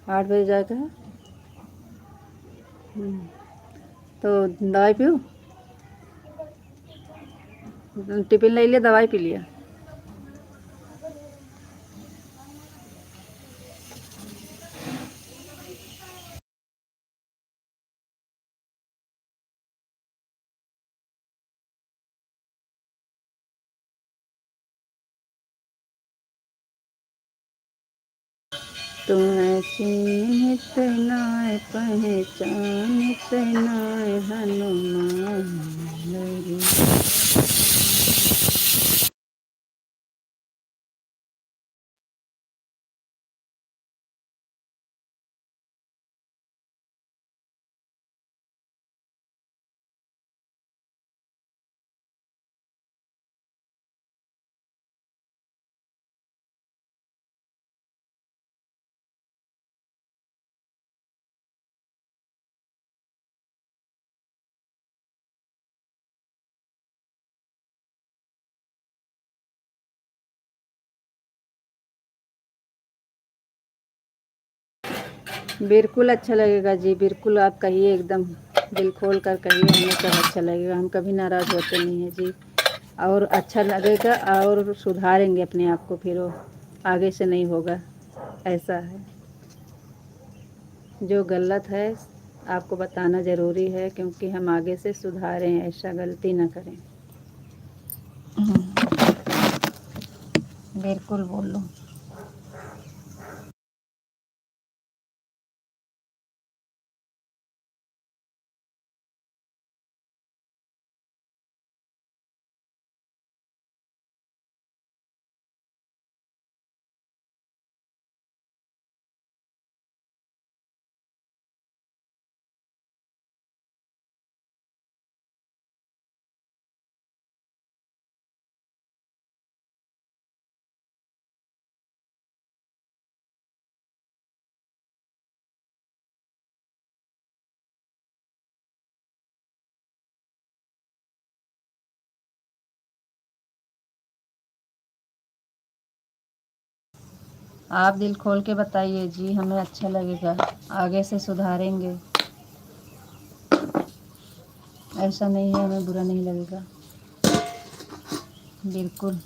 8 बजे जाएगा है। तो दवाई पियो, टिफिन ले लिया, दवाई पी लिया। तुम ऐसी नितनाए पहचान तनाए हनुमान लगे। बिल्कुल अच्छा लगेगा जी, बिल्कुल आप कहिए, एकदम दिल खोल कर कहिए, हमें सब अच्छा लगेगा, हम कभी नाराज़ होते नहीं हैं जी। और अच्छा लगेगा और सुधारेंगे अपने आप को, फिर वो आगे से नहीं होगा। ऐसा है, जो गलत है आपको बताना ज़रूरी है, क्योंकि हम आगे से सुधारें, ऐसा गलती ना करें। बिल्कुल बोलो। आप दिल खोल के बताइए जी, हमें अच्छा लगेगा, आगे से सुधारेंगे। ऐसा नहीं है, हमें बुरा नहीं लगेगा, बिल्कुल।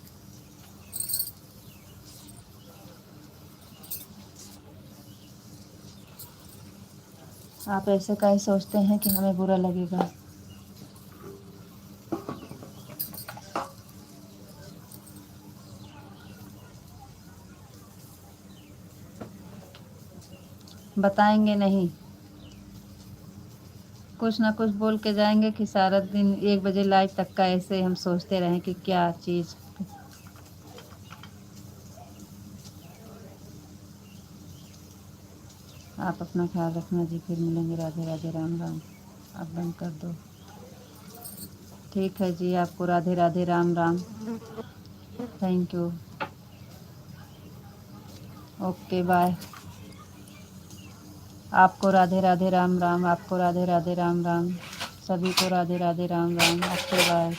आप ऐसे काहे सोचते हैं कि हमें बुरा लगेगा? बताएंगे नहीं, कुछ ना कुछ बोल के जाएंगे कि सारा दिन 1 बजे लाइव तक का ऐसे हम सोचते रहें कि क्या चीज़। आप अपना ख्याल रखना जी, फिर मिलेंगे। राधे राधे, राम राम। आप बंद कर दो। ठीक है जी, आपको Radhe Radhe, Ram Ram. Thank you. Okay bye. आपको राधे राधे, राम राम। आपको राधे राधे, राम राम। सभी को राधे राधे, राम राम। Okay bye.